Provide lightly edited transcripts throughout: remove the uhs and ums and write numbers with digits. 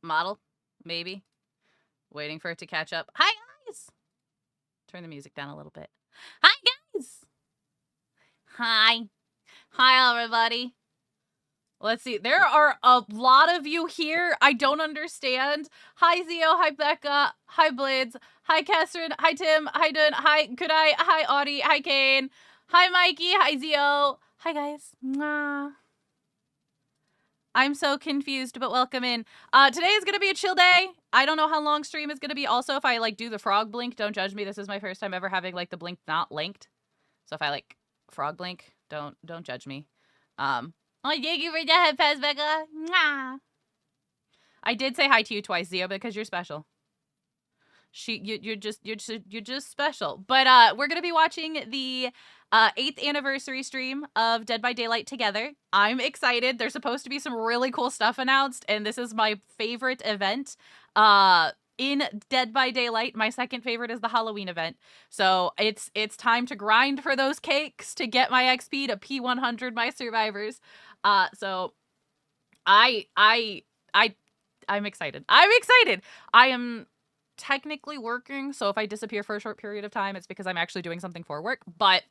Model. Maybe. Waiting for it to catch up. Hi, guys! Turn the music down a little bit. Hi, guys! Hi. Hi, everybody. Let's see. There are a lot of you here. I don't understand. Hi, Zio. Hi, Becca. Hi, Blades. Hi, Catherine. Hi, Tim. Hi, Dun. Hi, Kudai. Hi, Audie. Hi, Kane. Hi, Mikey. Hi, Zio. Hi, guys. Mwah. I'm so confused, but welcome in. Today is gonna be a chill day. I don't know how long stream is gonna be. Also, if I like do the frog blink, don't judge me. This is my first time ever having like the blink not linked. So if I like frog blink, don't judge me. Oh, thank you for the head pass, Becca. Mwah. I did say hi to you twice, Zio, because you're special. You're just special. But we're gonna be watching the 8th anniversary stream of Dead by Daylight together. I'm excited. There's supposed to be some really cool stuff announced, and this is my favorite event in Dead by Daylight. My second favorite is the Halloween event. So it's time to grind for those cakes to get my XP to P100 my survivors. So I'm excited. I'm excited. I am technically working, so if I disappear for a short period of time, it's because I'm actually doing something for work, but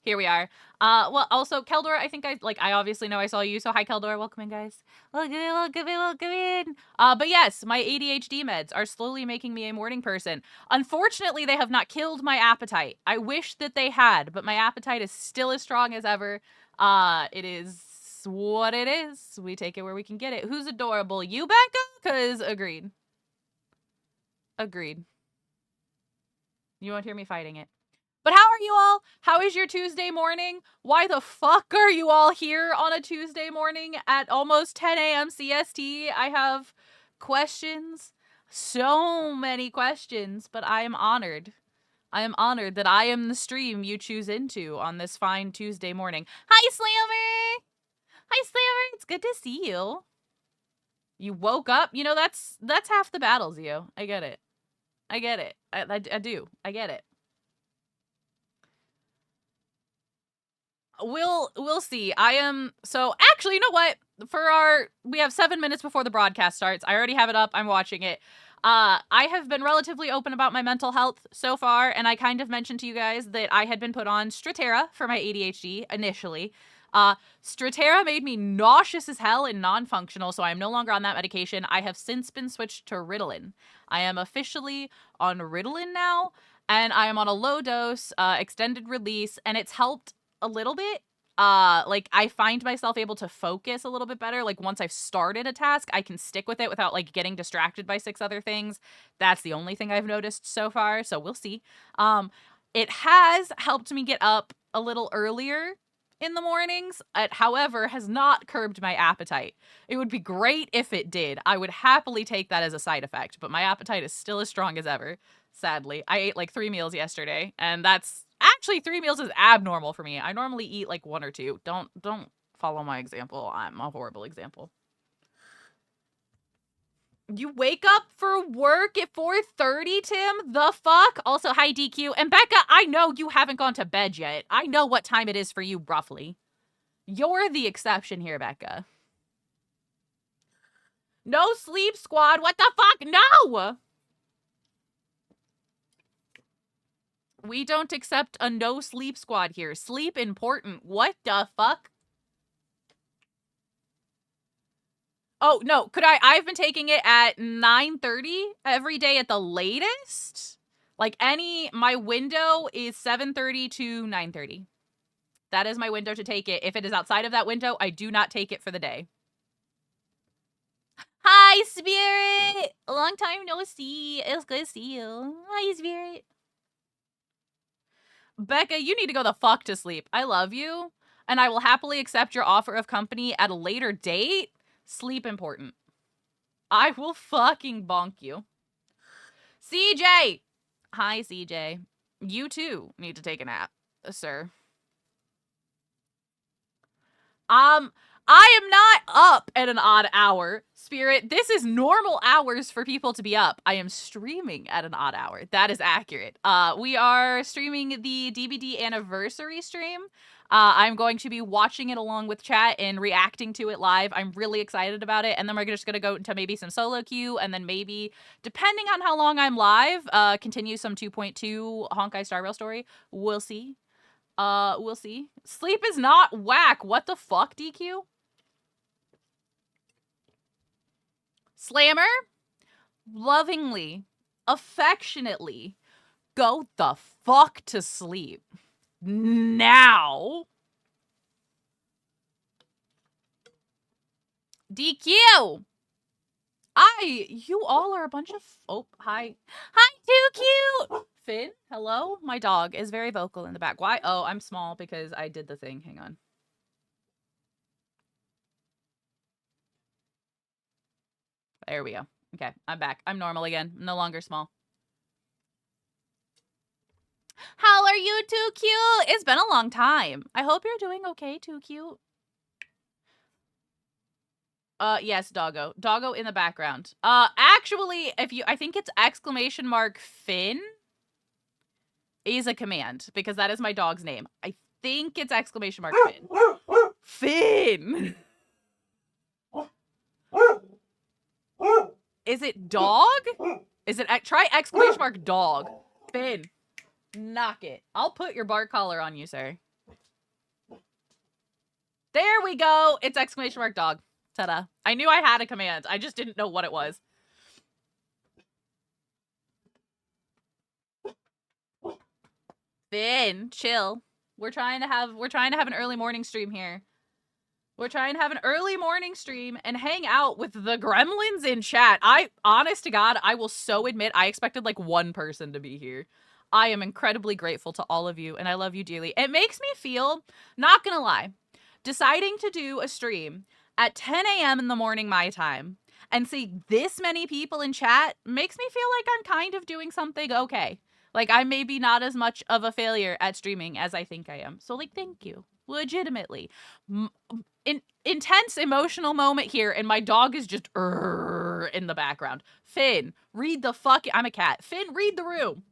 here we are. Well, also, Keldor, I think I obviously know I saw you, so hi, Keldor. Welcome in, guys. Welcome in. But yes, my ADHD meds are slowly making me a morning person. Unfortunately, they have not killed my appetite. I wish that they had, but my appetite is still as strong as ever. It is what it is. We take it where we can get it. Who's adorable? You, Becca? Because agreed. Agreed. You won't hear me fighting it. But how are you all? How is your Tuesday morning? Why the fuck are you all here on a Tuesday morning at almost 10 a.m. CST? I have questions. So many questions, but I am honored. I am honored that I am the stream you choose into on this fine Tuesday morning. Hi, Slammer! Hi, Slammer! It's good to see you. You woke up? You know, that's half the battle, Zio. I get it. I get it. I do. I get it. We'll see. So actually, you know what? We have 7 minutes before the broadcast starts. I already have it up. I'm watching it. I have been relatively open about my mental health so far, and I kind of mentioned to you guys that I had been put on Strattera for my ADHD initially. Strattera made me nauseous as hell and non-functional, so I am no longer on that medication. I have since been switched to Ritalin. I am officially on Ritalin now, and I am on a low dose, extended release, and it's helped a little bit. Like I find myself able to focus a little bit better. Like once I've started a task, I can stick with it without like getting distracted by 6 other things. That's the only thing I've noticed so far, so we'll see. It has helped me get up a little earlier in the mornings. It, however, has not curbed my appetite. It would be great if it did. I would happily take that as a side effect, but my appetite is still as strong as ever, sadly. I ate like 3 meals yesterday, and that's actually 3 meals is abnormal for me. I normally eat like 1 or 2. Don't follow my example. I'm a horrible example. You wake up for work at 4:30, Tim? The fuck? Also, hi, DQ. And Becca, I know you haven't gone to bed yet. I know what time it is for you, roughly. You're the exception here, Becca. No sleep, squad. What the fuck? No! We don't accept a no sleep squad here. Sleep important. What the fuck? Oh, no. I've been taking it at 9:30 every day at the latest. Like my window is 7:30 to 9:30. That is my window to take it. If it is outside of that window, I do not take it for the day. Hi, Spirit! Long time no see. It was good to see you. Hi, Spirit. Becca, you need to go the fuck to sleep. I love you, and I will happily accept your offer of company at a later date. Sleep important. I will fucking bonk you. CJ! Hi, CJ. You too need to take a nap, sir. I am not up at an odd hour, Spirit. This is normal hours for people to be up. I am streaming at an odd hour. That is accurate. We are streaming the DBD anniversary stream. I'm going to be watching it along with chat and reacting to it live. I'm really excited about it. And then we're just going to go into maybe some solo queue, and then maybe, depending on how long I'm live, continue some 2.2 Honkai Star Rail story. We'll see. We'll see. Sleep is not whack. What the fuck, DQ? Slammer, lovingly, affectionately, go the fuck to sleep. Now. DQ. You all are a bunch of, oh, hi. Hi, too cute. Finn, hello? My dog is very vocal in the back. Why? Oh, I'm small because I did the thing. Hang on. There we go. Okay, I'm back. I'm normal again. No longer small. How are you, too cute? It's been a long time. I hope you're doing okay, too cute. Yes, doggo. Doggo in the background. Actually, I think it's exclamation mark Finn is a command, because that is my dog's name. I think it's exclamation mark Finn. Finn! Is it dog? Is it, try exclamation mark dog. Finn. Knock it. I'll put your bark collar on you, sir. There we go. It's exclamation mark dog. Ta-da. I knew I had a command. I just didn't know what it was. Finn, chill. We're trying to have an early morning stream here. We're trying to have an early morning stream and hang out with the gremlins in chat. Honest to God, I will so admit, I expected like one person to be here. I am incredibly grateful to all of you, and I love you dearly. It makes me feel, not gonna lie, deciding to do a stream at 10 a.m. in the morning my time and see this many people in chat makes me feel like I'm kind of doing something okay. Like, I'm maybe not as much of a failure at streaming as I think I am. So, like, thank you. Legitimately. Intense emotional moment here, and my dog is just in the background. Finn, read the fuck. I'm a cat. Finn, read the room.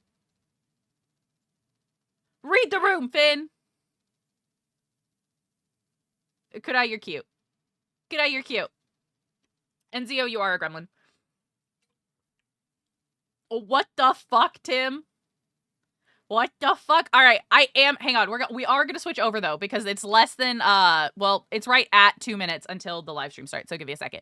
Read the room, Finn. Good eye, you're cute. Good eye, you're cute. And Zio, you are a gremlin. What the fuck, Tim? What the fuck? All right, hang on. We are going to switch over, though, because it's less than, well, it's right at 2 minutes until the live stream starts, so give me a second.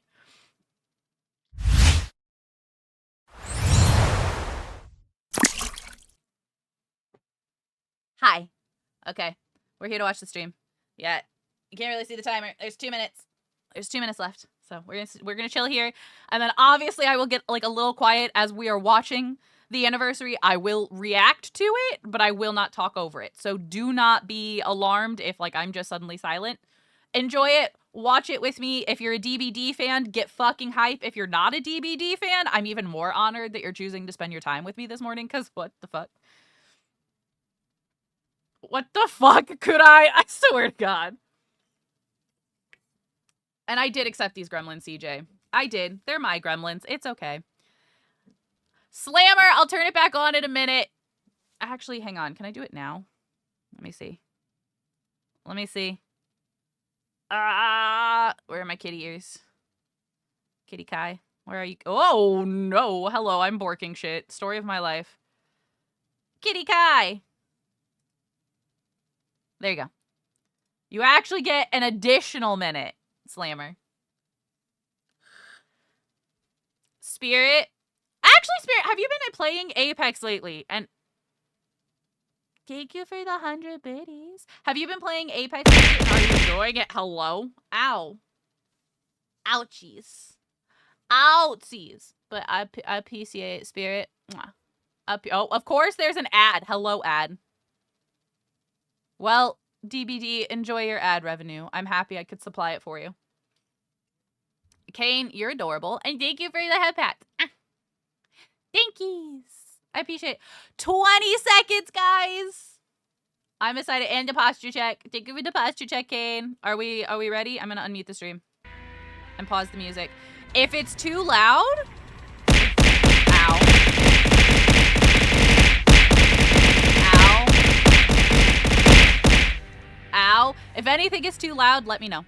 Hi. Okay, we're here to watch the stream. Yeah, you can't really see the timer. There's 2 minutes. There's 2 minutes left, so we're gonna chill here, and then obviously I will get like a little quiet as we are watching the anniversary. I will react to it, but I will not talk over it. So do not be alarmed if like I'm just suddenly silent. Enjoy it. Watch it with me. If you're a DBD fan, get fucking hype. If you're not a DBD fan, I'm even more honored that you're choosing to spend your time with me this morning, because what the fuck? What the fuck could I swear to God. And I did accept these gremlins, CJ. I did. They're my gremlins. It's okay. Slammer, I'll turn it back on in a minute. Actually, hang on. Can I do it now? Let me see. Let me see. Where are my kitty ears? Kitty Kai, where are you? Oh, no. Hello, I'm borking shit. Story of my life. Kitty Kai. There you go. You actually get an additional minute, Slammer. Spirit. Actually, Spirit, have you been playing Apex lately? And thank you for the 100 biddies. Have you been playing Apex lately? Are you enjoying it? Hello? Ow. Ouchies. Outsies. But I appreciate it, Spirit. Oh, of course there's an ad. Hello, ad. Well, DBD, enjoy your ad revenue. I'm happy I could supply it for you. Kane, you're adorable. And thank you for the head pat. Thank yous. I appreciate it. 20 seconds, guys. I'm excited. And the posture check. Thank you for the posture check, Kane. Are we ready? I'm going to unmute the stream and pause the music. If it's too loud... Ow. Ow. Ow. If anything is too loud, let me know.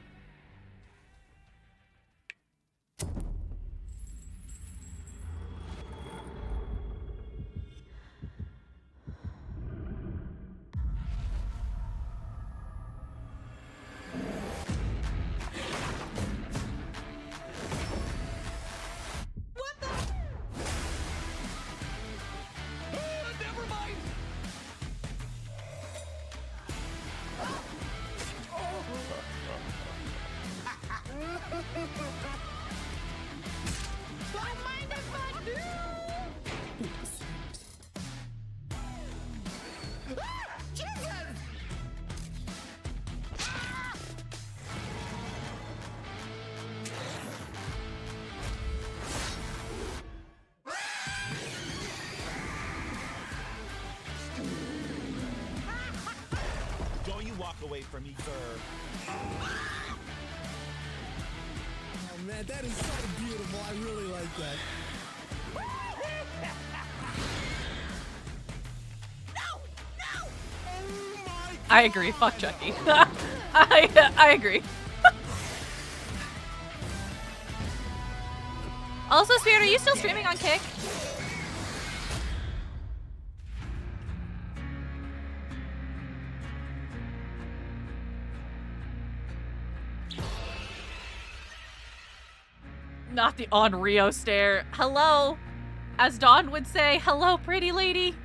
Don't you walk away from me, sir. Oh man, that is so beautiful. I really like that. I agree. Fuck Chucky. I agree. Also, Spirit, are you still streaming on Kick? Not the on Rio stare. Hello. As Dawn would say, hello, pretty lady.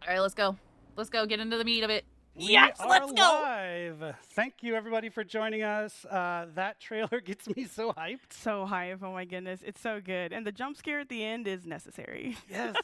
All right, let's go. Let's go get into the meat of it. Yes, let's go. Live. Thank you, everybody, for joining us. That trailer gets me so hyped. So hype. Oh my goodness. It's so good. And the jump scare at the end is necessary. Yes.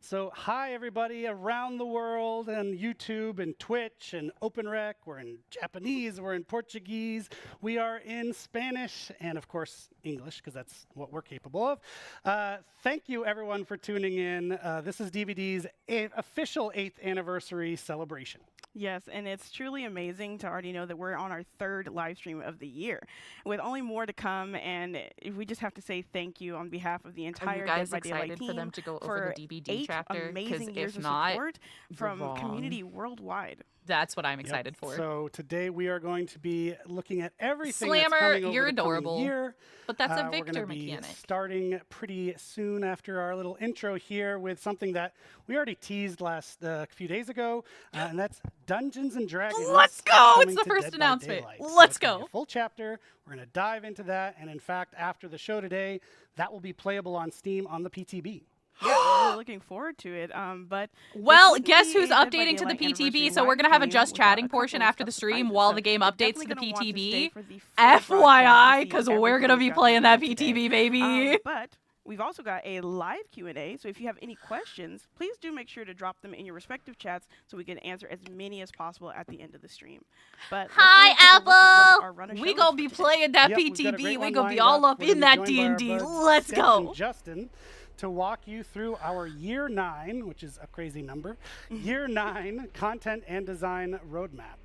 So, hi, everybody around the world and YouTube and Twitch and OpenRec. We're in Japanese. We're in Portuguese. We are in Spanish and, of course, English, because that's what we're capable of. Thank you, everyone, for tuning in. This is DBD's official 8th anniversary celebration. Yes, and it's truly amazing to already know that we're on our 3rd live stream of the year, with only more to come. And we just have to say thank you on behalf of the entire Dead by Daylight team for them to go for over the DBD 8 chapter? amazing years If of not, support from community worldwide. That's what I'm excited for. So today we are going to be looking at everything Slammer, that's coming over you're the coming adorable. year. But that's a We're Victor gonna be mechanic. starting pretty soon after our little intro here with something that we already teased last few days ago, and that's Dungeons and Dragons. Let's go! coming It's the to first Dead by announcement. Daylight. So Let's it's gonna be go. a full chapter. We're going to dive into that, and in fact, after the show today, that will be playable on Steam on the PTB. Yeah, we're really looking forward to it. But Well, this guess wouldn't be who's a Dead by updating to the Daylight anniversary PTB? So we're live gonna have a stream just without chatting a couple portion of after the stream surprises. while So the game you're updates to definitely the gonna want to stay PTB. for the full broadcast FYI, to see because we're everything gonna we've be got playing planned that today. PTB, baby. But we've also got a live Q&A, so if you have any questions, please do make sure to drop them in your respective chats so we can answer as many as possible at the end of the stream. But Hi, let's go ahead and take a look at what our run of Apple. We shows gonna for be today. playing that Yep, we've got a PTB. great We one gonna be lined all up We're in gonna that be joined by D&D. our buds, Let's Steph go. and Justin, to walk you through our Year 9, which is a crazy number, Year 9 content and design roadmap.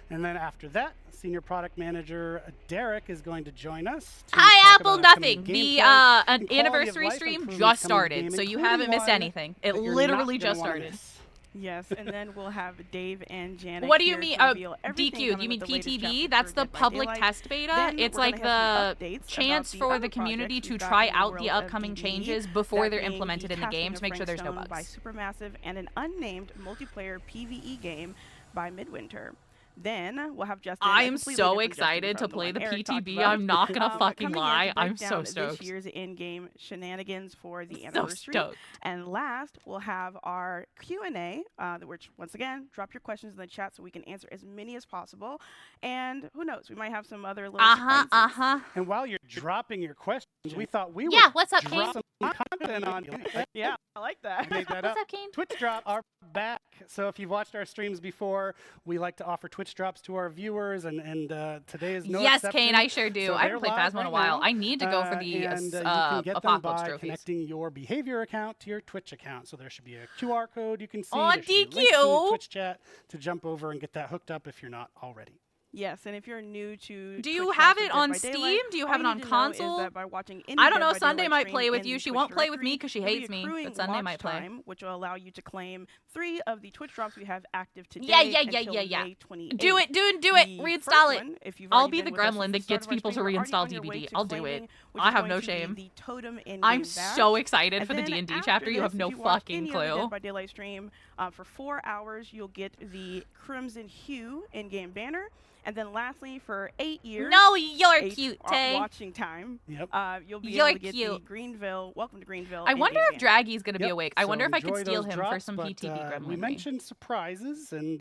And then after that, Senior Product Manager Derek is going to join us. To Hi, talk Apple. about upcoming Nothing. The gameplay an and quality of anniversary life stream improvements just coming to the started, game, so you including haven't missed one anything. It that you're literally not gonna just wanna started. miss. Yes, and then we'll have Dave and Janet. What do you here mean? to reveal everything DQ? Do coming you mean with the latest PTB? chapter That's for the Dead by public Daylight. test beta. Then It's we're gonna like have the some updates chance about for other the community projects to we've got try in the out world the of upcoming DBD, changes before that they're being implemented in the Casting game of to make sure there's no Frankstone by bugs. Supermassive and an unnamed multiplayer PvE game by Midwinter. Then we'll have Justin. I a am completely so different Justin excited to from play one the Eric talked PTB. about. I'm not gonna fucking Coming in to lie. break I'm so down stoked. This year's in-game shenanigans for the So anniversary. stoked. And last, we'll have our Q&A, which, once again, drop your questions in the chat so we can answer as many as possible. And who knows, we might have some other little surprises. And while you're dropping your questions, we thought we Yeah, would what's up, drop Kane? some content on you. Yeah, I like that. I made that What's up. up, Kane? Twitch drops are back. So if you've watched our streams before, we like to offer Twitch drops to our viewers, and today is no Yes, exception. Kane, I sure do. So I haven't they're played live Phasma in a right while. now, I need to go for the and you can get them Apocalypse by trophies. connecting your behavior account to your Twitch account. So there should be a QR code you can see. On There should be a link in the DQ. Twitch chat to jump over and get that hooked up if you're not already. Yes, and if you're new to Do you Twitch have Drops it or Dead on by Daylight, Steam? Do you all have it on need to know is console? that by watching any I don't Dead know. by Sunday Daylight might stream play with in you. the She Twitch won't play with me directory, because she you'll be hates me. accruing But Sunday watch might play. time, which will allow you to claim 3 of the Twitch drops we have active today. Yeah. until May 28th. Do it. Do it. The Reinstall first it. one, if you've I'll already be been the with us gremlin since that the start gets of our people to stream, you're already reinstall on your way DBD. to I'll do claiming, it. which I is have going no to be shame. the totem in I'm game so badge. excited And for the then D&D after chapter. You have this, no if you watch fucking any of the Dead clue. by Daylight stream for 4 hours, you'll get the Crimson Hue in-game banner. And then lastly, for 8 years, No, you're 8 cute, Tay. watching time, Yep. you'll be You're able to get the cute. Greenville, Welcome to Greenville. I wonder in-game if banner. Draggy's gonna be awake. I wonder if I could enjoy steal those him for drops, some but, PTB gremlin. we mentioned surprises, and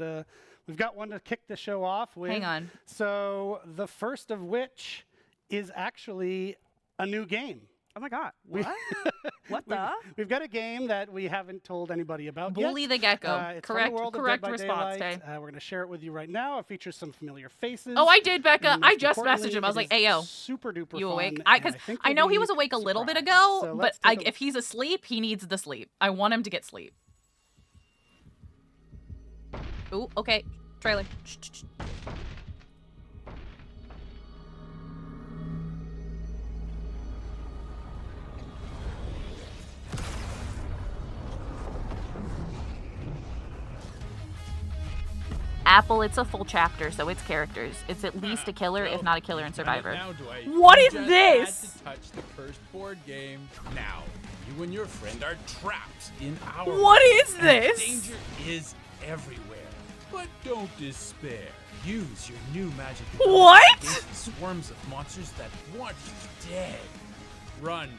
we've got one to kick the show off with. Hang on. So the first of which is actually a new game. Oh my God! We- What? What the? We've got a game that we haven't told anybody about Bully yet. the gecko. It's from the world of Correct Dead by response, Daylight. Tay. We're going to share it with you right now. It features some familiar faces. Oh, I did, Becca. and I most just messaged importantly, him. I was it like, is "Ayo, super duper you fun, awake?" and Because think I you'll know he be was awake a little bit surprised. ago, So but let's take a if he's asleep, he needs the sleep. I want him to get sleep. Ooh, okay. Trailer. Shh. Apple, it's a full chapter, so it's characters. It's at least a killer, if not a killer in Survivor. Now, Dwight, What you is just this? Had to touch the first board game. Now, you and your friend are trapped in our What world, is and this? Danger is everywhere. But don't despair. Use your new magic ability What? against the swarms of monsters that want you dead. Run,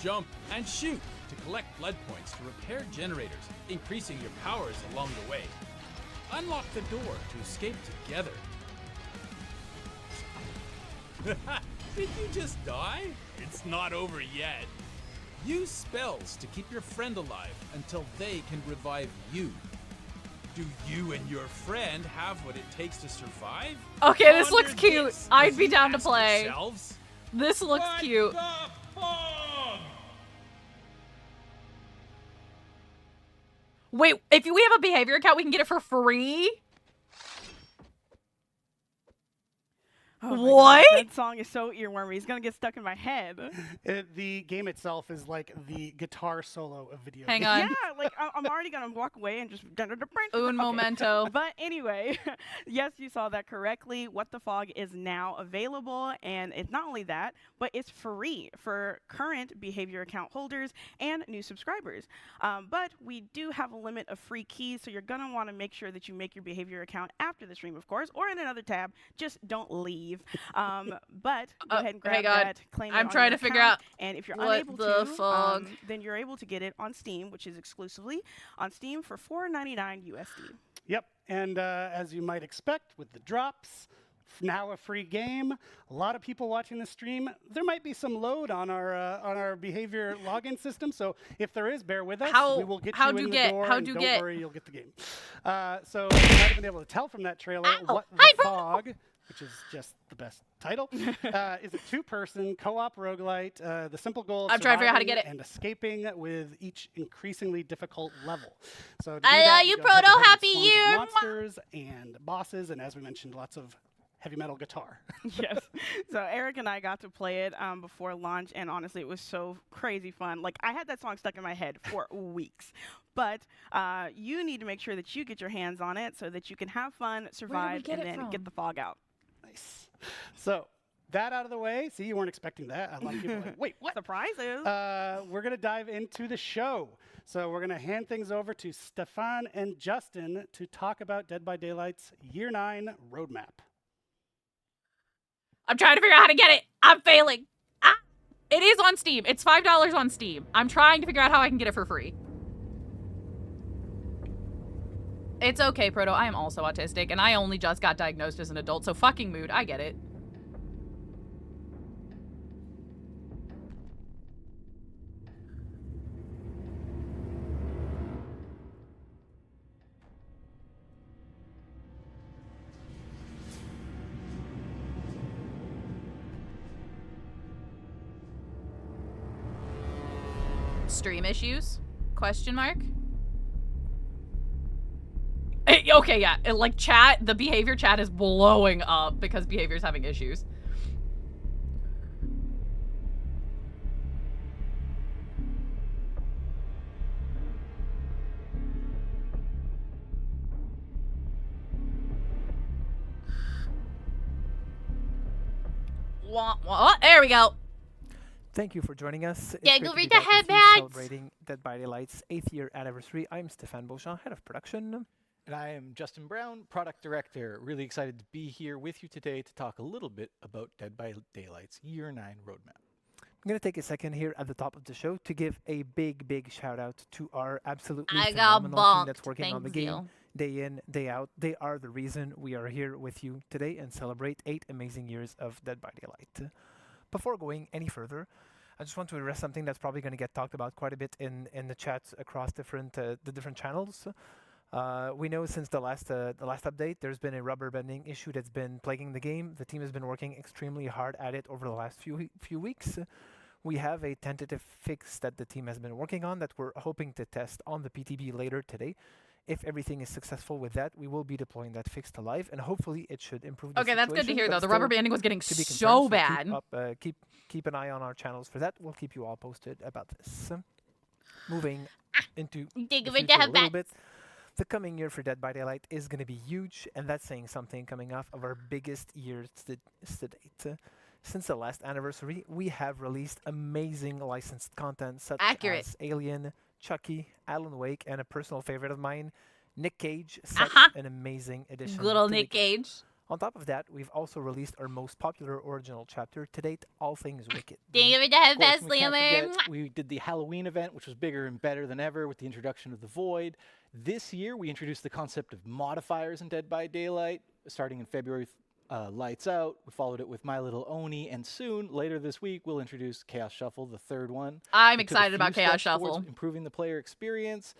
jump, and shoot to collect blood points to repair generators, increasing your powers along the way. Unlock the door to escape together. Did you just die? It's not over yet. Use spells to keep your friend alive until they can revive you. Do you and your friend have what it takes to survive? Okay, this looks Ponder cute. this I'd as be you down to ask play. yourselves, This looks what cute. the fog? Wait, if we have a behavior account, we can get it for free? Oh my What? God, that song is so earwormy. It's gonna get stuck in my head. The game itself is like the guitar solo of video Hang games. on. Yeah, like I'm already gonna walk away and just. Un Okay. momento. But anyway, yes, you saw that correctly. What the Fog is now available, and it's not only that, but it's free for current behavior account holders and new subscribers. But we do have a limit of free keys, so you're gonna want to make sure that you make your behavior account after the stream, of course, or in another tab. Just don't leave. But go ahead and grab hang on. that, claim it I'm on trying your to figure account, out and if you're what unable the to, fog. then you're able to get it on Steam, which is exclusively on Steam for $4.99 USD. Yep, and as you might expect with the drops, now a free game. A lot of people watching the stream. There might be some load on our behavior login system, so if there is, bear with us. We will get you in the door, and don't worry, you'll get the game. So you might have been able to tell from that trailer what the fog, which is just the best title, is a two-person co-op roguelite. The simple goal of I'm trying to figure out how to surviving get it. and escaping with each increasingly difficult level. So to do I that, love you, go head to Proto. head with Happy swarms of year. monsters and bosses, and as we mentioned, lots of heavy metal guitar. Yes. So Eric and I got to play it before launch, and honestly, it was so crazy fun. Like, I had that song stuck in my head for weeks. But you need to make sure that you get your hands on it so that you can have fun, survive, get and it then from? get the fog out. Nice. So that out of the way. See, you weren't expecting that. A lot of people were like, wait, what? Surprises. We're going to dive into the show. So we're going to hand things over to Stefan and Justin to talk about Dead by Daylight's Year 9 roadmap. I'm trying to figure out how to get it. I'm failing. Ah! It is on Steam. It's $5 on Steam. I'm trying to figure out how I can get it for free. It's okay, Proto. I am also autistic, and I only just got diagnosed as an adult, so fucking mood. I get it. Stream issues? Question mark? Okay, yeah. Like chat, the behavior chat is blowing up because behavior's having issues. There we go. Thank you for joining us. It's Yeah, great go to be read the back with you headbats. celebrating Dead by Daylight's 8th year anniversary. I'm Stéphane Beauchamp, head of production. And I am Justin Brown, product director. Really excited to be here with you today to talk a little bit about Dead by Daylight's Year 9 roadmap. I'm going to take a second here at the top of the show to give a big shout out to our absolutely I got phenomenal team that's bonked. working on the Thanks, game you. day in, day out. They are the reason we are here with you today and celebrate 8 amazing years of Dead by Daylight. Before going any further, I just want to address something that's probably going to get talked about quite a bit in the chats across the different channels. We know since the last update, there's been a rubber banding issue that's been plaguing the game. The team has been working extremely hard at it over the last few weeks. We have a tentative fix that the team has been working on that we're hoping to test on the PTB later today. If everything is successful with that, we will be deploying that fix to live, and hopefully it should improve the Okay, that's good to situation, hear, but though. The still rubber banding was getting to be so confirmed, bad. Keep an eye on our channels for that. We'll keep you all posted about this. Moving into the future a little bit. The coming year for Dead by Daylight is going to be huge, and that's saying something coming off of our biggest years to date. Since the last anniversary, we have released amazing licensed content such as Alien, Chucky, Alan Wake, and a personal favorite of mine, Nick Cage, such an amazing addition. Good old Nick Cage. On top of that, we've also released our most popular original chapter to date, All Things Wicked. Of course, we can't forget, we did the Halloween event, which was bigger and better than ever with the introduction of the Void. This year, we introduced the concept of modifiers in Dead by Daylight, starting in February. Lights Out. We followed it with My Little Oni, and soon, later this week, we'll introduce Chaos Shuffle, the third one. I'm excited about Chaos Shuffle. Improving the player experience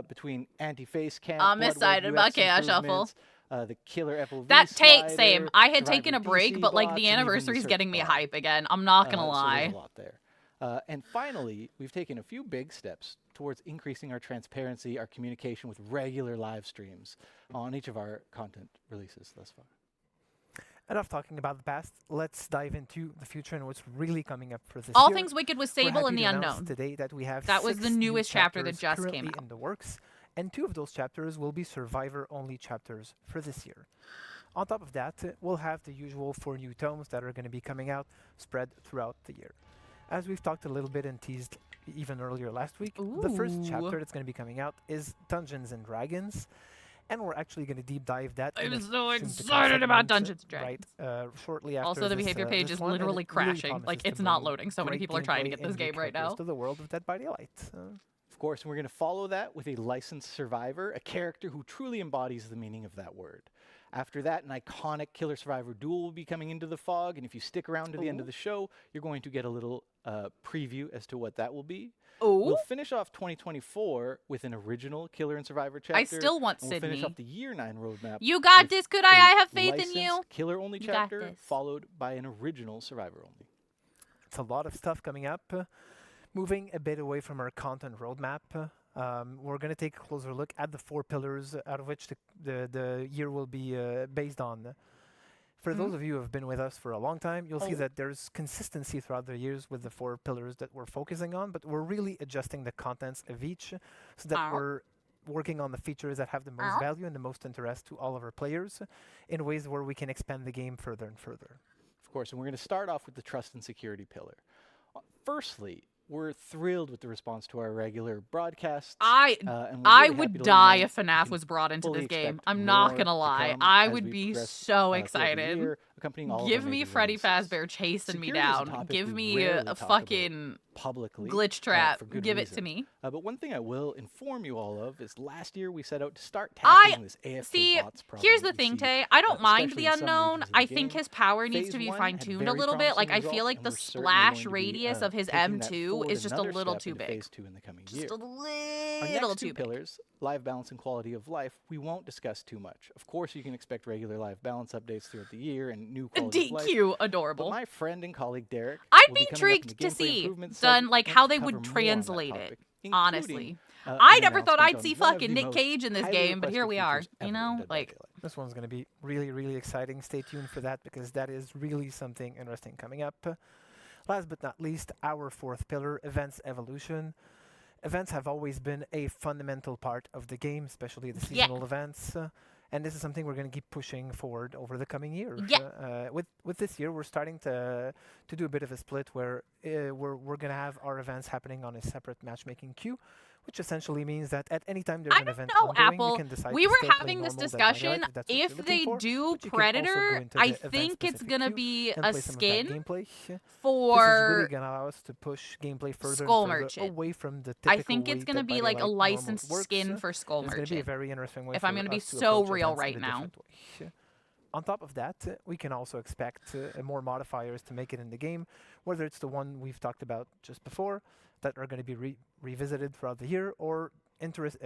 between anti-face cam. I'm excited about Chaos Shuffle. The killer FOV That slider, same. I had Survivor taken a break, DC but like bots, the and even anniversary is search getting me bar. hype again. I'm not gonna So lie. there's a lot there. And finally, we've taken a few big steps towards increasing our transparency, our communication with regular live streams on each of our content releases thus far. Enough talking about the past. Let's dive into the future and what's really coming up for this All year. Things Wicked was We're Sable happy and the to announce Unknown. today that we have That was 6 the new newest chapter that chapters just currently came out. in the works, and 2 of those chapters will be survivor-only chapters for this year. On top of that, we'll have the usual 4 new tomes that are going to be coming out, spread throughout the year. As we've talked a little bit and teased even earlier last week, the first chapter that's going to be coming out is Dungeons and Dragons. And we're actually going to deep dive that. I'm in a so soon-to-come excited about segment, Dungeons and Dragons. Right, shortly after Also, the this, behavior page this is one, and literally it really crashing. promises Like, to it's not bring loading. So many great people are trying to gameplay get this and new game right characters now. to the world of Dead by Daylight. Of course, and we're going to follow that with a licensed survivor, a character who truly embodies the meaning of that word. After that, an iconic killer survivor duel will be coming into the fog, and if you stick around to the end of the show, you're going to get a little preview as to what that will be. We'll finish off 2024 with an original killer and survivor chapter. I still want and we'll Sydney. finish off the Year 9 roadmap. You got with this, good a eye. I have faith in licensed you. Killer-only You got chapter, this. followed by an original survivor-only. It's a lot of stuff coming up. Moving a bit away from our content roadmap, we're going to take a closer look at the 4 pillars out of which the year will be based on. For those of you who have been with us for a long time, you'll see that there's consistency throughout the years with the 4 pillars that we're focusing on, but we're really adjusting the contents of each so that we're working on the features that have the most value and the most interest to all of our players in ways where we can expand the game further and further. Of course, and we're going to start off with the trust and security pillar. Firstly, we're thrilled with the response to our regular broadcasts. I would die if FNAF was brought into this game. I'm not gonna lie. I would be so excited. Give me Freddy Fazbear chasing me down. Give me a fucking publicly glitch trap. for good Give it reason. to me. But one thing I will inform you all of is last year we set out to start tackling this AFK See, bots problem. here's the that we thing, see, Tay. I don't mind especially the in some unknown. regions of I the think game. his power needs Phase to be 1 had fine-tuned a very little bit. Like, I promising feel results, like and the we're certainly splash going to be, radius of his taking that M2 forward is just a another little step too into big. Phase 2 in the coming year. Just a Our little next too two big. pillars, live balance and quality of life, we won't discuss too much. Of course, you can expect regular live balance updates throughout the year and new quality of life. DQ, But adorable. my friend and colleague Derek I'd will be be coming up in intrigued the to gameplay see improvement done like segment how to they cover would more on that translate topic, it. including Honestly, I an never thought announcement I'd see on one of fucking the Nick most Cage in this highly game, but here requested we are. features You ever in know, Dead by like Daylight. This one's going to be really, really exciting. Stay tuned for that because that is really something interesting coming up. Last but not least, our fourth pillar, events evolution. Events have always been a fundamental part of the game, especially the Yeah. seasonal events. And this is something we're going to keep pushing forward over the coming years. Yeah. With this year, we're starting to do a bit of a split where we're going to have our events happening on a separate matchmaking queue, which essentially means that at any time there's I an don't event know, ongoing, Apple. you can decide We to were still play having this normal Dead by Daylight discussion. if that's what you're If looking they for, do but you can also go Predator, into I the think it's event-specific gonna queue be and a play some of that skin gameplay. This is really for going to allow us to push gameplay further Skull and further Merchant. away from the typical I think it's way gonna Dead by be like a Daylight licensed normally works. skin for Skull It's going to be a Merchant. very interesting way If I'm for gonna be us to so approach real events in right a now. different way. On top of that, we can also expect more modifiers to make it in the game, whether it's the one we've talked about just before that are going to be revisited throughout the year, or introducing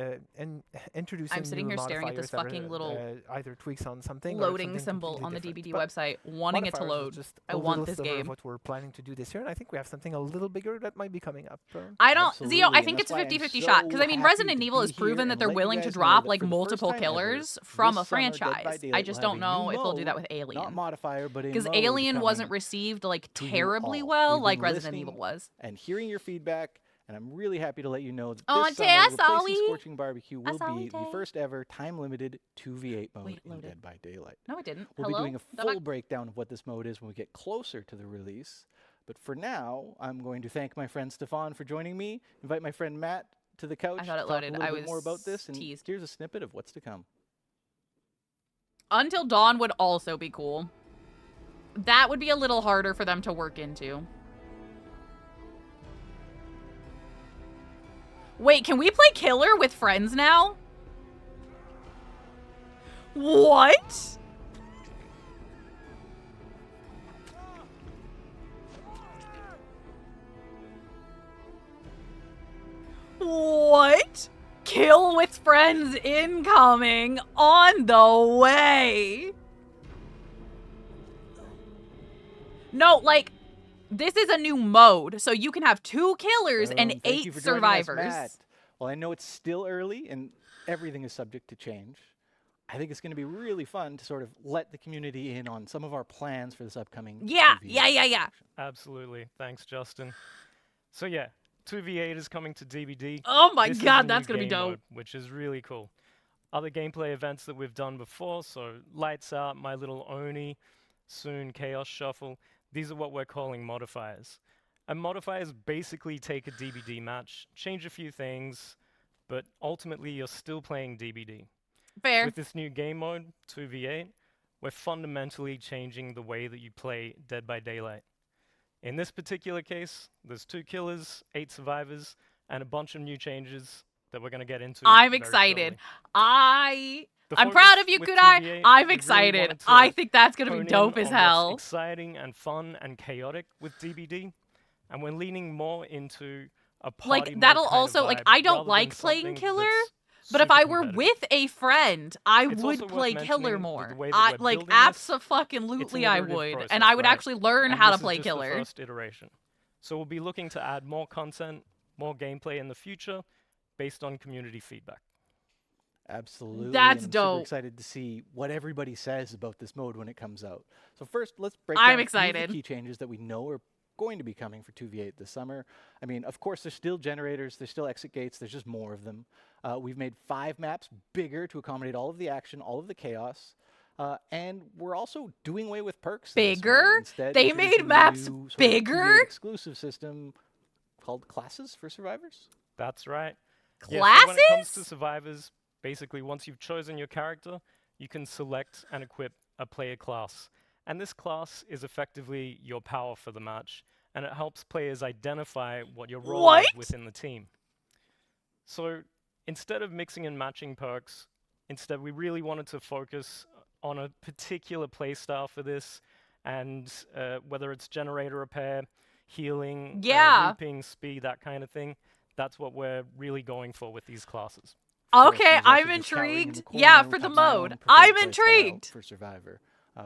I'm sitting new here staring at this modifiers that are, fucking little either tweaks on something or loading something symbol completely on the different. DBD But website, wanting it to modifiers is load. just I a want little this sliver of game. what we're planning to do this year, and I think we have something a little bigger that might be coming up. I don't, Zio, Absolutely, I and think that's it's a why I'm 50-50 so shot. Because, I mean, happy Resident to Evil be has proven here that and they're let you willing to guys know drop, that like, for the first multiple time ever, killers from this a summer, Dead by franchise. I Daylight just will don't have a new know if they'll do that mode, with Alien. Not modifier, but a Because mode Alien wasn't coming received, like, to you terribly all. well We've like been Resident listening Evil was. and hearing your feedback, and I'm really happy to let you know that Oh, this Tay, summer, I replacing saw we. Scorching Barbecue I will saw be we, the Tay. first ever time-limited 2v8 mode Wait, in loaded. Dead by Daylight. No, it didn't. We'll Hello? be doing a Did I- full breakdown of what this mode is when we get closer to the release. But for now, I'm going to thank my friend Stefan for joining me, invite my friend Matt to the couch I thought to it talk loaded. a little I bit more was about this. And teased. here's a snippet of what's to come. Until Dawn would also be cool. That would be a little harder for them to work into. Wait, can we play Killer with friends now? What? What? Kill with friends incoming on the way. No, like, this is a new mode, so you can have 2 killers and Thank you 8 for joining us, survivors. Matt. Well, I know it's still early and everything is subject to change. I think it's going to be really fun to sort of let the community in on some of our plans for this upcoming Yeah, 2v8 yeah. collection. Absolutely. Thanks, Justin. So yeah, 2v8 is coming to DBD. Oh my This is god, the that's new gonna be game dope. mode, which is really cool. Other gameplay events that we've done before, so Lights Out, My Little Oni, soon Chaos Shuffle, these are what we're calling modifiers. And modifiers basically take a DBD match, change a few things, but ultimately you're still playing DBD. Fair. With this new game mode, 2v8, we're fundamentally changing the way that you play Dead by Daylight. In this particular case, there's 2 killers, 8 survivors, and a bunch of new changes that we're going to get into. I'm very excited. shortly. The I'm proud focus of you, with Kudai. 2v8, I'm we really excited. wanted to I think that's gonna be hone in dope as on what's hell. exciting and fun and chaotic with DBD, and we're leaning more into a party Like, mode that'll kind of also, like, vibe I don't rather like than playing something killer, that's but if super I were competitive. with a friend, I It's would also worth play mentioning killer that more. the way that I we're like building this, abso-fucking-lutely it's an I iterative would, process, and I would right? actually learn And how to this is play just killer. The first iteration. So we'll be looking to add more content, more gameplay in the future, based on community feedback. Absolutely. That's and I'm dope. super excited to see what everybody says about this mode when it comes out. So first, let's break I'm down a few excited. of the key changes that we know are going to be coming for 2v8 this summer. I mean, of course, there's still generators, there's still exit gates, there's just more of them. We've made 5 maps bigger to accommodate all of the action, all of the chaos. And we're also doing away with perks. this mode, Bigger? instead They introducing made a maps new sort of bigger? 2v8 exclusive system called classes for survivors. That's right. Yeah, so when it comes to Classes? survivors, basically once you've chosen your character, you can select and equip a player class. And this class is effectively your power for the match, and it helps players identify what your role is What? within the team. So instead of mixing and matching perks, instead we really wanted to focus on a particular playstyle for this, and whether it's generator repair, healing, Yeah. reaping, speed, that kind of thing. That's what we're really going for with these classes. Of course, Okay, there's also I'm just cowering in intrigued. the Yeah, corner, for the which is my own mode. preferred I'm playstyle intrigued. for Survivor,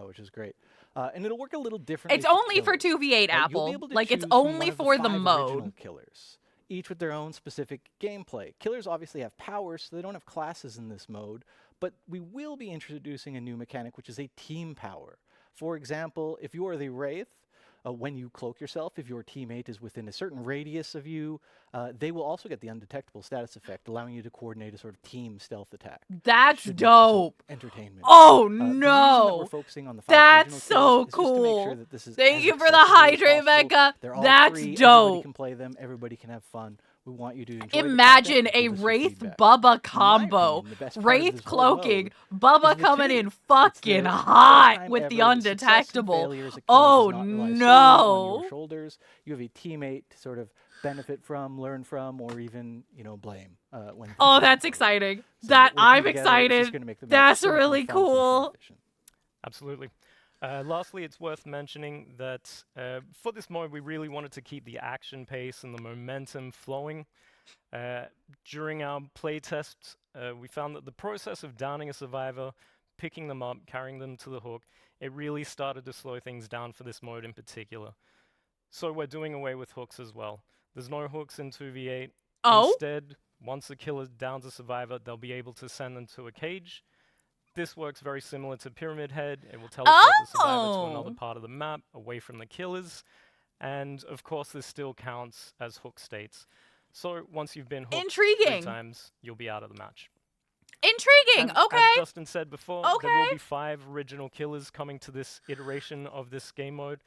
which is great. And it'll work a little differently. It's only for killers. 2v8, You'll be Apple. able to Like, it's choose from one only of for the 5 original mode. killers. each with their own specific gameplay. Killers obviously have powers, so they don't have classes in this mode, but we will be introducing a new mechanic, which is a team power. For example, if you are the Wraith, when you cloak yourself, if your teammate is within a certain radius of you, they will also get the undetectable status effect, allowing you to coordinate a sort of team stealth attack. That's Should make for some dope. entertainment. Oh The reason that no. we're focusing on the 5 That's original so killers is just to make sure cool. that this is Thank as you for the accessible as hydrate, possible. Becca. They're all That's free. Everybody dope. can play them. Everybody can have fun. We want you to enjoy Imagine the a content, give us your Wraith feedback. Bubba combo. opinion, the best part of Wraith this whole cloaking, mode Bubba is the coming two. in It's fucking the first hot time with ever the that success and undetectable. failure as a killer Oh does not rely solely on no. your shoulders. You have a teammate to sort of benefit from, learn from, or even, blame when things Oh, don't that's go right. exciting. So That working I'm together is just excited. gonna make the match That's so much more really fun, so much more cool. efficient. Absolutely. Lastly, it's worth mentioning that for this mode, we really wanted to keep the action pace and the momentum flowing. During our playtests, we found that the process of downing a survivor, picking them up, carrying them to the hook, it really started to slow things down for this mode in particular. So we're doing away with hooks as well. There's no hooks in 2v8. Oh? Instead, once a killer downs a survivor, they'll be able to send them to a cage. This works very similar to Pyramid Head. It will teleport the survivor to another Oh. part of the map, away from the killers. And of course, this still counts as hook states. So once you've been hooked 3 Intriguing. times, you'll be out of the match. Intriguing. And Okay. as Justin said before, there will Okay. be 5 original killers coming to this iteration of this game mode.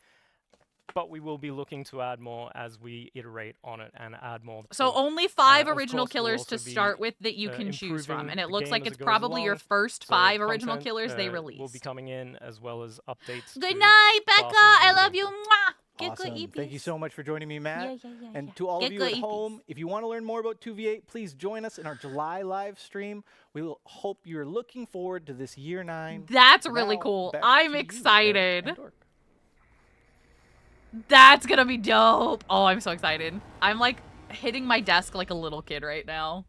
But we will be looking to add more as we iterate on it and add more. So to it. only 5 Of original course, we'll killers to also be, start with that you can choose from. improving And it the looks game like as it's it goes probably your along. first So 5 original content, killers they will release. be coming in, as well as updates. Good to night, Becca. classes I and love you. gameplay. Mwah. Get good, Awesome. Eepies. Thank you so much for joining me, Matt. Yeah. And to all Get of you good, at Eepies. home, if you want to learn more about 2v8, please join us in our July live stream. We will hope you're looking forward to this year 9. That's really Now, cool. back I'm to you, Eric excited. and Dork. That's gonna be dope. Oh, I'm so excited. I'm like hitting my desk like a little kid right now.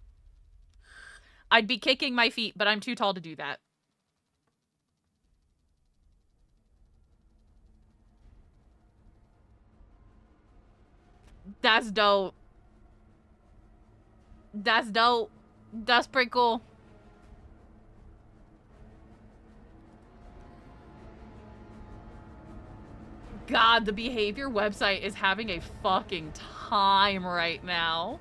I'd be kicking my feet, but I'm too tall to do that. That's dope. That's dope. That's pretty cool. God, the behavior website is having a fucking time right now.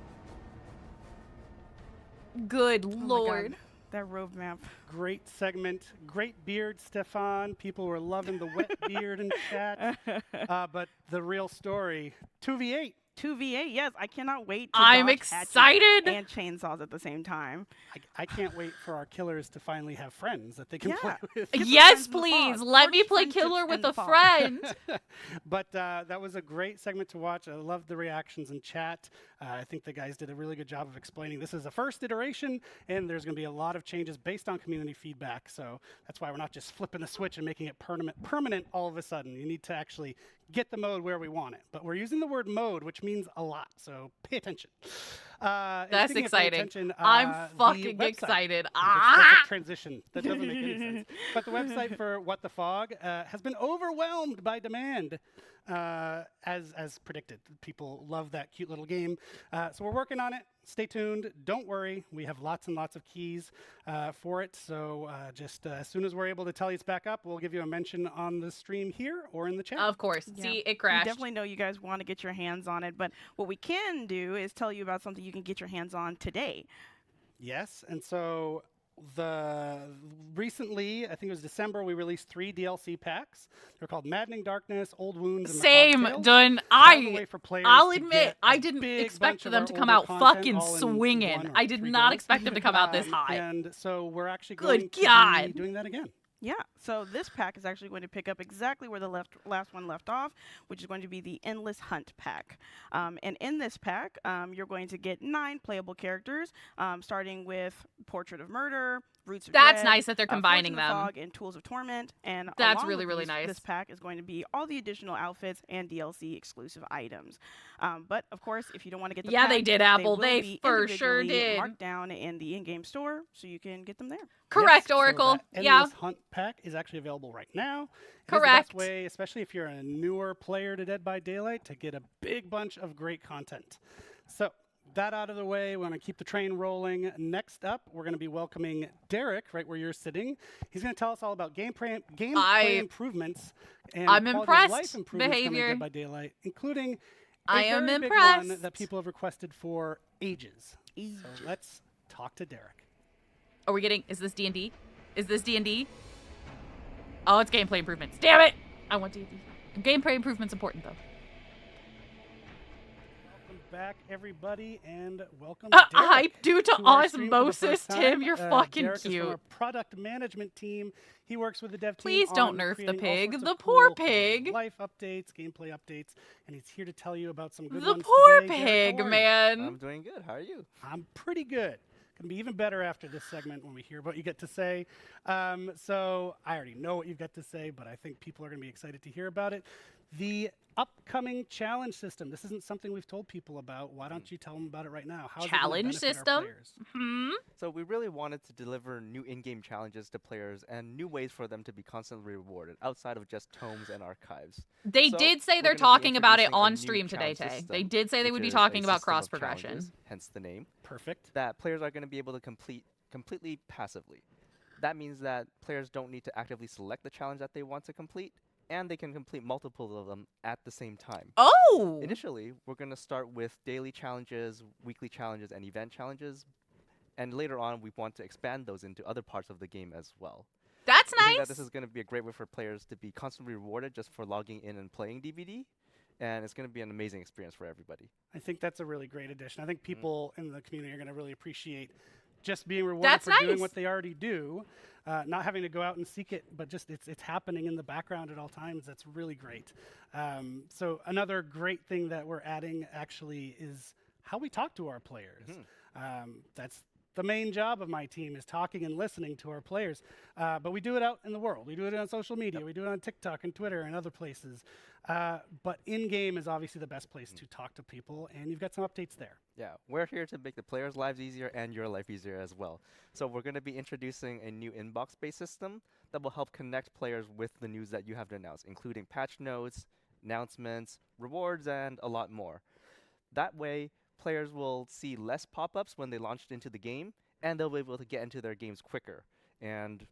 Good Oh my God, lord. that roadmap. Great segment. Great beard, Stefan. People were loving the wet beard in chat. But the real story, 2v8. 2v8, yes, I cannot wait to I'm dodge hatchets excited. and chainsaws at the same time. I can't wait for our killers to finally have friends that they can play Yeah. with. Get some Yes, friends in the please. fog. Let me Forge play friendships killer with in the a fog. friend. But that was a great segment to watch. I loved the reactions in chat. I think the guys did a really good job of explaining this is a first iteration, and there's going to be a lot of changes based on community feedback. So that's why we're not just flipping a switch and making it permanent all of a sudden. You need to actually get the mode where we want it. But we're using the word mode, which means a lot. So pay attention. And That's speaking of paying exciting. attention, I'm the fucking website- excited. That's Ah! a transition. That doesn't make any sense. But the website for What the Fog has been overwhelmed by demand, as predicted. People love that cute little game. So we're working on it. Stay tuned. Don't worry. We have lots and lots of keys for it. So just as soon as we're able to tell you it's back up, we'll give you a mention on the stream here or in the chat. Of course. Yeah. See, it We crashed. definitely know you guys want to get your hands on it, but what we can do is tell you about something you can get your hands on today. Yes, and so recently, I think it was December, we released 3 DLC packs. They're called Maddening Darkness, Old Wounds, and Same, Macabre Tales. done. All the way for players I'll to admit, get I a didn't big expect bunch for of them our to come older out content fucking all in swinging. 1 or I did 3 not goes. expect them to come out this high. And so we're actually Good going to God. be doing that again. Yeah, so this pack is actually going to pick up exactly where the last one left off, which is going to be the Endless Hunt pack. And in this pack, you're going to get 9 playable characters, starting with Portrait of Murder, Roots of That's Dread, nice that they're combining Force in the them. Fog, and Tools of Torment. And That's along really, with really nice. This pack is going to be all the additional outfits and DLC exclusive items. But of course, if you don't want to get the Yeah, pack, they did, Apple. will They be for sure individually did. marked down in the in-game store, so you can get them there. Correct, Yes, so Oracle. that Yeah. Endless Hunt pack is actually available right now. It is the Correct. best way, especially if you're a newer player to Dead by Daylight, to get a big bunch of great content. So that out of the way, we want to keep the train rolling. Next up, we're going to be welcoming Derek, right where you're sitting. He's going to tell us all about gameplay improvements and I'm quality impressed of life improvements coming behavior. to Dead by Daylight, including I a am very big impressed. one that people have requested for ages. So let's talk to Derek. Are we getting? Is this D&D? Is this D&D? Oh, it's gameplay improvements. Damn it! I want D&D. Gameplay improvements important though. Welcome back, everybody, and welcome Derek Hype due to our stream for the osmosis, first time. Tim. You're fucking Derek is cute. from our product management team. He works with the dev team. Please don't on nerf the creating all pig. sorts The of poor cool quality of pig. life updates, gameplay updates, and he's here to tell you about some good The ones poor today. Derek, pig, how are you? man. I'm doing good. How are you? I'm pretty good. Gonna be even better after this segment when we hear what you get to say. So I already know what you've got to say, but I think people are gonna be excited to hear about it. The upcoming challenge system. This isn't something we've told people about. Why don't you tell them about it right now? How's it gonna Challenge benefit our system? players? Hmm? So we really wanted to deliver new in-game challenges to players and new ways for them to be constantly rewarded outside of just tomes and archives. They So did say we're they're gonna be talking about it introducing a on new stream today, challenge Tay. system, They did say they would which be is talking a about system of cross progression. challenges, hence the name, Perfect. that players are going to be able to complete completely passively. That means that players don't need to actively select the challenge that they want to complete, and they can complete multiple of them at the same time. Oh! Initially, we're going to start with daily challenges, weekly challenges, and event challenges. And later on, we want to expand those into other parts of the game as well. That's I think nice. that this is going to be a great way for players to be constantly rewarded just for logging in and playing DBD. And it's going to be an amazing experience for everybody. I think that's a really great addition. I think people in the community are going to really appreciate just being rewarded That's for doing nice. what they already do, not having to go out and seek it, but just it's happening in the background at all times. That's really great. So another great thing that we're adding actually is how we talk to our players. That's the main job of my team, is talking and listening to our players. But we do it out in the world. We do it on social media. We do it on TikTok and Twitter and other places. But in-game is obviously the best place to talk to people, and you've got some updates there. Yeah, we're here to make the players' lives easier and your life easier as well. So we're going to be introducing a new inbox-based system that will help connect players with the news that you have to announce, including patch notes, announcements, rewards, and a lot more. That way, players will see less pop-ups when they launched into the game, and they'll be able to get into their games quicker. And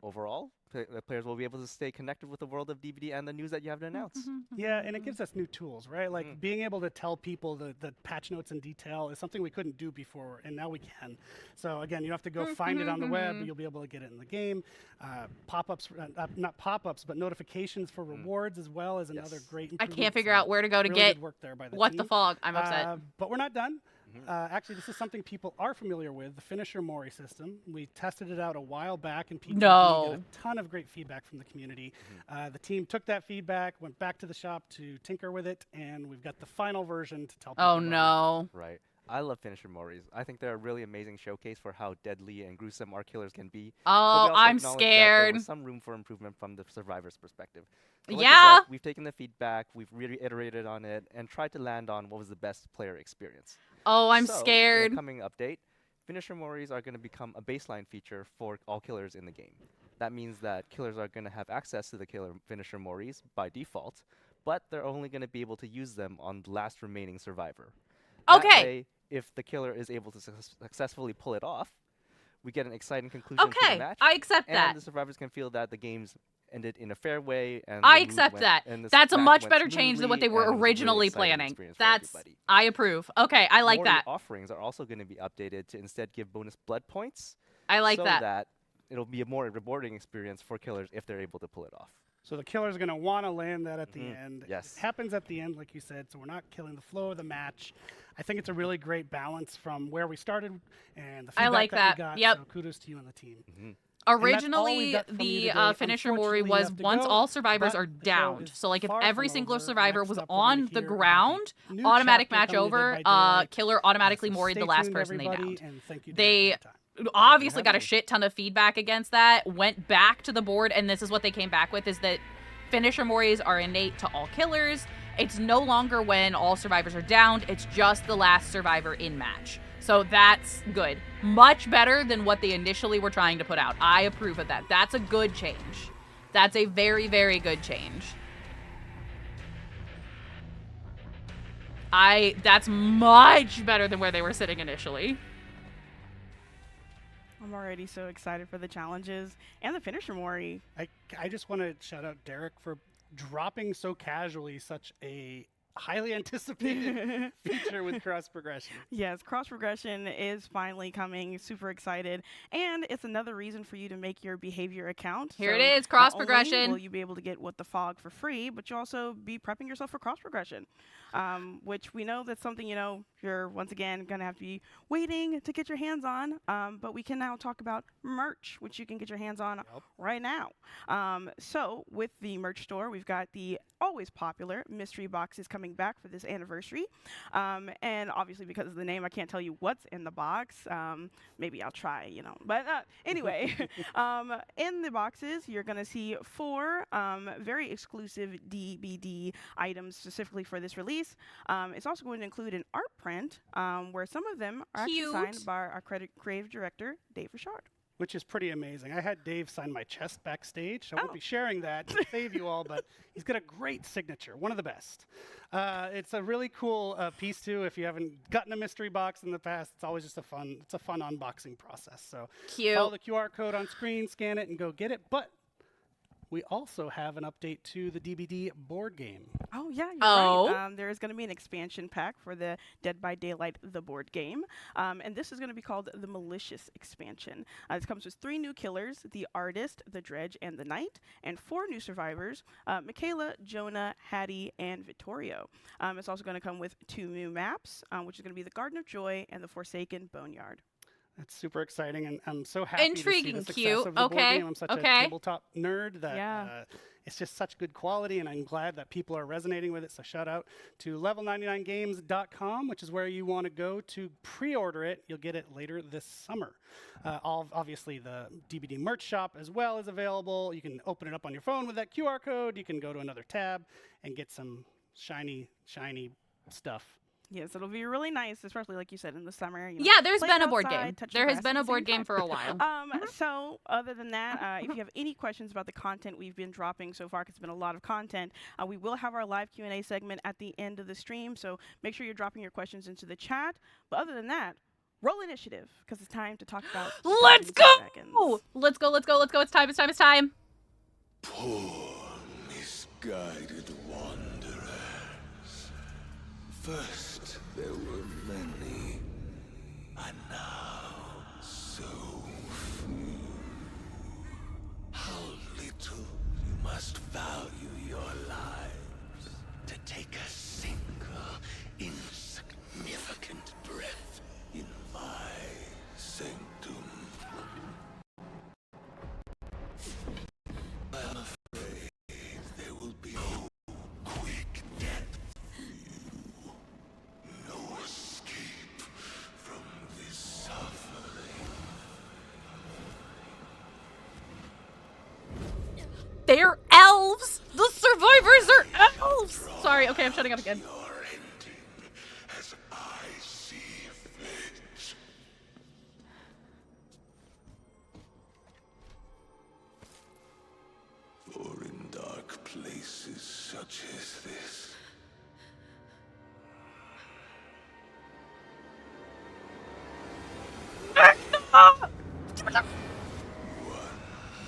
overall, the players will be able to stay connected with the world of DBD and the news that you have to announce. Yeah, and it gives us new tools, right? Like being able to tell people the patch notes in detail is something we couldn't do before, and now we can. So again, you don't have to go find it on the web, but you'll be able to get it in the game. Pop-ups, not pop-ups, but notifications for rewards as well is another great I improvement. can't figure So out where to go to really get good work there by the what the team. fog. I'm upset. But we're not done. Actually, this is something people are familiar with, the Finisher Mori system. We tested it out a while back, and people got a ton of great feedback from the community. The team took that feedback, went back to the shop to tinker with it, and we've got the final version to tell people Oh about no. Right. I love finisher Moris. I think they're a really amazing showcase for how deadly and gruesome our killers can be. But we Oh, also I'm acknowledge that there scared. was some room for improvement from the survivor's perspective. So like I Yeah. said, we've taken the feedback, we've reiterated on it, and tried to land on what was the best player experience. Oh, I'm So, scared. In the coming update, finisher Moris are going to become a baseline feature for all killers in the game. That means that killers are going to have access to the killer finisher Moris by default, but they're only going to be able to use them on the last remaining survivor. That Okay. way, if the killer is able to successfully pull it off, we get an exciting conclusion to the Okay, match. I accept and that. the survivors can feel that the game's ended in a fair way. And I the mood accept went- that. and the That's a match much went better change than what they smoothly, were and it was a really originally exciting planning. experience for That's everybody. I approve. Okay, I like Mori that. offerings are also going to be updated to instead give bonus blood points. I like so that. it'll be a more rewarding experience for killers if they're able to pull it off. So the killer's going to want to land that at the end. Yes. It happens at the end, like you said, so we're not killing the flow of the match. I think it's a really great balance from where we started and the feedback I like that. we got. Yep. So kudos to you and the team. Originally, got from you the today. finisher Unfortunately, Mori you was have to once go, all survivors but are the show downed. is So like if far every from single over. survivor Next was up, we're gonna on the hear about ground, new automatic chapter match coming to over, Dead by Daylight. killer automatically So moried stay the last tuned, person they everybody, downed. and thank you, Derek, They for your time. obviously got a me. shit ton of feedback against that, went back to the board, and this is what they came back with, is that finisher Moris are innate to all killers. It's no longer when all survivors are downed, it's just the last survivor in match. So that's good. Much better than what they initially were trying to put out. I approve of that. That's a good change. That's a very, very good change. That's much better than where they were sitting initially. I'm already so excited for the challenges and the finisher, Maury. I just want to shout out Derek for dropping so casually such a highly anticipated feature with cross progression. Yes, cross progression is finally coming. Super excited. And it's another reason for you to make your behavior account. Here So it is, cross not only progression. will you be able to get What the Fog for free, but you also be prepping yourself for cross progression, which we know that's something, you're once again going to have to be waiting to get your hands on. But we can now talk about merch, which you can get your hands on right now. So with the merch store, we've got the always popular mystery boxes coming back for this anniversary. And obviously because of the name, I can't tell you what's in the box. Maybe I'll try, But anyway, in the boxes, you're going to see 4 very exclusive DBD items specifically for this release. It's also going to include an art print where some of them are actually signed by our creative director, Dave Richard. Which is pretty amazing. I had Dave sign my chest backstage. So I won't be sharing that to save you all, but he's got a great signature, one of the best. It's a really cool piece too. If you haven't gotten a mystery box in the past, it's always just a fun unboxing process. So follow the QR code on screen, scan it, and go get it. But we also have an update to the DBD board game. Oh, yeah, you're right. There is going to be an expansion pack for the Dead by Daylight, the board game. And this is going to be called the Malicious expansion. This comes with 3 new killers, the Artist, the Dredge, and the Knight, and 4 new survivors, Michaela, Jonah, Hattie, and Vittorio. It's also going to come with 2 new maps, which is going to be the Garden of Joy and the Forsaken Boneyard. That's super exciting, and I'm so happy Intriguing, to see the cute. success of the board game. I'm such a tabletop nerd that it's just such good quality, and I'm glad that people are resonating with it. So shout out to level99games.com, which is where you want to go to pre-order it. You'll get it later this summer. Obviously, the DBD merch shop as well is available. You can open it up on your phone with that QR code. You can go to another tab and get some shiny stuff. Yes, it'll be really nice, especially like you said in the summer. Yeah, there's been a board game. There has been a board game for a while. So other than that, if you have any questions about the content we've been dropping so far, because it's been a lot of content, we will have our live Q&A segment at the end of the stream. So make sure you're dropping your questions into the chat. But other than that, roll initiative, because it's time to talk about. Let's go! Let's go! It's time! Poor misguided wanderers. First, there were many, and now so few. How little you must value your lives to take a single insignificant breath in my sanctum. I'm afraid there will be no quick death for you. No escape from this suffering. They're elves! The survivors are elves! Sorry, okay, I'm shutting up again. Your ending as I see fit. For in dark places such as this, one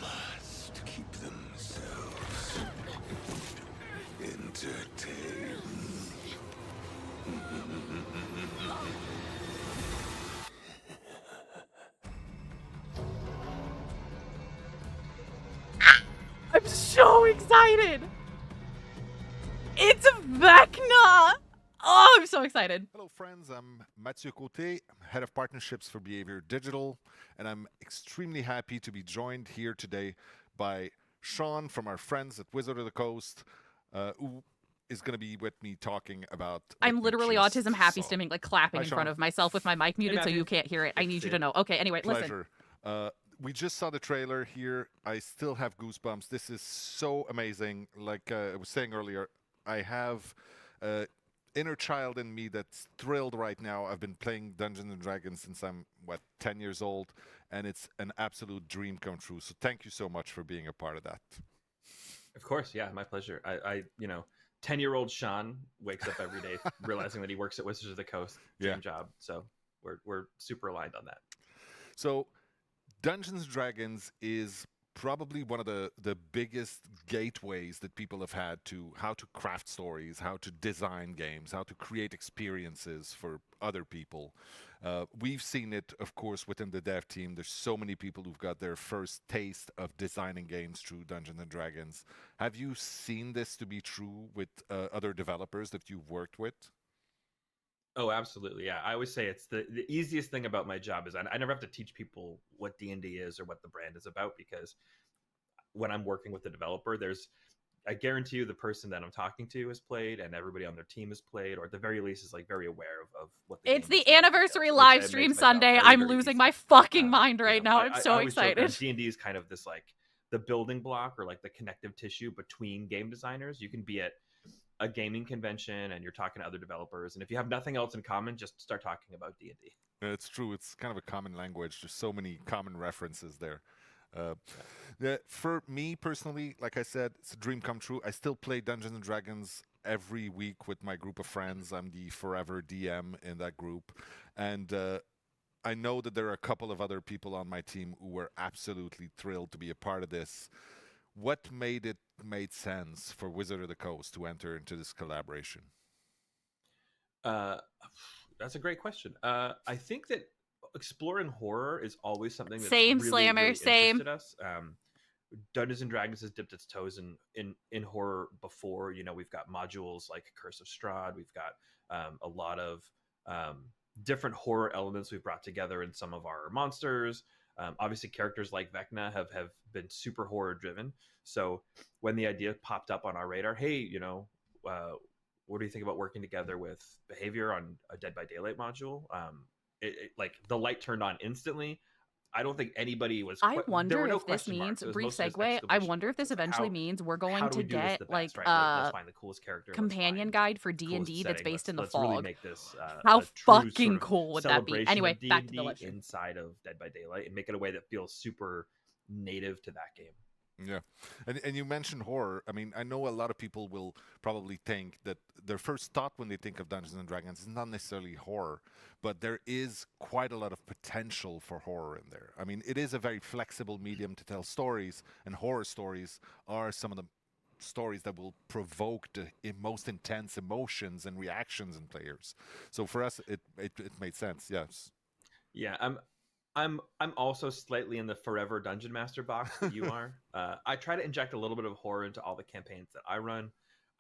must keep themselves entertained. I'm so excited! It's Vecna! Oh, I'm so excited. Hello friends, I'm Mathieu Côté, Head of Partnerships for Behavior Digital, and I'm extremely happy to be joined here today by Sean from our friends at Wizard of the Coast, who is going to be with me talking about... I'm literally autism happy saw. stimming, like clapping Hi, in front Sean. of myself with my mic muted so you can't hear it. I need you to know. Okay, anyway, listen. Pleasure. We just saw the trailer here. I still have goosebumps. This is so amazing. Like I was saying earlier, I have inner child in me that's thrilled right now. I've been playing Dungeons and Dragons since I'm 10 years old, and it's an absolute dream come true. So thank you so much for being a part of that. Of course, yeah, my pleasure. I 10-year-old Sean wakes up every day realizing that he works at Wizards of the Coast. Dream job. So we're super aligned on that. So Dungeons and Dragons is probably one of the biggest gateways that people have had to how to craft stories, how to design games, how to create experiences for other people. We've seen it, of course, within the dev team. There's so many people who've got their first taste of designing games through Dungeons and Dragons. Have you seen this to be true with other developers that you've worked with? Oh, absolutely. Yeah. I always say it's the easiest thing about my job is I never have to teach people what D&D is or what the brand is about, because when I'm working with the developer, I guarantee you the person that I'm talking to has played and everybody on their team has played, or at the very least is like very aware of what the It's game the is anniversary which live makes stream my job Sunday. very, I'm very losing easy. my fucking mind right now. I'm so I always joke excited. that D&D is kind of this like the building block or like the connective tissue between game designers. You can be at a gaming convention and you're talking to other developers, and if you have nothing else in common, just start talking about D&D. It's true. It's kind of a common language. There's so many common references there. For me personally, like I said, it's a dream come true. I still play Dungeons and Dragons every week with my group of friends. I'm the forever DM in that group, and I know that there are a couple of other people on my team who were absolutely thrilled to be a part of this. What made sense for Wizard of the Coast to enter into this collaboration? That's a great question. I think that exploring horror is always something that's Same, really, Slammer, really same. interested us. Dungeons and Dragons has dipped its toes in horror before. You know, we've got modules like Curse of Strahd. We've got a lot of different horror elements we've brought together in some of our monsters. Obviously, characters like Vecna have been super horror driven. So when the idea popped up on our radar, hey, you know, what do you think about working together with Behavior on a Dead by Daylight module? Like the light turned on instantly. I don't think anybody was. I there wonder were no if this question marks. means, It was brief mostly just segue, I exclamation wonder if points. this It's like, eventually means we're how going do to we do this get the like best, right? Let's find the coolest character. companion guide for D&D that's based in the let's really fog. make this How a true fucking sort of cool would that be? celebration Anyway, of back to the D&D live stream. inside of Dead by Daylight and make it a way that feels super native to that game. Yeah. And you mentioned horror. I mean, I know a lot of people will probably think that their first thought when they think of Dungeons and Dragons is not necessarily horror, but there is quite a lot of potential for horror in there. I mean, it is a very flexible medium to tell stories, and horror stories are some of the stories that will provoke the most intense emotions and reactions in players. So for us, it made sense. Yes. Yeah, I'm also slightly in the forever dungeon master box that you are. I try to inject a little bit of horror into all the campaigns that I run.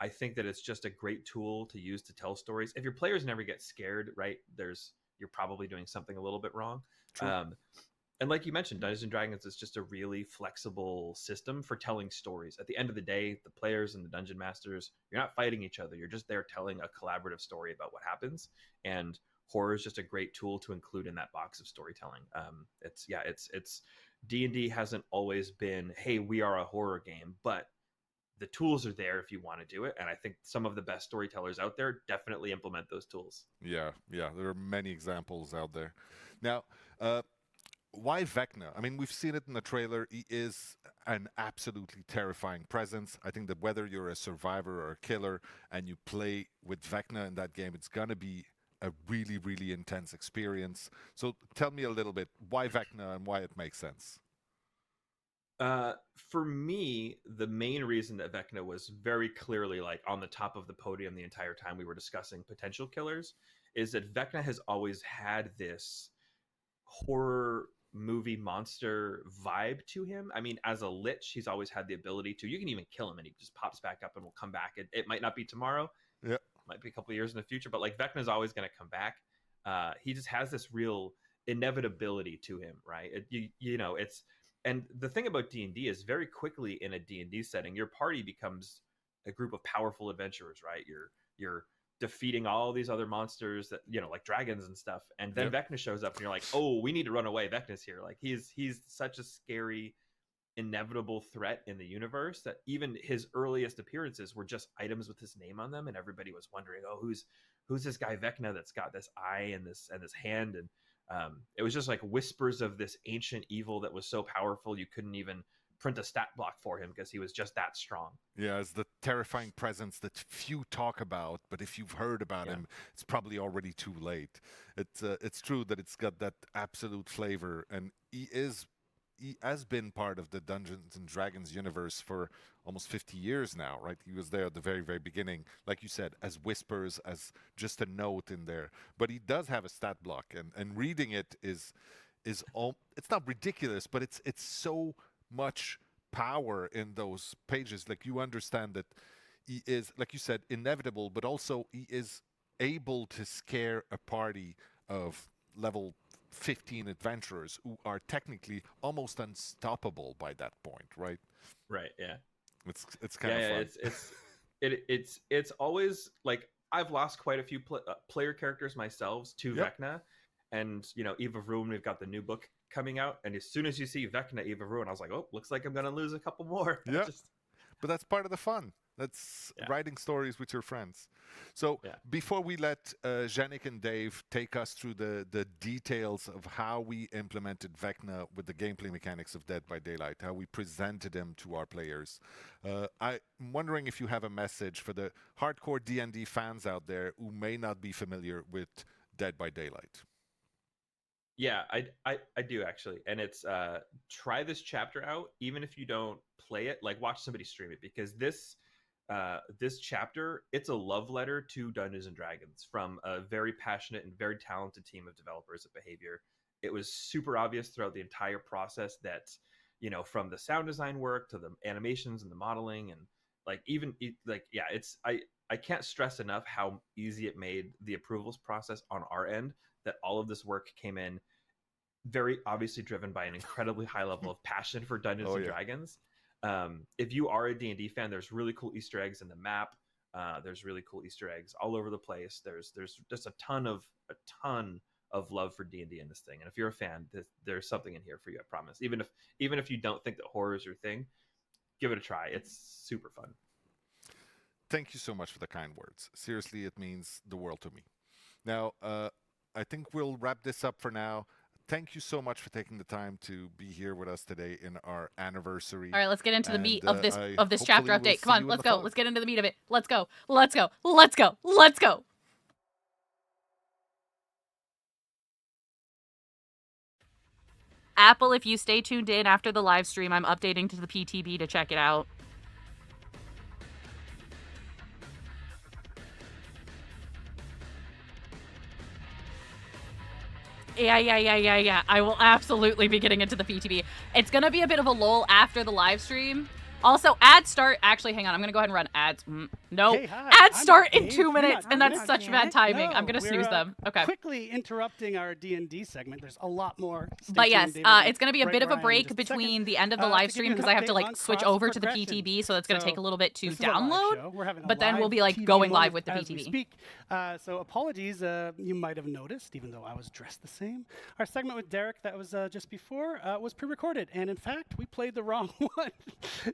I think that it's just a great tool to use to tell stories. If your players never get scared, right, you're probably doing something a little bit wrong. And like you mentioned, Dungeons and Dragons is just a really flexible system for telling stories. At the end of the day, the players and the dungeon masters, you're not fighting each other. You're just there telling a collaborative story about what happens. And horror is just a great tool to include in that box of storytelling. It's D&D hasn't always been, hey, we are a horror game, but the tools are there if you want to do it. And I think some of the best storytellers out there definitely implement those tools. Yeah, there are many examples out there. Now, why Vecna? I mean, we've seen it in the trailer. He is an absolutely terrifying presence. I think that whether you're a survivor or a killer and you play with Vecna in that game, it's going to be a really, really intense experience. So tell me a little bit, why Vecna and why it makes sense? For me, the main reason that Vecna was very clearly like on the top of the podium the entire time we were discussing potential killers is that Vecna has always had this horror movie monster vibe to him. I mean, as a lich, he's always had the ability to, you can even kill him and he just pops back up and will come back. It might not be tomorrow. Yeah. Might be a couple of years in the future, but like Vecna's always going to come back. He just has this real inevitability to him, right? You know, and the thing about D&D is very quickly in a D&D setting, your party becomes a group of powerful adventurers, right? You're defeating all these other monsters that, you know, like dragons and stuff. And then Vecna shows up and you're like, oh, we need to run away. Vecna's here. Like he's such a scary, inevitable threat in the universe that even his earliest appearances were just items with his name on them. And everybody was wondering, oh, who's this guy Vecna that's got this eye and this hand? And it was just like whispers of this ancient evil that was so powerful you couldn't even print a stat block for him because he was just that strong. Yeah, it's the terrifying presence that few talk about, but if you've heard about him, it's probably already too late. It's true that it's got that absolute flavor, and he has been part of the Dungeons and Dragons universe for almost 50 years now, right? He was there at the very, very beginning, like you said, as whispers, as just a note in there. But he does have a stat block, and reading it is all, it's not ridiculous, but it's so much power in those pages. Like, you understand that he is, like you said, inevitable, but also he is able to scare a party of level 15 adventurers who are technically almost unstoppable by that point, right? Right. Yeah. It's kind of fun. It's always like, I've lost quite a few player characters myself to Vecna, and Eve of Ruin. We've got the new book coming out, and as soon as you see Vecna, Eve of Ruin, I was like, oh, looks like I'm gonna lose a couple more. Yeah. But that's part of the fun. That's writing stories with your friends. So before we let Yannick and Dave take us through the details of how we implemented Vecna with the gameplay mechanics of Dead by Daylight, how we presented him to our players, I'm wondering if you have a message for the hardcore D&D fans out there who may not be familiar with Dead by Daylight. Yeah, I do actually, and it's try this chapter out, even if you don't play it. Like, watch somebody stream it, because this chapter, it's a love letter to Dungeons and Dragons from a very passionate and very talented team of developers at Behavior. It was super obvious throughout the entire process that, from the sound design work to the animations and the modeling, and it's I can't stress enough how easy it made the approvals process on our end. That all of this work came in very obviously driven by an incredibly high level of passion for Dungeons and Dragons. If you are a D&D fan, there's really cool Easter eggs in the map. There's really cool Easter eggs all over the place. There's just a ton of love for D&D in this thing. And if you're a fan, there's something in here for you, I promise. Even if you don't think that horror is your thing, give it a try. It's super fun. Thank you so much for the kind words. Seriously, it means the world to me. Now, I think we'll wrap this up for now. Thank you so much for taking the time to be here with us today in our anniversary. All right, let's get into the meat of this chapter update. Come on, let's go. Let's get into the meat of it. Let's go. Let's go. Let's go. Let's go. Apple, if you stay tuned in after the live stream, I'm updating to the PTB to check it out. Yeah. I will absolutely be getting into the PTB. It's going to be a bit of a lull after the live stream. Also, ads start. Actually, hang on. I'm going to go ahead and run ads. No. Hey, hi, ads start in Dave. 2 minutes, and that's not such Janet. bad timing. No, I'm going to snooze them. Okay. Quickly interrupting our D&D segment. There's a lot more. Stay But tuned, yes, David. it's going to be a Right bit of a where I am in break just a second. between the end of the To live give you stream an because I have to update like on switch over to the cross-progression. PTB, so it's going to take a little bit to This is a live download. show. We're having a But then we'll live be like TV going live moment with the as we PTB. speak. So apologies, you might have noticed, even though I was dressed the same. Our segment with Derek that was just before was pre-recorded, and in fact, we played the wrong one.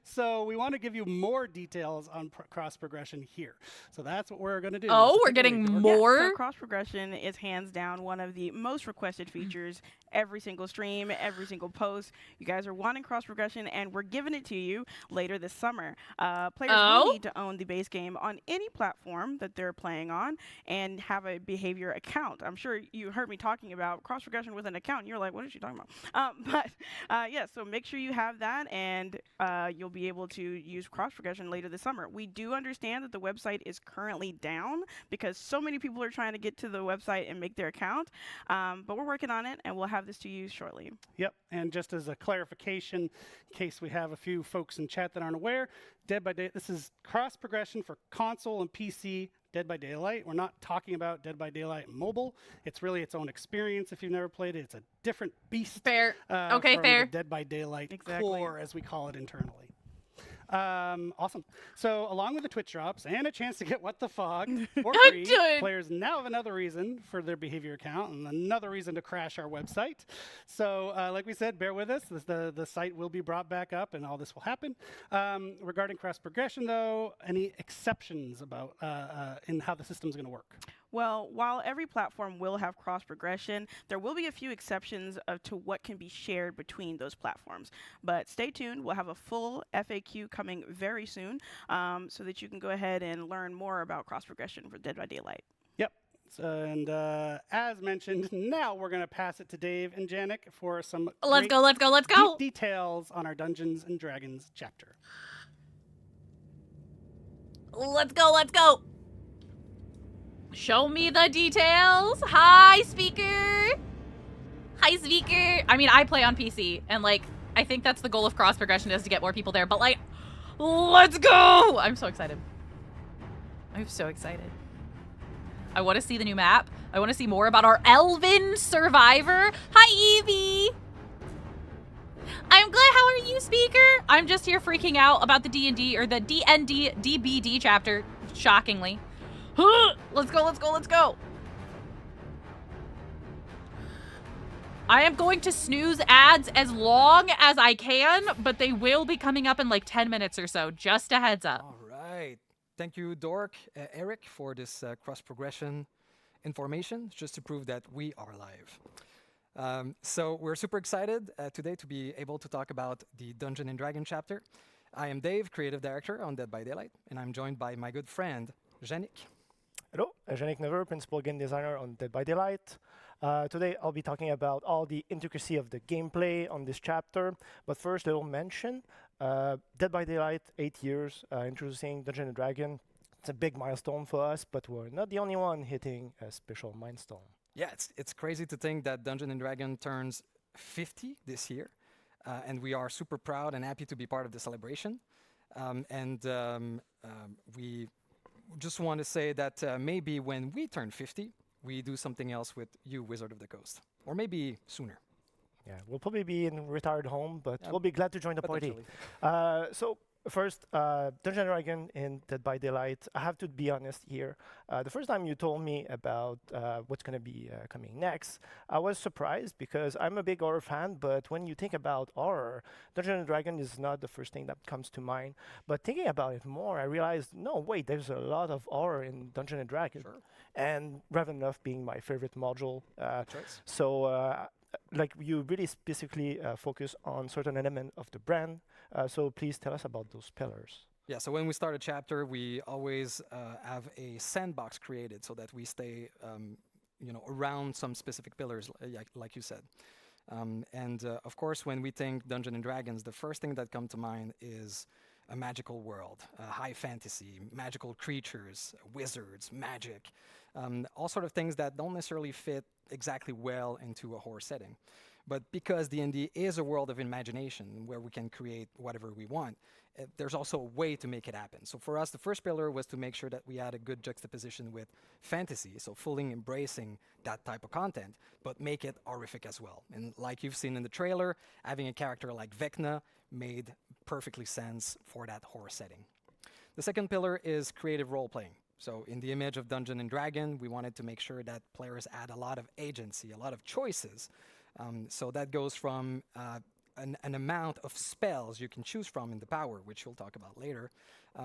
So we want to give you more details on cross progression here. So that's what we're going to do. Oh, So we're take a getting look. more? So cross progression is hands down one of the most requested features. Every single stream, every single post. You guys are wanting cross progression, and we're giving it to you later this summer. Players will need to own the base game on any platform that they're playing on and have a behavior account. I'm sure you heard me talking about cross progression with an account. And you're like, what is she talking about? So make sure you have that, and you'll be able to use cross progression later this summer. We do understand that the website is currently down because so many people are trying to get to the website and make their account, but we're working on it, and we'll have this to you shortly. Yep, and just as a clarification, in case we have a few folks in chat that aren't aware, Dead by Daylight, this is cross progression for console and PC Dead by Daylight. We're not talking about Dead by Daylight mobile. It's really its own experience if you've never played it. It's a different beast. Fair. Okay, from fair. the Dead by Daylight Exactly. core, as we call it internally. Awesome. So along with the Twitch drops and a chance to get What the Fog for free, players now have another reason for their behavior account and another reason to crash our website. So like we said, bear with us. The site will be brought back up and all this will happen. Regarding cross progression though, any exceptions about in how the system's going to work? Well, while every platform will have cross progression, there will be a few exceptions to what can be shared between those platforms. But stay tuned, we'll have a full FAQ coming very soon so that you can go ahead and learn more about cross progression for Dead by Daylight. Yep. And as mentioned, now we're going to pass it to Dave and Janik for some Let's great go, let's go, let's go. deep details on our Dungeons and Dragons chapter. Let's go, let's go. Show me the details. Hi, speaker. Hi, speaker. I mean, I play on PC, and like, I think that's the goal of cross progression is to get more people there, but like, let's go. I'm so excited. I'm so excited. I want to see the new map. I want to see more about our elven survivor. Hi, Evie. I'm good. How are you, speaker? I'm just here freaking out about the D&D or the DBD chapter, shockingly. Let's go, let's go, let's go. I am going to snooze ads as long as I can, but they will be coming up in like 10 minutes or so. Just a heads up. All right. Thank you, Dork, Eric, for this cross-progression information, just to prove that we are live. So we're super excited today to be able to talk about the Dungeon and Dragon chapter. I am Dave, creative director on Dead by Daylight, and I'm joined by my good friend, Janik. Hello, Janik Never, principal game designer on Dead by Daylight. Today I'll be talking about all the intricacy of the gameplay on this chapter, but first a little mention. Dead by Daylight, 8 years, introducing Dungeon and Dragon. It's a big milestone for us, but we're not the only one hitting a special milestone. Yeah, it's crazy to think that Dungeon and Dragon turns 50 this year, and we are super proud and happy to be part of the celebration. We just want to say that maybe when we turn 50, we do something else with you, Wizard of the Coast, or maybe sooner. Yeah, we'll probably be in retired home, but we'll be glad to join the party. So first, Dungeon & Dragon in Dead by Daylight. I have to be honest here. The first time you told me about what's going to be coming next, I was surprised because I'm a big horror fan, but when you think about horror, Dungeon & Dragon is not the first thing that comes to mind. But thinking about it more, I realized, no, wait, there's a lot of horror in Dungeon & Dragon. Sure. And Ravenloft being my favorite module. Choice. So like you really specifically focus on certain element of the brand. So please tell us about those pillars. Yeah, so when we start a chapter, we always have a sandbox created so that we stay, around some specific pillars, like you said. Of course, when we think Dungeons and Dragons, the first thing that comes to mind is a magical world, high fantasy, magical creatures, wizards, magic, all sort of things that don't necessarily fit exactly well into a horror setting. But because D&D is a world of imagination where we can create whatever we want, there's also a way to make it happen. So for us, the first pillar was to make sure that we had a good juxtaposition with fantasy, so fully embracing that type of content, but make it horrific as well. And like you've seen in the trailer, having a character like Vecna made perfectly sense for that horror setting. The second pillar is creative role-playing. So in the image of Dungeon and Dragon, we wanted to make sure that players had a lot of agency, a lot of choices. So that goes from an amount of spells you can choose from in the power, which we'll talk about later,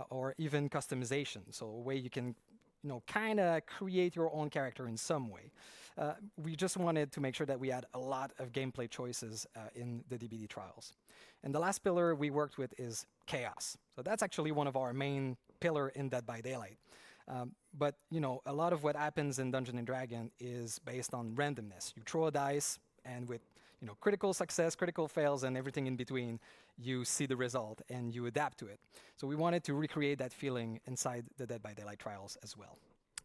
or even customization. So a way you can, kind of create your own character in some way. We just wanted to make sure that we had a lot of gameplay choices in the DBD trials. And the last pillar we worked with is chaos. So that's actually one of our main pillar in Dead by Daylight. But a lot of what happens in Dungeon and Dragon is based on randomness. You throw a dice, and with critical success, critical fails, and everything in between, you see the result and you adapt to it. So we wanted to recreate that feeling inside the Dead by Daylight trials as well.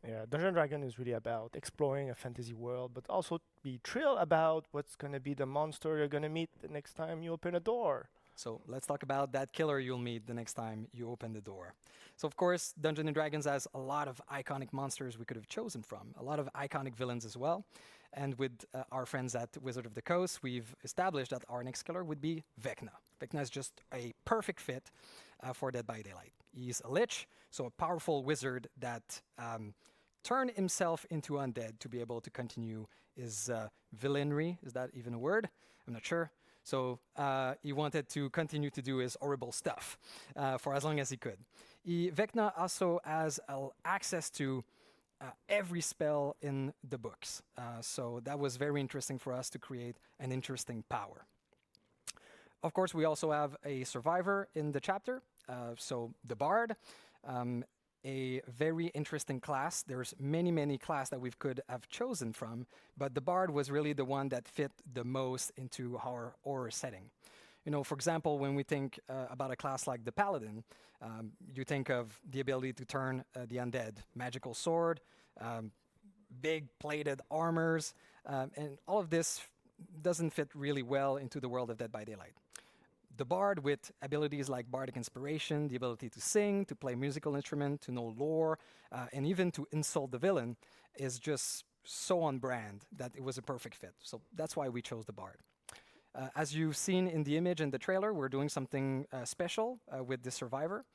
Yeah, Dungeon & Dragon is really about exploring a fantasy world, but also be thrilled about what's going to be the monster you're going to meet the next time you open a door. So let's talk about that killer you'll meet the next time you open the door. So of course, Dungeons & Dragons has a lot of iconic monsters we could have chosen from, a lot of iconic villains as well. And with our friends at Wizard of the Coast, we've established that our next killer would be Vecna. Vecna is just a perfect fit for Dead by Daylight. He's a lich, so a powerful wizard that turned himself into undead to be able to continue his villainy. Is that even a word? I'm not sure. So he wanted to continue to do his horrible stuff for as long as he could. Vecna also has access to every spell in the books. So that was very interesting for us to create an interesting power. Of course, we also have a survivor in the chapter, so the Bard. A very interesting class. There's many class that we could have chosen from, but the Bard was really the one that fit the most into our horror setting. You know, for example, when we think about a class like the Paladin, you think of the ability to turn the undead, magical sword, big plated armors, and all of this doesn't fit really well into the world of Dead by Daylight. The Bard, with abilities like Bardic Inspiration, the ability to sing, to play musical instrument, to know lore, and even to insult the villain, is just so on brand that it was a perfect fit. So that's why we chose the Bard. As you've seen in the image and the trailer, we're doing something special with the Survivor.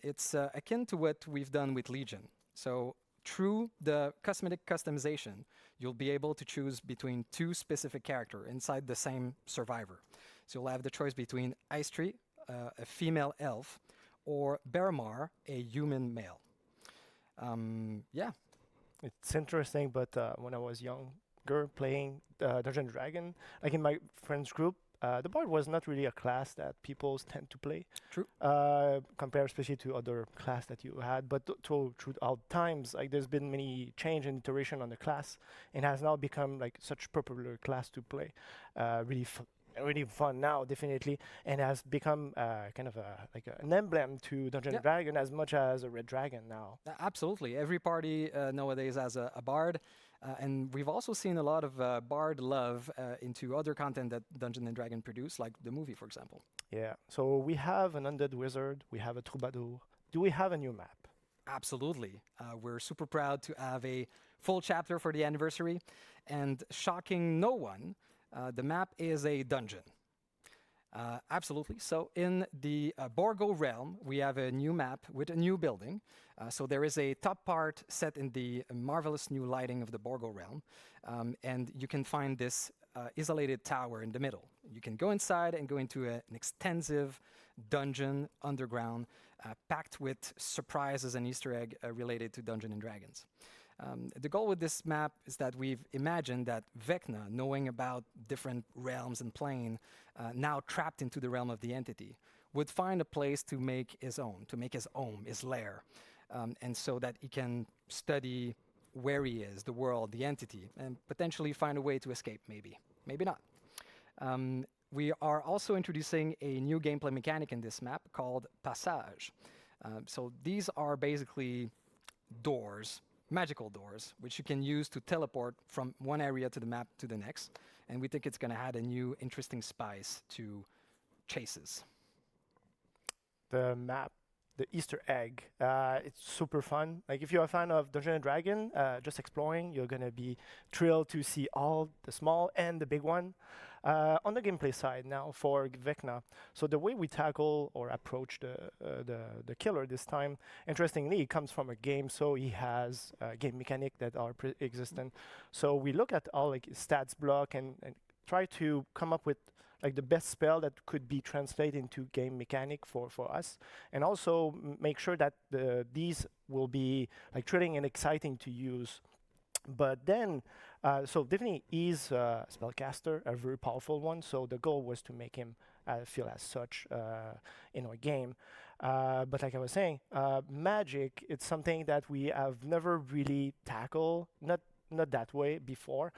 It's akin to what we've done with Legion. So through the cosmetic customization, you'll be able to choose between 2 specific characters inside the same Survivor. So you'll have the choice between Ice Tree, a female elf, or Bearmar, a human male. Yeah. It's interesting, but when I was younger playing Dungeon & Dragon, like in my friends group, the Bard was not really a class that people tend to play. True. Compared especially to other class that you had. But throughout times, like there's been many change and iteration on the class, and has now become like such popular class to play. Really fun now, definitely, and has become kind of an emblem to Dungeon & Dragon as much as a Red Dragon now. Absolutely. Every party nowadays has a Bard, and we've also seen a lot of Bard love into other content that Dungeon & Dragon produce, like the movie, for example. Yeah, so we have an Undead Wizard, we have a Troubadour. Do we have a new map? Absolutely. We're super proud to have a full chapter for the anniversary, and shocking no one, the map is a dungeon. Absolutely. So in the Borgo realm, we have a new map with a new building. So there is a top part set in the marvelous new lighting of the Borgo realm. And you can find this isolated tower in the middle. You can go inside and go into an extensive dungeon underground, packed with surprises and Easter egg related to Dungeons and Dragons. The goal with this map is that we've imagined that Vecna, knowing about different realms and plane, now trapped into the realm of the entity, would find a place to make his own, his lair, and so that he can study where he is, the world, the entity, and potentially find a way to escape, maybe not. We are also introducing a new gameplay mechanic in this map called Passage. So these are basically doors, magical doors, which you can use to teleport from one area to the map to the next. And we think it's going to add a new interesting spice to chases. The map, the Easter egg, it's super fun. Like if you're a fan of Dungeons and Dragons, just exploring, you're going to be thrilled to see all the small and the big one. On the gameplay side now for Vecna, so the way we tackle or approach the killer this time, interestingly, it comes from a game, so he has game mechanic that are pre-existent. So we look at all like stats block and try to come up with like the best spell that could be translated into game mechanic for us, and also make sure that these will be like thrilling and exciting to use. But then, so definitely he's a spellcaster, a very powerful one. So the goal was to make him feel as such in our game. But like I was saying, magic, it's something that we have never really tackled, not that way before.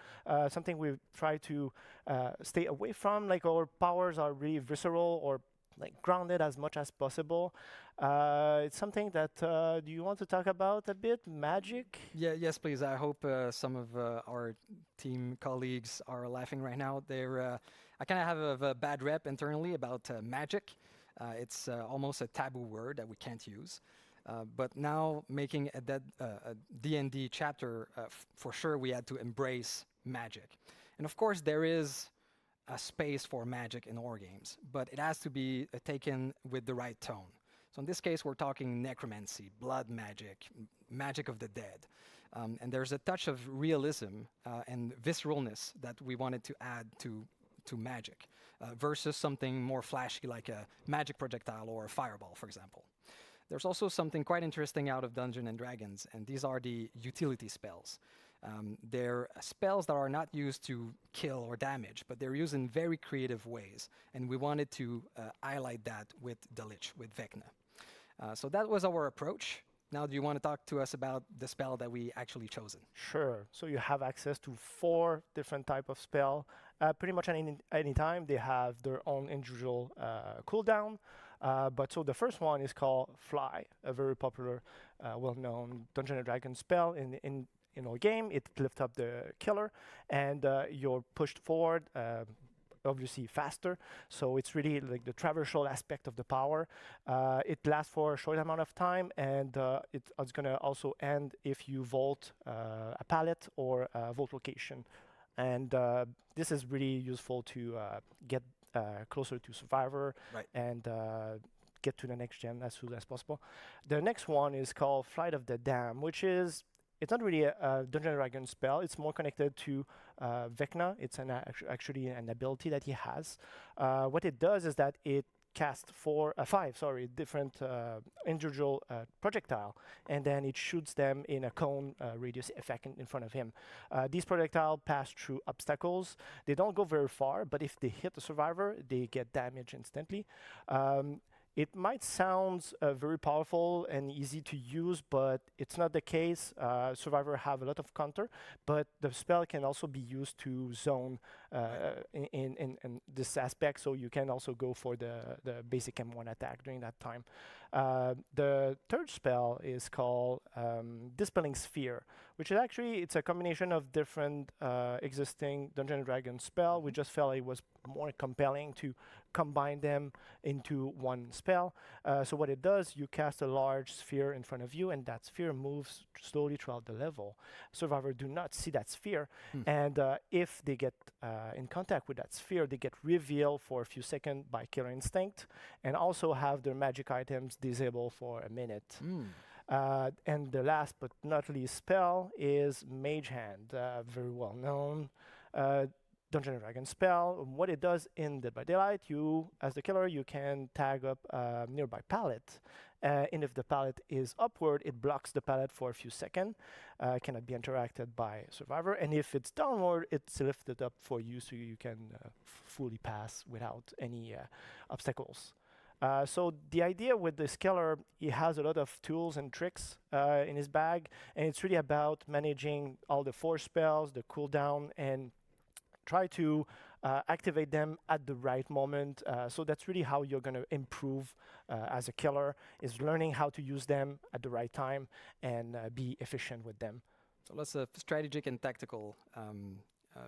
Something we've tried to stay away from. Like our powers are really visceral or like grounded as much as possible. It's something that, do you want to talk about a bit? Magic? Yes, please. I hope some of our team colleagues are laughing right now. I kind of have a bad rep internally about magic. It's almost a taboo word that we can't use. But now making a D&D chapter, for sure we had to embrace magic. And of course there is a space for magic in horror games, but it has to be taken with the right tone. So in this case, we're talking necromancy, blood magic, magic of the dead. And there's a touch of realism and visceralness that we wanted to add to magic versus something more flashy like a magic projectile or a fireball, for example. There's also something quite interesting out of Dungeons and Dragons, and these are the utility spells. They're spells that are not used to kill or damage, but they're used in very creative ways. And we wanted to highlight that with the Lich, with Vecna. So that was our approach. Now, do you want to talk to us about the spell that we actually chosen? Sure. So you have access to 4 different type of spell. Pretty much any time they have their own individual cooldown. But so the first one is called Fly, a very popular, well-known Dungeons and Dragons spell in our game. It lifts up the killer, and you're pushed forward. Obviously faster, so it's really like the traversal aspect of the power. It lasts for a short amount of time, and it's going to also end if you vault a pallet or a vault location. And this is really useful to get closer to Survivor and get to the next gen as soon as possible. The next one is called Flight of the Dam, which is it's not really a Dungeons and Dragons spell. It's more connected to Vecna. It's actually an ability that he has. What it does is that it casts 5 different individual projectile, and then it shoots them in a cone radius effect in front of him. These projectiles pass through obstacles. They don't go very far, but if they hit the survivor, they get damage instantly. It might sound very powerful and easy to use, but it's not the case. Survivor have a lot of counter, but the spell can also be used to zone in this aspect, so you can also go for the basic M1 attack during that time. The third spell is called Dispelling Sphere, which is actually, it's a combination of different existing Dungeons and Dragons spell. We just felt it was more compelling to combine them into one spell. So what it does, you cast a large sphere in front of you, and that sphere moves slowly throughout the level. Survivors do not see that sphere, and if they get in contact with that sphere, they get revealed for a few seconds by Killer Instinct, and also have their magic items disabled for a minute. And the last but not least spell is Mage Hand, very well known Dungeons and Dragons spell. What it does in Dead by Daylight, you, as the killer, you can tag up a nearby pallet. And if the pallet is upward, it blocks the pallet for a few seconds, cannot be interacted by Survivor. And if it's downward, it's lifted up for you so you can fully pass without any obstacles. So the idea with this killer, he has a lot of tools and tricks in his bag, and it's really about managing all the force spells, the cooldown, and try to activate them at the right moment. So that's really how you're going to improve as a killer, is learning how to use them at the right time and be efficient with them. So lots of strategic and tactical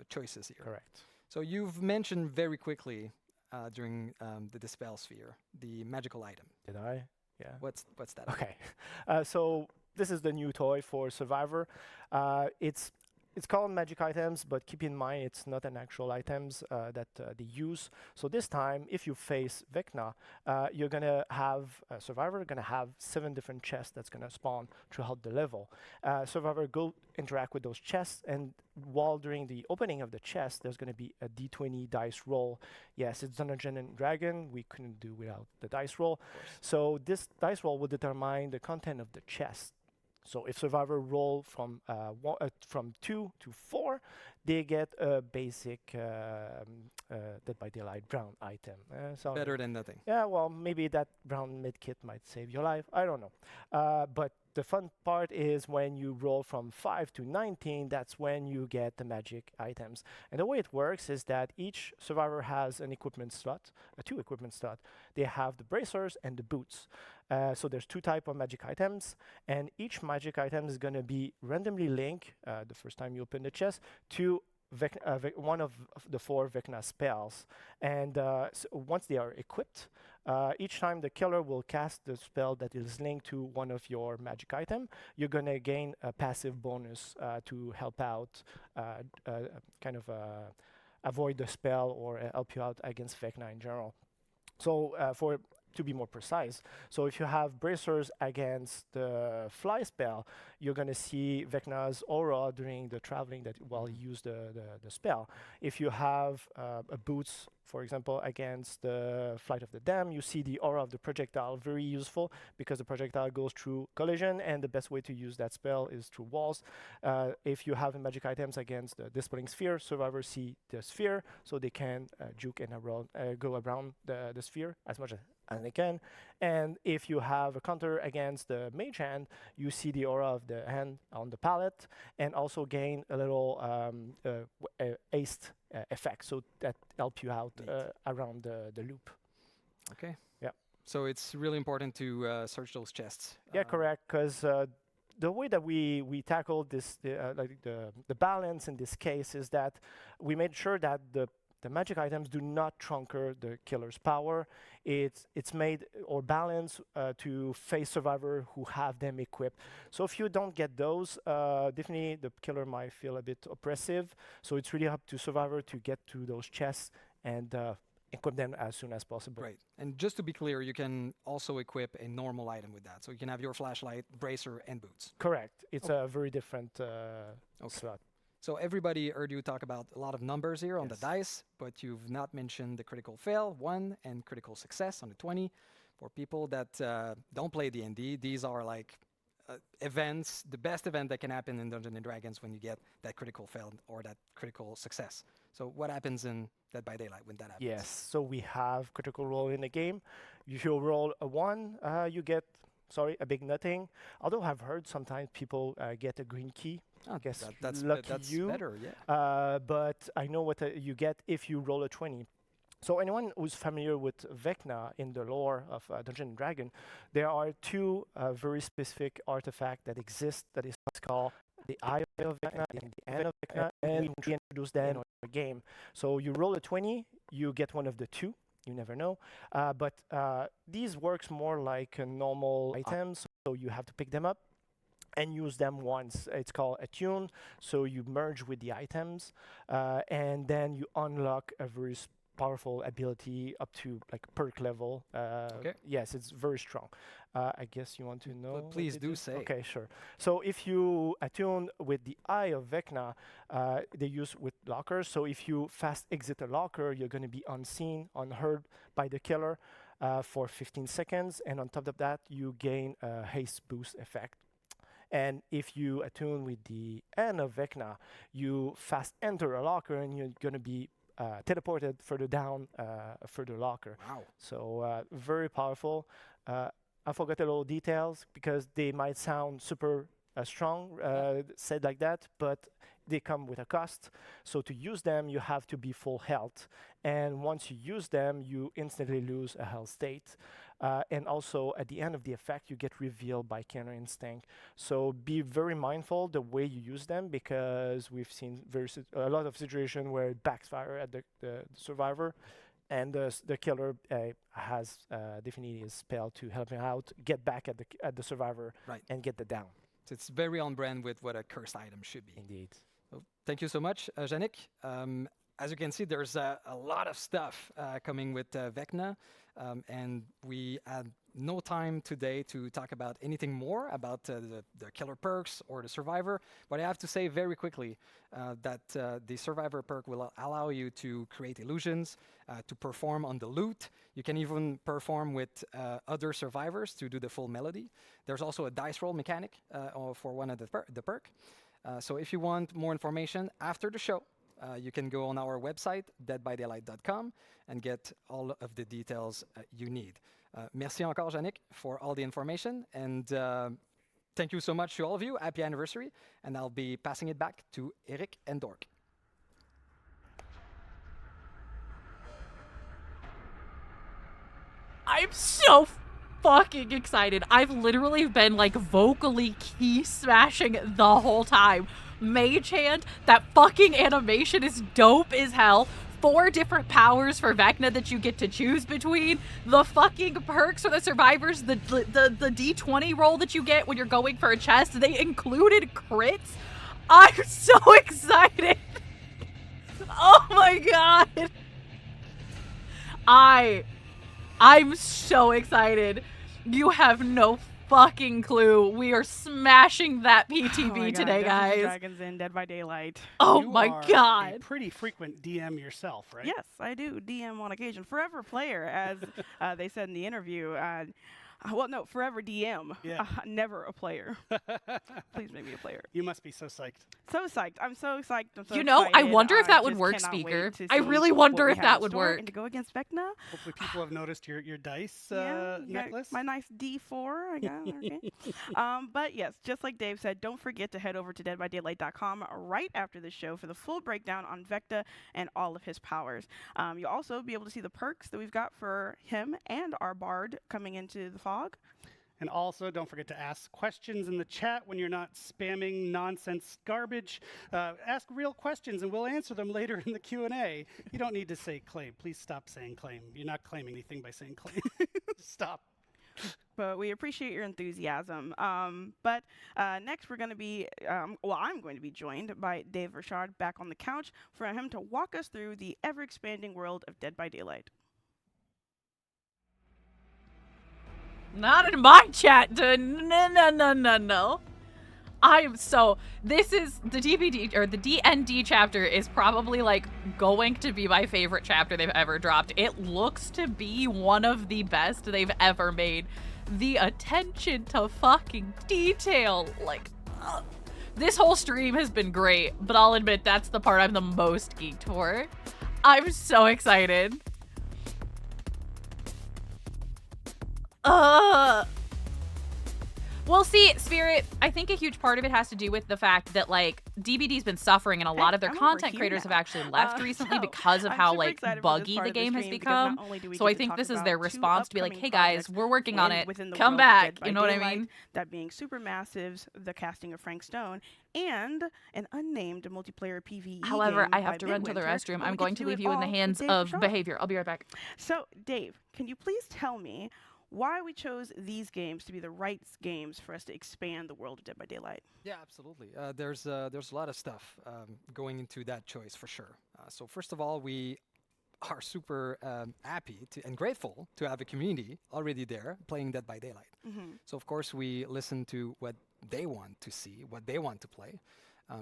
choices here. Correct. So you've mentioned very quickly during the Dispel Sphere, the magical item. Did I? Yeah. What's that? Okay. So this is the new toy for Survivor. It's called magic items, but keep in mind it's not an actual items that they use. So this time, if you face Vecna, you're gonna have Survivor gonna have 7 different chests that's gonna spawn throughout the level. Survivor go interact with those chests, and while during the opening of the chest, there's gonna be a D20 dice roll. Yes, it's Dungeons and Dragon. We couldn't do without the dice roll. So this dice roll will determine the content of the chest. So if Survivor roll from 2 to 4, they get a basic Dead by Daylight brown item. So better than nothing. Yeah, well, maybe that brown medkit might save your life. I don't know. But the fun part is when you roll from 5 to 19, that's when you get the magic items. And the way it works is that each Survivor has an equipment slot, 2 equipment slots. They have the bracers and the boots. So there's 2 types of magic items, and each magic item is going to be randomly linked the first time you open the chest to one of the 4 Vecna spells. And so once they are equipped, each time the killer will cast the spell that is linked to one of your magic item, you're going to gain a passive bonus to help out, avoid the spell or help you out against Vecna in general. So for to be more precise. So if you have bracers against the fly spell, you're going to see Vecna's aura during the traveling that while you use the spell. If you have a boots, for example, against the Flight of the Dam, you see the aura of the projectile, very useful because the projectile goes through collision, and the best way to use that spell is through walls. If you have magic items against the Dispelling Sphere, survivors see the sphere, so they can juke and go around the sphere as much as they can. And if you have a counter against the Mage Hand, you see the aura of the hand on the palette, and also gain a little haste effect, so that help you out around the loop. Okay. Yeah. So it's really important to search those chests. Yeah, correct. Because the way that we tackled this, the balance in this case is that we made sure that the magic items do not trunker the killer's power. It's made or balanced to face survivor who have them equipped. So if you don't get those, definitely the killer might feel a bit oppressive. So it's really up to survivor to get to those chests and equip them as soon as possible. Great. And just to be clear, you can also equip a normal item with that. So you can have your flashlight, bracer, and boots. Correct. It's a very different slot. So everybody heard you talk about a lot of numbers here on the dice, but you've not mentioned the critical fail, 1, and critical success on the 20. For people that don't play D&D, these are like events, the best event that can happen in Dungeons & Dragons when you get that critical fail or that critical success. So what happens in Dead by Daylight when that happens? Yes, so we have critical roll in the game. If you roll a 1, you get, a big nothing. Although I've heard sometimes people get a green key. I guess that's you. better, yeah. But I know what you get if you roll a 20. So anyone who's familiar with Vecna in the lore of Dungeons & Dragons, there are 2 very specific artifacts that exist that is called the Eye of Vecna and the End of Vecna, and we introduce them in our game. So you roll a 20, you get one of the 2. You never know. But these works more like normal items, so you have to pick them up and use them once. It's called attune, so you merge with the items, and then you unlock a very powerful ability up to like perk level. Okay. Yes, it's very strong. I guess you want to know. But please do say. Okay, sure. So if you attune with the Eye of Vecna, they use with lockers. So if you fast exit a locker, you're going to be unseen, unheard by the killer for 15 seconds. And on top of that, you gain a haste boost effect. And if you attune with the End of Vecna, you fast enter a locker and you're going to be teleported further down, further locker. Wow. So very powerful. I forgot a little details because they might sound super strong, said like that, but they come with a cost. So to use them, you have to be full health. And once you use them, you instantly lose a health state. And also, at the end of the effect, you get revealed by Counter Instinct. So be very mindful the way you use them, because we've seen a lot of situations where it backfires at the survivor. And the killer has definitely a spell to help him out, get back at the survivor, and get the down. So it's very on brand with what a cursed item should be. Indeed. So thank you so much, Yannick. As you can see, there's a lot of stuff coming with Vecna, and we had no time today to talk about anything more about the killer perks or the survivor, but I have to say very quickly that the survivor perk will allow you to create illusions, to perform on the loot. You can even perform with other survivors to do the full melody. There's also a dice roll mechanic for one of the perk. So if you want more information after the show, you can go on our website, deadbydaylight.com, and get all of the details you need. Merci encore, Yannick, for all the information. And thank you so much to all of you. Happy anniversary. And I'll be passing it back to Eric and Dork. I'm so fucking excited. I've literally been like vocally key smashing the whole time. Mage Hand, that fucking animation is dope as hell. 4 different powers for Vecna that you get to choose between. The fucking perks for the survivors, the D20 roll that you get when you're going for a chest, they included crits. I'm so excited. Oh my god. I'm so excited. You have no fucking clue. We are smashing that PTB Oh my God, today, Dungeons & guys. Dragons in Dead by Daylight. Oh You my are God. a pretty frequent DM yourself, right? Yes, I do. DM on occasion. Forever player, as they said in the interview. Well, no, forever DM. Yeah. Never a player. Please make me a player. You must be so psyched. So psyched. I'm so psyched. I'm so You know, I excited. wonder if that would Just work, cannot Speaker. wait to I see really what wonder we if have that in would store. work. And to go against Vecna. Hopefully people have noticed your dice Yeah, you got necklace. my nice D4. I got okay. But yes, just like Dave said, don't forget to head over to deadbydaylight.com right after the show for the full breakdown on Vecna and all of his powers. You'll also be able to see the perks that we've got for him and our bard coming into the fog. And also, don't forget to ask questions in the chat when you're not spamming nonsense garbage. Ask real questions, and we'll answer them later in the Q&A. You don't need to say claim. Please stop saying claim. You're not claiming anything by saying claim. Stop. But we appreciate your enthusiasm. But next we're going to be, I'm going to be joined by Dave Richard back on the couch for him to walk us through the ever-expanding world of Dead by Daylight. Not in my chat, dude. No. This is the DBD, or the DND chapter is probably like going to be my favorite chapter they've ever dropped. It looks to be one of the best they've ever made. The attention to fucking detail, like, this whole stream has been great, but I'll admit that's the part I'm the most geeked for. I'm so excited. Well, see, Spirit, I think a huge part of it has to do with the fact that, like, DBD's been suffering and a lot of their I'm over content here creators have now. actually left recently So, because of I'm how, super like, excited for this buggy part the of the game has stream because not become. only do we So get I to think talk this is about their two response to be like, upcoming hey guys, projects we're working on it. within the Come world of back. Dead by You know what I Daylight, mean? that being Supermassives, the casting of Frank Stone, and an unnamed multiplayer PvE However, game I have by to run to the Midwinter, restroom. but I'm we get going to do leave it you in the all with hands Dave of Richard. behavior. I'll be right back. So, Dave, can you please tell me why we chose these games to be the right games for us to expand the world of Dead by Daylight? Yeah, absolutely. There's a lot of stuff going into that choice for sure. So first of all, we are super happy and grateful to have a community already there playing Dead by Daylight. So of course we listen to what they want to see, what they want to play.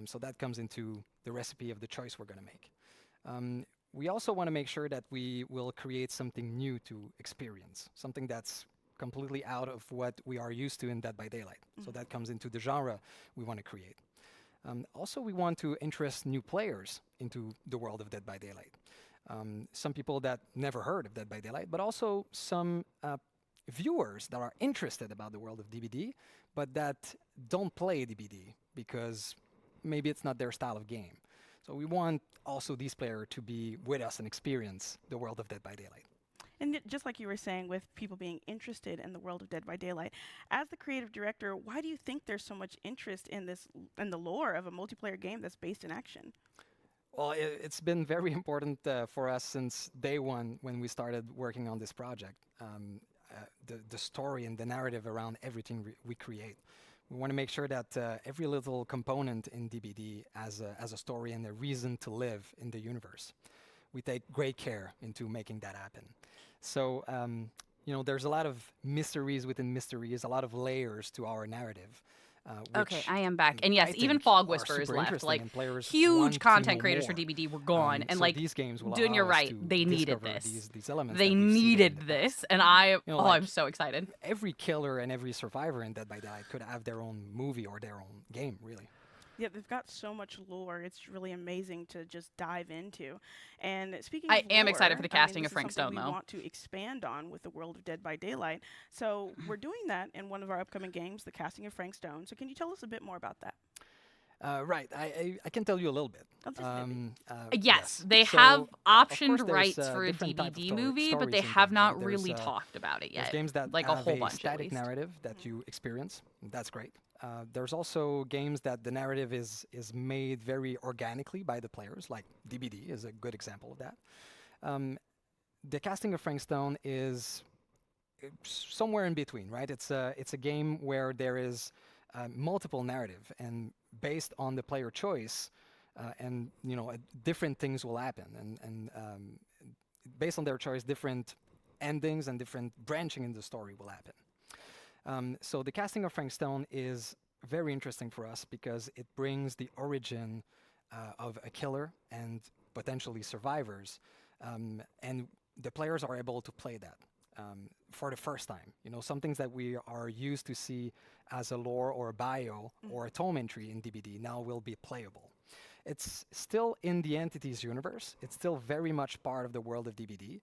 So that comes into the recipe of the choice we're going to make. We also want to make sure that we will create something new to experience, something that's completely out of what we are used to in Dead by Daylight. So that comes into the genre we want to create. Also, we want to interest new players into the world of Dead by Daylight. Some people that never heard of Dead by Daylight, but also some viewers that are interested about the world of DBD, but that don't play DBD because maybe it's not their style of game. So we want also these players to be with us and experience the world of Dead by Daylight. And just like you were saying, with people being interested in the world of Dead by Daylight, as the creative director, why do you think there's so much interest in the lore of a multiplayer game that's based in action? Well, it's been very important for us since day one when we started working on this project. The story and the narrative around everything we create. We want to make sure that every little component in DBD has a story and a reason to live in the universe. We take great care into making that happen. So, there's a lot of mysteries within mysteries, a lot of layers to our narrative. Okay, I am back. And yes, even Fog Whisperers left. Like, huge content creators for DBD were gone. And so like, these games will doing you're allow us right, to they needed discover this. These elements they that we've seen in needed the this. past. And I'm like, so excited. Every killer and every survivor in Dead by Daylight could have their own movie or their own game, really. Yeah, they've got so much lore. It's really amazing to just dive into. And speaking I of am lore, excited for the casting this of Frank is something Stone, though. we want to expand on with the world of Dead by Daylight. So we're doing that in one of our upcoming games, the casting of Frank Stone. So can you tell us a bit more about that? Right, I can tell you a little bit. Yes, they So, have of optioned course, rights there's, for a different type of DVD movie, but stories they in have games, not right? really There's, talked about it There's yet. games that like have a whole bunch, at static least. narrative that you experience. That's great. There's also games that the narrative is made very organically by the players, like DBD is a good example of that. The casting of Frank Stone is somewhere in between, right? It's a game where there is multiple narrative, and based on the player choice, and different things will happen, and based on their choice, different endings and different branching in the story will happen. So the casting of Frank Stone is very interesting for us because it brings the origin of a killer and potentially survivors, and the players are able to play that for the first time. You know, some things that we are used to see as a lore or a bio or a tome entry in DBD now will be playable. It's still in the Entities universe. It's still very much part of the world of DBD,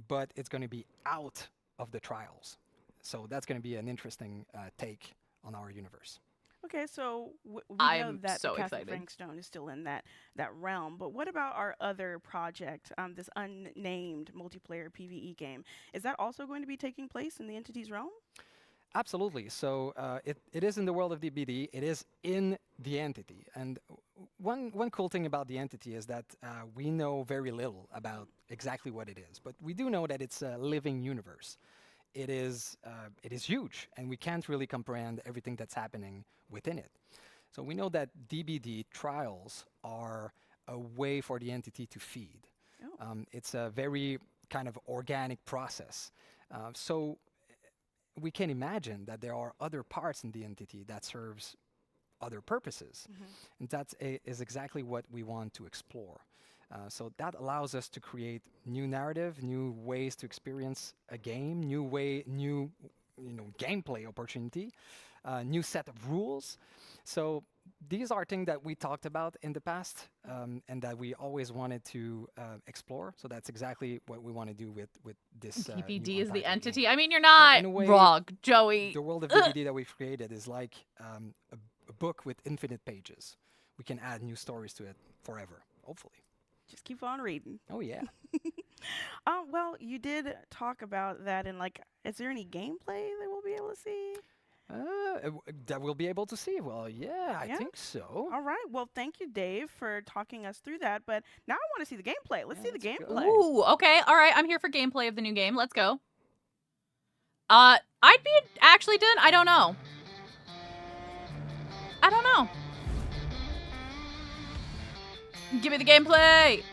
but it's going to be out of the trials. So that's going to be an interesting take on our universe. Okay, so we know I'm that so the cast of excited. Frank Stone is still in that realm, but what about our other project, this unnamed multiplayer PvE game? Is that also going to be taking place in the Entities realm? Absolutely. So it is in the world of DBD. It is in the Entity. And one cool thing about the Entity is that we know very little about exactly what it is, but we do know that it's a living universe. It is huge, and we can't really comprehend everything that's happening within it. So we know that DBD trials are a way for the Entity to feed. It's a very kind of organic process. So we can imagine that there are other parts in the Entity that serves other purposes. And that is exactly what we want to explore. So that allows us to create new narrative, new ways to experience a game, new gameplay opportunity, new set of rules. So these are things that we talked about in the past and that we always wanted to explore. So that's exactly what we want to do with this. DBD is the Entity. Game. I mean, you're not wrong, Joey. The world of DBD that we've created is like a book with infinite pages. We can add new stories to it forever, hopefully. Just keep on reading. Oh, yeah. Well, you did talk about that in, like, is there any gameplay that we'll be able to see? That we'll be able to see. Well, yeah, I think so. All right. Well, thank you, Dave, for talking us through that. But now I want to see the gameplay. Let's see the gameplay. Ooh, okay. All right. I'm here for gameplay of the new game. Let's go. I'd be actually done. I don't know. Give me the gameplay.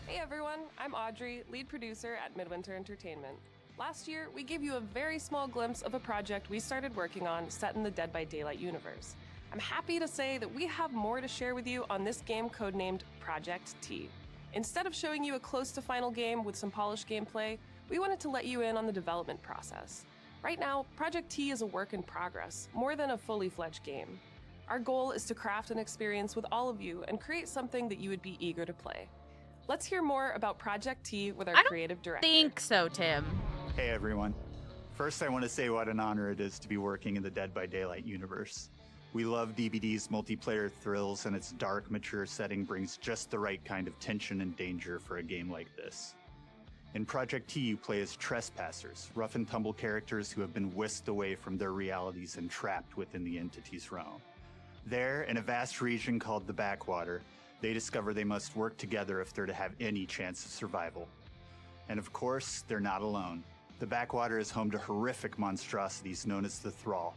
Hey everyone, I'm Audrey, lead producer at Midwinter Entertainment. Last year, we gave you a very small glimpse of a project we started working on set in the Dead by Daylight universe. I'm happy to say that we have more to share with you on this game codenamed Project T. Instead of showing you a close to final game with some polished gameplay, we wanted to let you in on the development process. Right now, Project T is a work in progress, more than a fully fledged game. Our goal is to craft an experience with all of you and create something that you would be eager to play. Let's hear more about Project T with our creative director. I think so, Tim. Hey everyone. First, I want to say what an honor it is to be working in the Dead by Daylight universe. We love DBD's multiplayer thrills, and its dark, mature setting brings just the right kind of tension and danger for a game like this. In Project T, you play as trespassers, rough and tumble characters who have been whisked away from their realities and trapped within the Entity's realm. There, in a vast region called the Backwater, they discover they must work together if they're to have any chance of survival. And of course, they're not alone. The Backwater is home to horrific monstrosities known as the Thrall.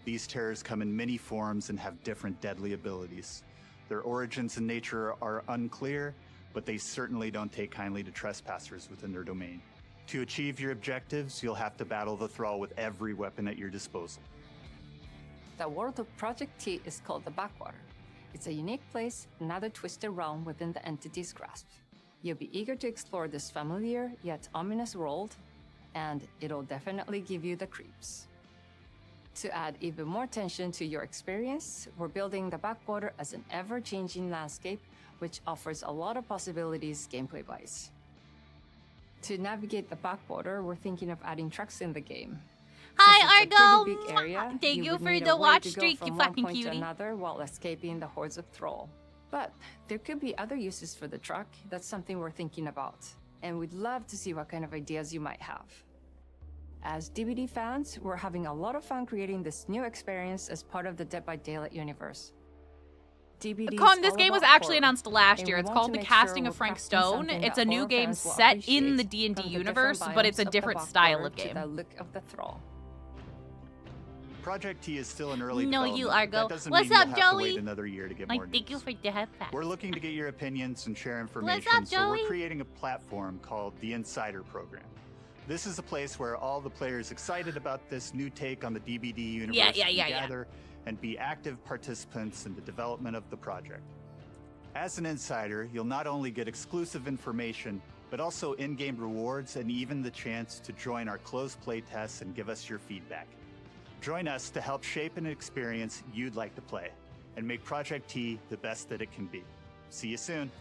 These terrors come in many forms and have different deadly abilities. Their origins and nature are unclear, but they certainly don't take kindly to trespassers within their domain. To achieve your objectives, you'll have to battle the Thrall with every weapon at your disposal. The world of Project T is called the Backwater. It's a unique place, another twisted realm within the Entity's grasp. You'll be eager to explore this familiar yet ominous world, and it'll definitely give you the creeps. To add even more tension to your experience, we're building the Backwater as an ever-changing landscape, which offers a lot of possibilities gameplay-wise. To navigate the Backwater, we're thinking of adding trucks in the game. Hi, Argo. Big area, Thank you would for need the a way watch to go streak, from you one fucking point to cutie. another while escaping the hordes of Thrall. But there could be other uses for the truck. That's something we're thinking about, and we'd love to see what kind of ideas you might have. As DBD fans, we're having a lot of fun creating this new experience as part of the Dead by Daylight universe. DBD Con, this all game was about actually horror, announced last and year. we It's want called to The make sure Casting we're of Frank crafting Stone. something It's that a new horror game fans will set in appreciate, the D&D from the universe, different but it's a biomes of the different style Backwater of to game. the look of the Thrall. Project T is still in early No, development. you, but Argo. That doesn't What's mean up, you'll have to Joey? wait another year to get more Thank you news. for the head pack. We're looking to get your opinions and share What's information, up, so Joey? we're creating a platform called the Insider Program. This is a place where all the players excited about this new take on the DBD universe can gather and be active participants in the development of the project. As an insider, you'll not only get exclusive information, but also in-game rewards and even the chance to join our closed play tests and give us your feedback. Join us to help shape an experience you'd like to play and make Project T the best that it can be. See you soon.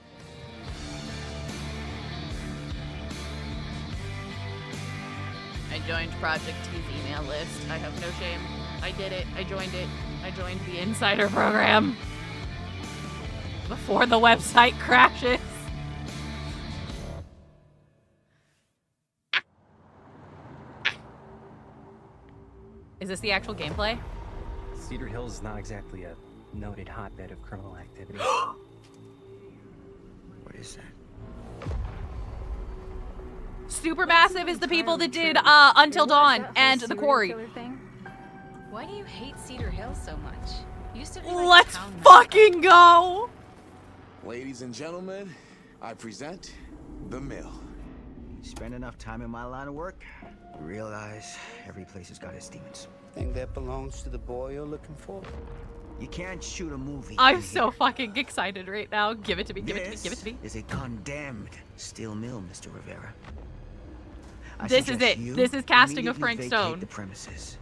I joined Project T's email list. I have no shame. I did it. I joined it. I joined the Insider Program. Before the website crashes. Is this the actual gameplay? Cedar Hills is not exactly a noted hotbed of criminal activity. What is that? Supermassive is the people that did Until Dawn and The Quarry. Why do you hate Cedar Hills so much? You used to be Let's town fucking go! Ladies and gentlemen, I present The Mill. Spend enough time in my line of work, you realize every place has got its demons. Think that belongs to the boy you're looking for? You can't shoot a movie. I'm so fucking excited right now. Give it to me, give it to me, This give it to me. is a condemned steel mill, Mr. Rivera. I This is suggest it. you This is casting of immediately Frank vacate Stone. the premises.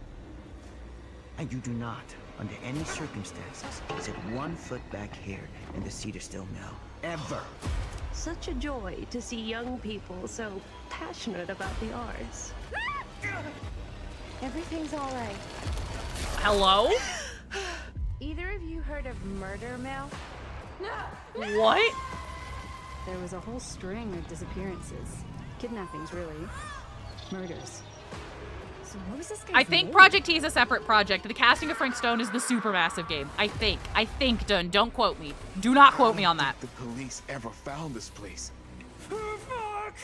And you do not, under any circumstances, set 1 foot back here in the Cedar Steel Mill. Ever. Such a joy to see young people so passionate about the arts. Everything's all right. Hello? Either of you heard of Murder Mill? No. What? There was a whole string of disappearances. Kidnappings, really. Murders. So what was this guy's I think name? Project T is a separate project. The casting of Frank Stone is the Supermassive game. I think, Dun. Don't quote me. Do not quote me on that. The police ever found this place. Fuck!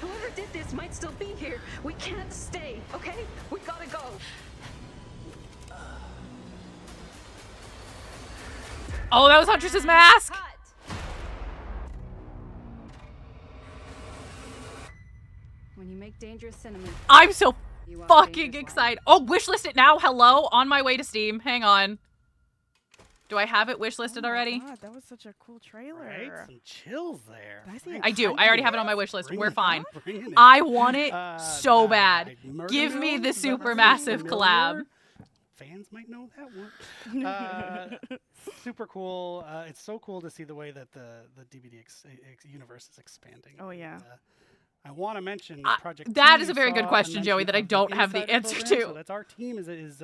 Whoever did this might still be here. We can't stay, okay? We gotta go. Oh, that was Huntress's mask! When you make dangerous cinnamon. I'm so you walk fucking dangerous excited. Oh, wishlist it now. Hello? On my way to Steam. Hang on. Do I have it wishlisted already? God, that was such a cool trailer. Right? Some chills there. I do. I already have it on my wish list. We're fine. Bring it. I want it so bad. Murder Give me Mill? the Is that Supermassive familiar? collab. Fans might know that one. Super cool. It's so cool to see the way that the DBD universe is expanding. Oh, yeah. I want to mention Project that T is a very good saw question, a Joey, that I mention of don't have the Insider answer program, to. So that's our team is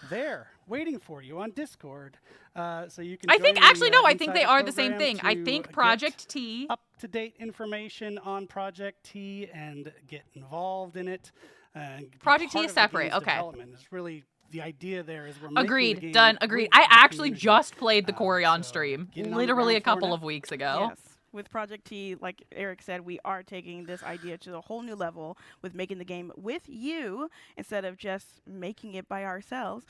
there waiting for you on Discord. So you can. I think join the, actually no. I think they Insider are the same program thing. I to think get Project T. up-to-date information on Project T and get involved in it. And be Project T part is of the separate, game's okay. development. It's really the idea there is we're making the Agreed. game Done. Agreed. with I the actually community. just played the Quarry on stream, get it on the literally a ground floor couple now. of weeks ago. Yes. With Project T, like Eric said, we are taking this idea to a whole new level with making the game with you instead of just making it by ourselves.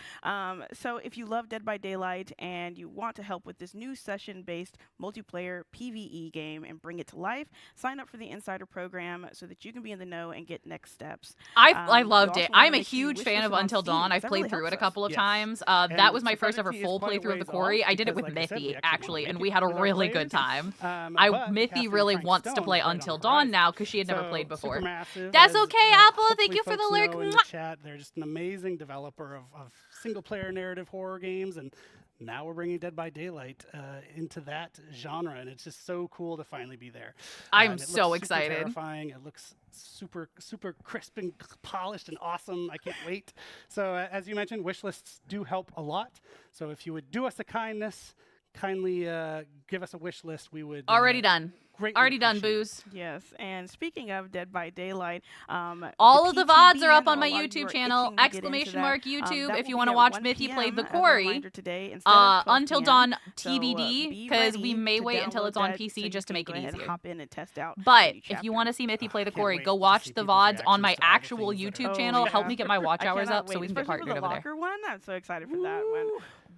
So if you love Dead by Daylight and you want to help with this new session-based multiplayer PvE game and bring it to life, sign up for the Insider program so that you can be in the know and get next steps. I loved we it. also wanna I'm a make you huge wish fan this of on Until Steam, Dawn. 'cause I've that played really through it a helps couple us. of times. That And was my so first ever Project T is full quite a playthrough of the ways Quarry. off I did it because, with like I said, we Mithy, actually actually, wanna and make we it had a with our really good players. time. But Mithy casting really Frank wants to Stone play is right on Until the Dawn horizon. now because she had never So played before. Supermassive, That's as, okay, Apple. Thank hopefully you for the folks lurk. know in the chat, they're just an amazing developer of single-player narrative horror games, and now we're bringing Dead by Daylight into that genre, and it's just so cool to finally be there. I'm And it so looks super excited. terrifying. It looks super crisp and polished and awesome. I can't wait. So as you mentioned, wish lists do help a lot. So if you would do us a kindness, kindly give us a wish list, we would Already done. Greatly Already done, appreciate it. Booze. Yes, and speaking of Dead by Daylight, all of the VODs are PTB, up on I know my a lot of you YouTube are channel, itching to get into exclamation that. mark YouTube, That if you will want be to at watch 1 Mithy play p.m. the as a quarry. reminder today instead of 12 Until p.m. Dawn So, TBD, be because we ready may to wait until download it's on that so PC you just to can make go it ahead and easier. hop in and test out the But new if you chapter. want to see Mithy play the Can't quarry, wait go to watch see the people's VODs on reactions my to all the actual things that YouTube are- channel. yeah. Help me get my watch I hours cannot up so wait, we can get especially for partnered the over there. locker one. I'm so excited for that one.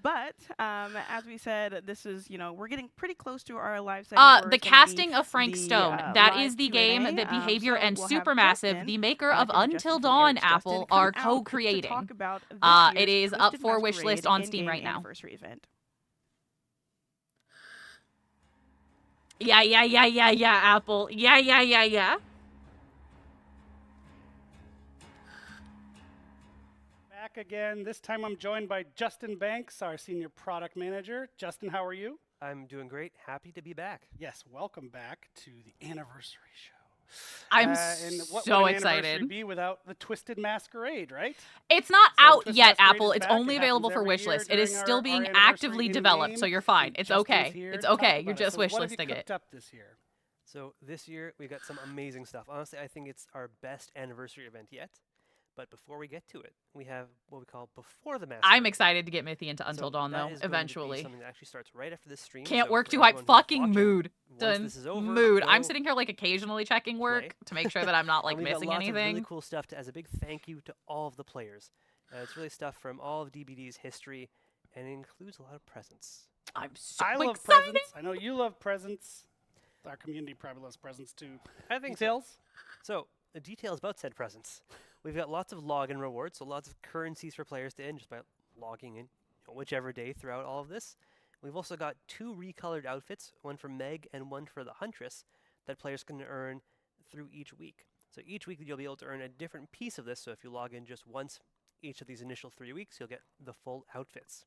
But as we said, this is we're getting pretty close to our live segment. where The it's gonna be casting of Frank the, Stone. That live is the Q&A. game that Behavior So and we'll have Supermassive, Justin, the maker of different Until Justin from Dawn Eric's Justin, Apple, come are out to co-creating. talk about this It year's is up Twisted for Masquerade wishlist on in-game Steam right now. anniversary event. Yeah, Apple. Yeah. Back again. This time I'm joined by Justin Banks, our senior product manager. Justin, how are you? I'm doing great. Happy to be back. Yes, welcome back to the anniversary show. I'm and what so would an excited. anniversary be without the Twisted Masquerade, right? It's not So out Twisted yet, Masquerade Apple. is It's back. only It available happens for every year wishlist. It is during still our being anniversary actively developed, in-game, so you're fine. and It's Justin's okay. here It's to talk okay. You're about it. just So what have you wishlisting it. cooked up this year? So this year we got some amazing stuff. Honestly, I think it's our best anniversary event yet. But before we get to it, we have what we call Before the Masquerade. I'm excited to get Mithy into Until So Dawn, that though, is going to be eventually. something that actually starts right after this stream. Can't So work for too high. everyone who's Fucking watching, mood. once Done. this is over, Mood. I'm go sitting here like occasionally checking work play. to make sure that I'm not like And we've got missing lots of really anything. cool stuff as a big thank you to all of the players. It's really stuff from all of DBD's history, and it includes a lot of presents. I'm so I love excited. presents. I know you love presents. Our community probably loves presents too. I think Details? So the details about said presents. We've got lots of login rewards, so lots of currencies for players to earn just by logging in whichever day throughout all of this. We've also got 2 recolored outfits, one for Meg and one for the Huntress, that players can earn through each week. So each week you'll be able to earn a different piece of this, so if you log in just once each of these initial 3 weeks, you'll get the full outfits,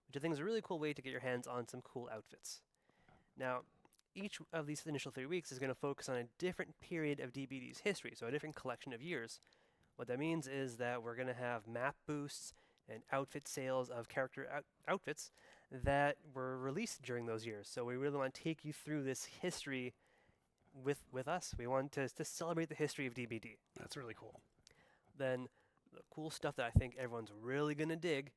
which I think is a really cool way to get your hands on some cool outfits. Now, each of these initial 3 weeks is going to focus on a different period of DBD's history, so a different collection of years. What that means is that we're going to have map boosts and outfit sales of character outfits that were released during those years. So we really want to take you through this history with us. We want to celebrate the history of DBD. That's really cool. Then the cool stuff that I think everyone's really going to dig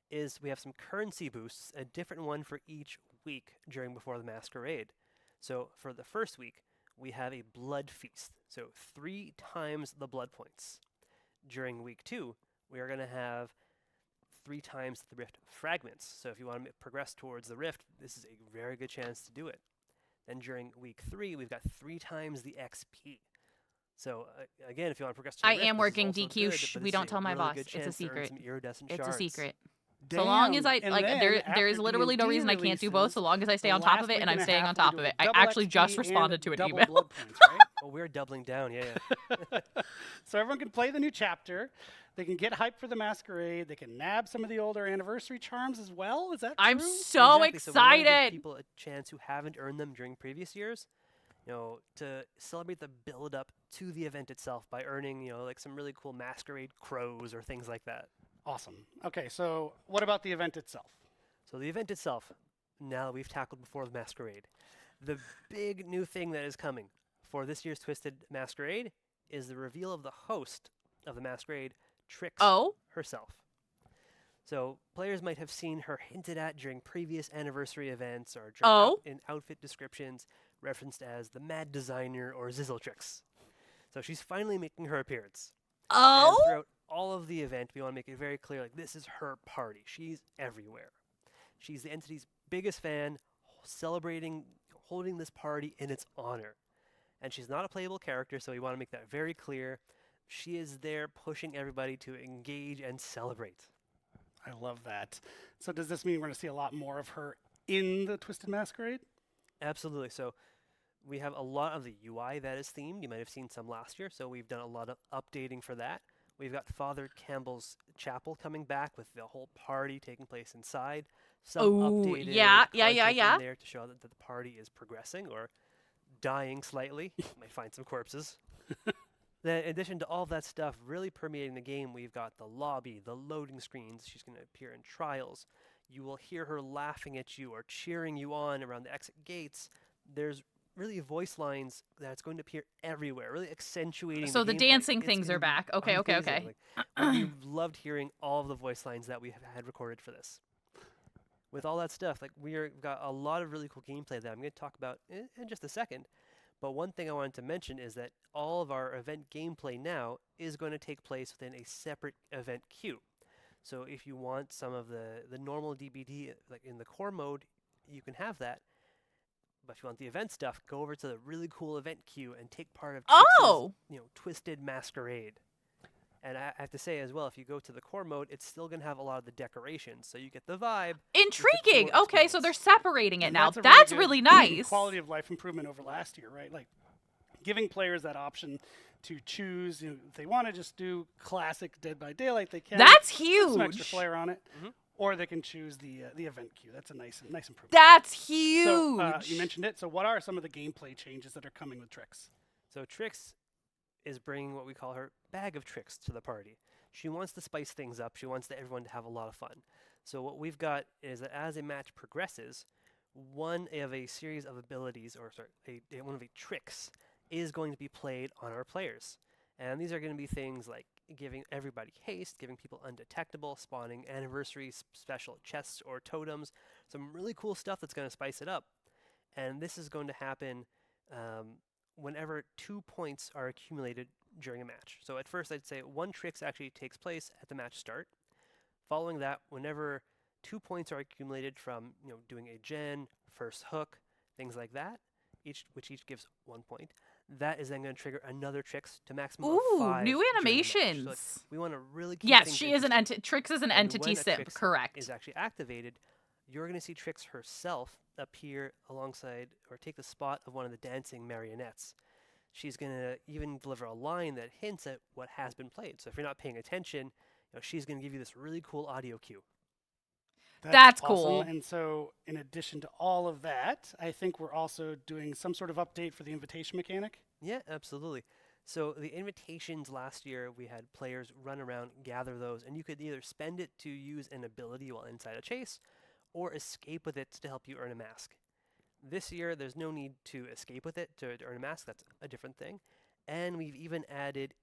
is we have some currency boosts, a different one for each week during Before the Masquerade. So for the first week, we have a blood feast. So 3 times the blood points. During week 2, we are going to have 3 times the rift fragments. So if you want to progress towards the rift, this is a very good chance to do it. Then during week 3, we've got 3 times the XP. So again, if you want to progress to the rift, I am this is working also DQ. good, Shh, but we this don't is tell my really boss. good It's a chance to earn secret. some iridescent It's a shards. secret. So long as I Damn, like, and there's after literally no D&D reason I can't do both. So long as I stay the on top last of it week and I'm a staying half, on we top do of a it. I double actually just XP responded and to an double email. blood points, right? Well, we're doubling down, yeah. So everyone can play the new chapter. They can get hyped for the Masquerade. They can nab some of the older anniversary charms as well. Is that I'm true? so Exactly. So we wanna give excited. people a chance who haven't earned them during previous years, to celebrate the build up to the event itself by earning, like some really cool Masquerade crows or things like that. Awesome. Okay, so what about the event itself? So the event itself, now that we've tackled Before the Masquerade, the big new thing that is coming for this year's Twisted Masquerade is the reveal of the host of the Masquerade, Trix herself. So players might have seen her hinted at during previous anniversary events or in outfit descriptions referenced as the Mad Designer or Zizzletrix. So she's finally making her appearance. And throughout all of the event, we want to make it very clear, like, this is her party. She's everywhere. She's the entity's biggest fan, celebrating, holding this party in its honor. And she's not a playable character, so we want to make that very clear. She is there pushing everybody to engage and celebrate. I love that. So does this mean we're going to see a lot more of her in the Twisted Masquerade? Absolutely. So we have a lot of the UI that is themed. You might have seen some last year, so we've done a lot of updating for that. We've got Father Campbell's Chapel coming back with the whole party taking place inside. Some updated content in there to show that the party is progressing or dying slightly. Might find some corpses. Then, in addition to all that stuff really permeating the game, we've got the lobby, the loading screens. She's going to appear in trials. you will hear her laughing at you or cheering you on around the exit gates. There's really voice lines that's going to appear everywhere, really accentuating So the gameplay. dancing It's things gonna are be back. Okay. amazing. Like, we loved hearing all of the voice lines that we have had recorded for this. With all that stuff, like we've got a lot of really cool gameplay that I'm going to talk about in just a second. But one thing I wanted to mention is that all of our event gameplay now is going to take place within a separate event queue. So if you want some of the normal DBD, like in the core mode, you can have that. But if you want the event stuff, go over to the really cool event queue and take part of Trix's, Twisted Masquerade. And I have to say as well, if you go to the core mode, it's still going to have a lot of the decorations, so you get the vibe. Intriguing. Okay, so they're separating it And now. a That's good really nice. Quality of life improvement over last year, right? Like giving players that option to choose. If they want to just do classic Dead by Daylight, they can. That's Put some extra huge. flair on it. Or they can choose the event queue. That's a nice improvement. That's huge. So, you mentioned it. So what are some of the gameplay changes that are coming with Trix? So Trix is bringing what we call her bag of tricks to the party. She wants to spice things up. She wants everyone to have a lot of fun. So what we've got is that as a match progresses, one of a series of abilities, one of the tricks, is going to be played on our players. And these are going to be things like giving everybody haste, giving people undetectable, spawning anniversary special chests or totems, some really cool stuff that's going to spice it up. And this is going to happen whenever 2 points are accumulated during a match. So at first I'd say one Trix actually takes place at the match start. Following that, whenever 2 points are accumulated from doing a gen, first hook, things like that, which each gives 1 point, that is then going to trigger another Trix to maximum of 5. New during the match. animations. So, like, we want to really keep Yes, things she is an interesting. Trix is an And entity when a simp, Trix correct. is actually activated, you're going to see Trix herself appear alongside or take the spot of one of the dancing marionettes. She's going to even deliver a line that hints at what has been played. So if you're not paying attention, she's going to give you this really cool audio cue. That's awesome. cool. And so in addition to all of that, I think we're also doing some sort of update for the invitation mechanic. Yeah, absolutely. So the invitations last year, we had players run around, gather those, and you could either spend it to use an ability while inside a chase, or escape with it to help you earn a mask. This year, there's no need to escape with it to earn a mask. That's a different thing. And we've even added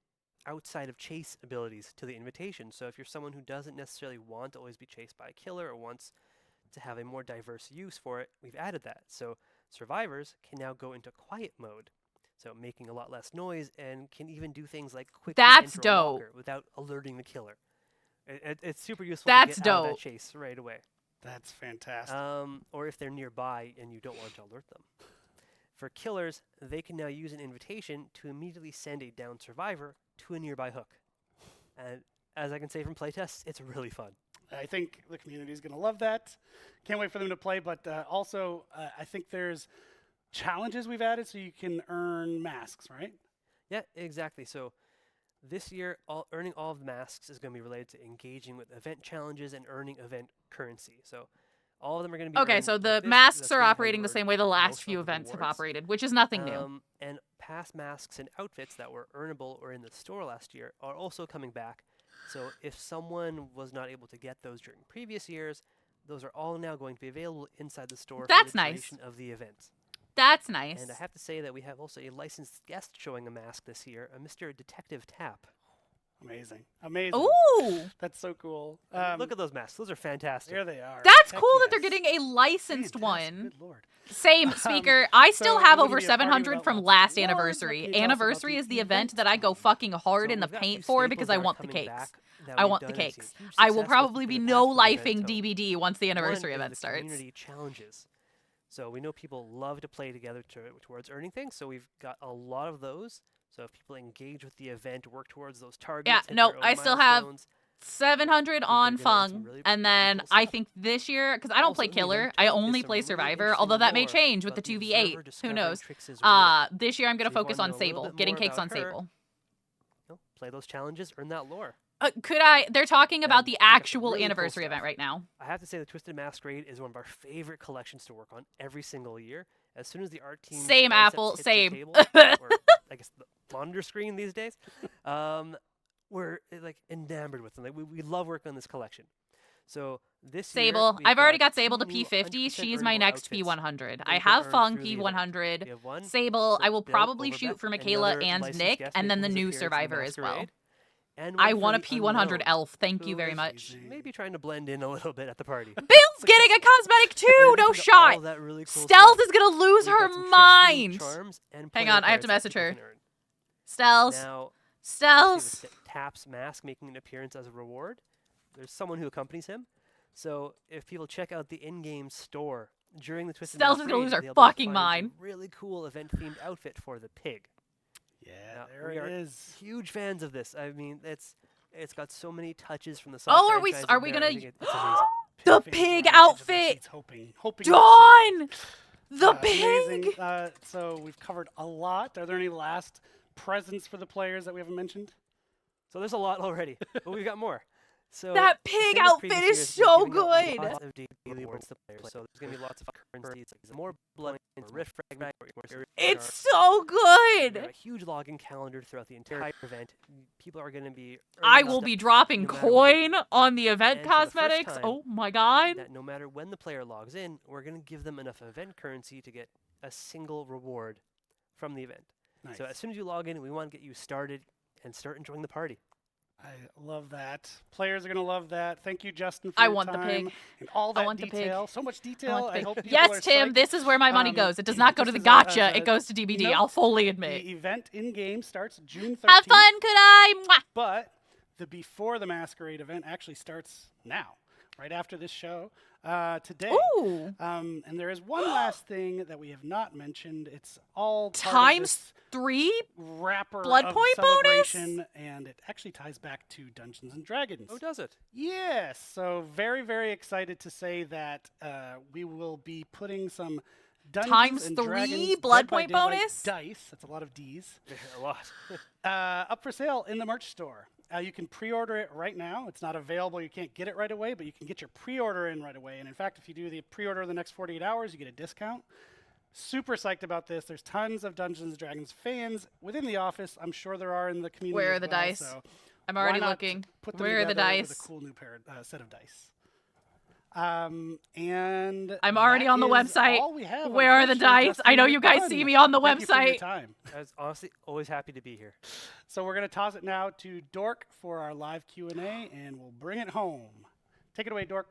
outside of chase abilities to the invitation. So if you're someone who doesn't necessarily want to always be chased by a killer or wants to have a more diverse use for it, we've added that. So survivors can now go into quiet mode, so making a lot less noise, and can even do things like quickly That's enter a dope. locker without alerting the killer. It's super useful That's to get out of dope. that chase right away. That's fantastic. Or if they're nearby and you don't want to alert them. For killers, they can now use an invitation to immediately send a downed survivor to a nearby hook. And as I can say from playtests, it's really fun. I think the community is going to love that. Can't wait for them to play, but also I think there's challenges we've added so you can earn masks, right? Yeah, exactly. So this year, earning all of the masks is going to be related to engaging with event challenges and earning event currency. So all of them are going to be Okay, earned so like the this. masks That's are gonna be how operating you the earn same way the last most few of the events have rewards. operated, which is nothing new. And past masks and outfits that were earnable or in the store last year are also coming back. So if someone was not able to get those during previous years, those are all now going to be available inside the store That's for the nice. duration of the event. That's nice. And I have to say that we have also a licensed guest showing a mask this year, a Mr. Detective Tap. Amazing. Amazing. Ooh! That's so cool. Look at those masks. Those are fantastic. There they are. That's Heck cool that they're yes. getting a licensed Fantastic. one. Good Lord. Same speaker. I still so have it over wouldn't be a party 700 without from lots of last rewards. What anniversary. can you tell us about Anniversary the is the event event that I go fucking hard So in the we've got a paint few for staples because that I are want the coming cakes. back that I we've want the done and seen cakes. huge I will success with probably in be the no past event lifing of. DBD once the anniversary One is event the starts. community challenges. So we know people love to play together towards earning things, so we've got a lot of those. So if people engage with the event, work towards those targets, Yeah, hit no, their own I still have milestones, 700 on they're gonna earn some Fung, really and then cool I stuff. think this year, because I don't play Also, the Killer, event I too is only some play really Survivor, interesting although that may lore change with the about the 2v8. observer Who discovering knows? Trix's role. This year I'm going So to if you focus wanna on know a little Sable, bit getting more cakes about on her, Sable. Play those challenges, earn that lore. They're talking about And the we've got some actual really cool anniversary stuff. event right now. I have to say, the Twisted Masquerade is one of our favorite collections to work on every single year. As soon as the art team Same, concepts Apple, hit same. the table, or I guess the monitor screen these days, we're like enamored with them. Like we love working on this collection. So this Sable. year, we've I've already got two Sable to new P50. 100% She's my earnable next outfits P100. that I you can have earn Fung through the event. P100. We have one Sable, I will Bill probably shoot Overbet, for Michaela another and licensed Nick, guest and then the making his new appearance in survivor as well. Masquerade, and I one for want a the P100 unknown, elf. Thank you who very is much. maybe trying to blend in a little bit at the party. Bill's getting a cosmetic too. No shot. Really cool Stealth stuff. is gonna lose We've her got some mind. charms and Hang player on, I have to cards that message people her. can earn. Stealth. Now, Stealth. with Tap's mask making an appearance as a reward. There's someone who accompanies him. So if people check out the in-game store during the Twisted Stealth is gonna Masquerade, lose her they'll be able to fucking find mind. a really cool event-themed outfit for the pig. Yeah, Now, there we it are is. huge fans of this. I mean, it's got so many touches from the Oh, soft are we franchise are in we there. gonna I think it's amazing. the pig outfit? Hoping Dawn. The amazing. pig. So we've covered a lot. Are there any last presents for the players that we haven't mentioned? So there's a lot already, but we've got more. So That the pig same as outfit previous is years, so we're giving out good. lots of daily rewards to players. So there's going to be lots of currencies, more blood, more rift fragment. It's so good. We've got a huge login calendar throughout the entire event. People are going to be. I earning will stuff be dropping no matter what they coin on the event And for the first cosmetics. time, Oh my god. That no matter when the player logs in, we're going to give them enough event currency to get a single reward from the event. So Nice. as soon as you log in, we want to get you started and start enjoying the party. I love that. Players are going to love that. Thank you, Justin, for I your want the time pig. and all that I want the pig. detail. So much I detail. want I the pig. hope people Yes, are Tim, psyched. this is where my money goes. It does not go to just the as gotcha. It goes to DBD. nope, I'll fully admit. The event in-game starts June 13th. Have fun, could I? Mwah. But the Before the Masquerade event actually starts now, right after this show, today. Ooh. And there is one last thing that we have not mentioned. It's all part of Times this 3 wrapper blood of point bonus? celebration, and it actually ties back to Dungeons and Dragons. Oh, does it? Yes. So very, very excited to say that we will be putting some Dungeons Times and 3 Dragons blood Dead by point Daylight bonus? dice. That's a lot of D's. A lot. Up for sale in the merch store. You can pre-order it right now. It's not available. You can't get it right away, but you can get your pre-order in right away. And in fact, if you do the pre-order in the next 48 hours, you get a discount. Super psyched about this. There's tons of Dungeons & Dragons fans within the office. I'm sure there are in the community. Where are as the well, dice? so I'm why already not looking. Put them Where are the together dice? with a cool new set of dice. And I'm already that on the is website. all we have. Where are the Unfortunately, dice? I know Justin, you we're guys done. see me on the Thank you for your website. time. I was honestly always happy to be here. So we're going to toss it now to Dork for our live Q&A, and we'll bring it home. Take it away, Dork.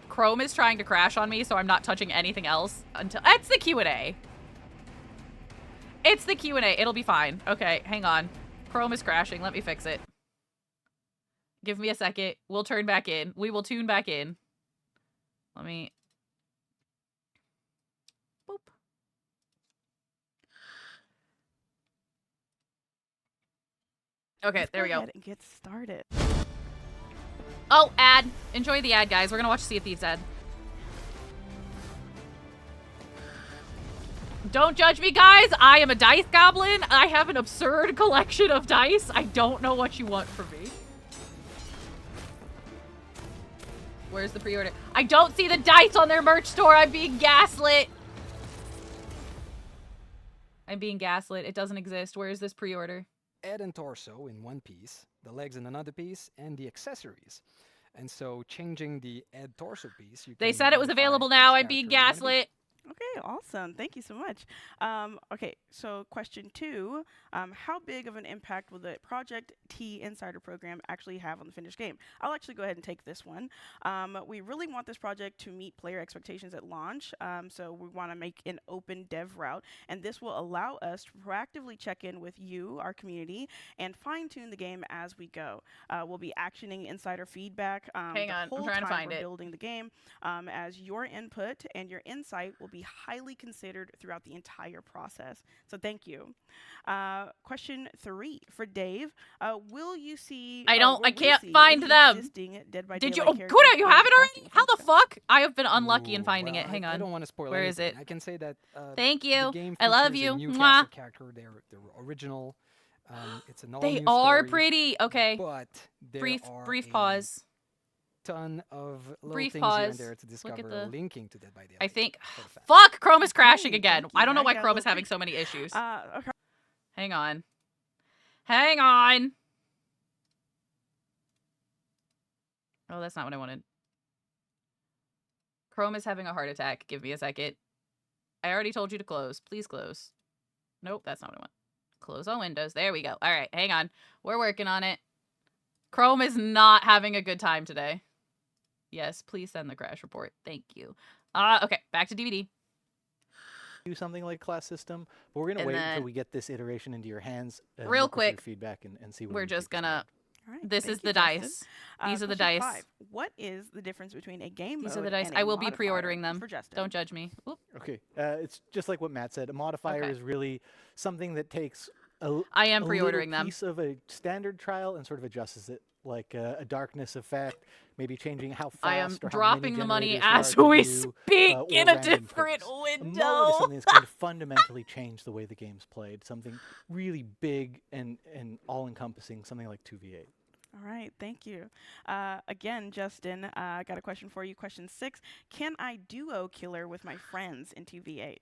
Chrome is trying to crash on me, so I'm not touching anything else until it's the Q&A. It's the Q&A. It'll be fine. Okay, hang on. Chrome is crashing. Let me fix it. Give me a second. We'll turn back in. We will tune back in. Let me... Boop. Okay, Let's there we go. ahead and get started. Oh, ad. Enjoy the ad, guys. We're gonna watch Sea of Thieves ad. Don't judge me, guys. I am a dice goblin. I have an absurd collection of dice. I don't know what you want from me. Where's the pre-order? I don't see the dice on their merch store. I'm being gaslit. I'm being gaslit. It doesn't exist. Where is this pre-order? Head and torso in one piece, the legs in another piece, and the accessories. And so changing the head torso piece, you They can said it was modify available which now. I'm being character you wanna be. gaslit. Okay, awesome. Thank you so much. Okay, so question 2, how big of an impact will the Project T Insider program actually have on the finished game? I'll actually go ahead and take this one. We really want this project to meet player expectations at launch, so we want to make an open dev route, and this will allow us to proactively check in with you, our community, and fine-tune the game as we go. We'll be actioning insider feedback Hang the on, I'm whole trying to time find we're it. building the game, as your input and your insight will be highly considered throughout the entire process. So thank you. Question 3 for Dave. Will you see... I will we can't see find any them. existing Dead by Did you? Daylight Oh, characters Kuda, you in have it already? costume How the function? fuck? I have been unlucky in finding Well, it. Hang on. I don't want to spoil Where is anything. it? I can say that Thank the you. game I love features you. a new Mwah. cast of character. They're original. It's an all They new are story, pretty. Okay. But there are Brief a pause. ton of little Brief things here pause. and there to Look discover at the... linking to Dead by Daylight. I think... for the fans. Fuck! Chrome is crashing Okay, again. thank you. I don't know I why got a Chrome is little having peek. so many issues. Okay. Hang on. Hang on. Oh, that's not what I wanted. Chrome is having a heart attack. Give me a second. I already told you to close. Please close. Nope, that's not what I want. Close all windows. There we go. All right, hang on. We're working on it. Chrome is not having a good time today. Yes, please send the crash report. Thank you. Okay, back to DBD. Do something like class system, but we're gonna wait until we get this iteration into your hands. Real quick, your feedback and see. We're just gonna. All right, this is thank you, the Justin. dice. These are the Question dice. 5. What is the difference between a game These mode are the dice. and a I will be modifier pre-ordering them. for Justin? Don't judge me. Oop. Okay, it's just like what Matt said. A modifier is really something that takes I am a pre-ordering little them. piece of a standard trial and sort of adjusts it, like a darkness effect, maybe changing how fast. I am or how dropping many the money generators as there are we to do, speak or in a random different picks. A mode is window. something that's going to fundamentally change the way the game's played. Something really big and all-encompassing. Something like 2v8. All right, thank you. Again, Justin, I got a question for you. Question 6. Can I duo killer with my friends in 2v8?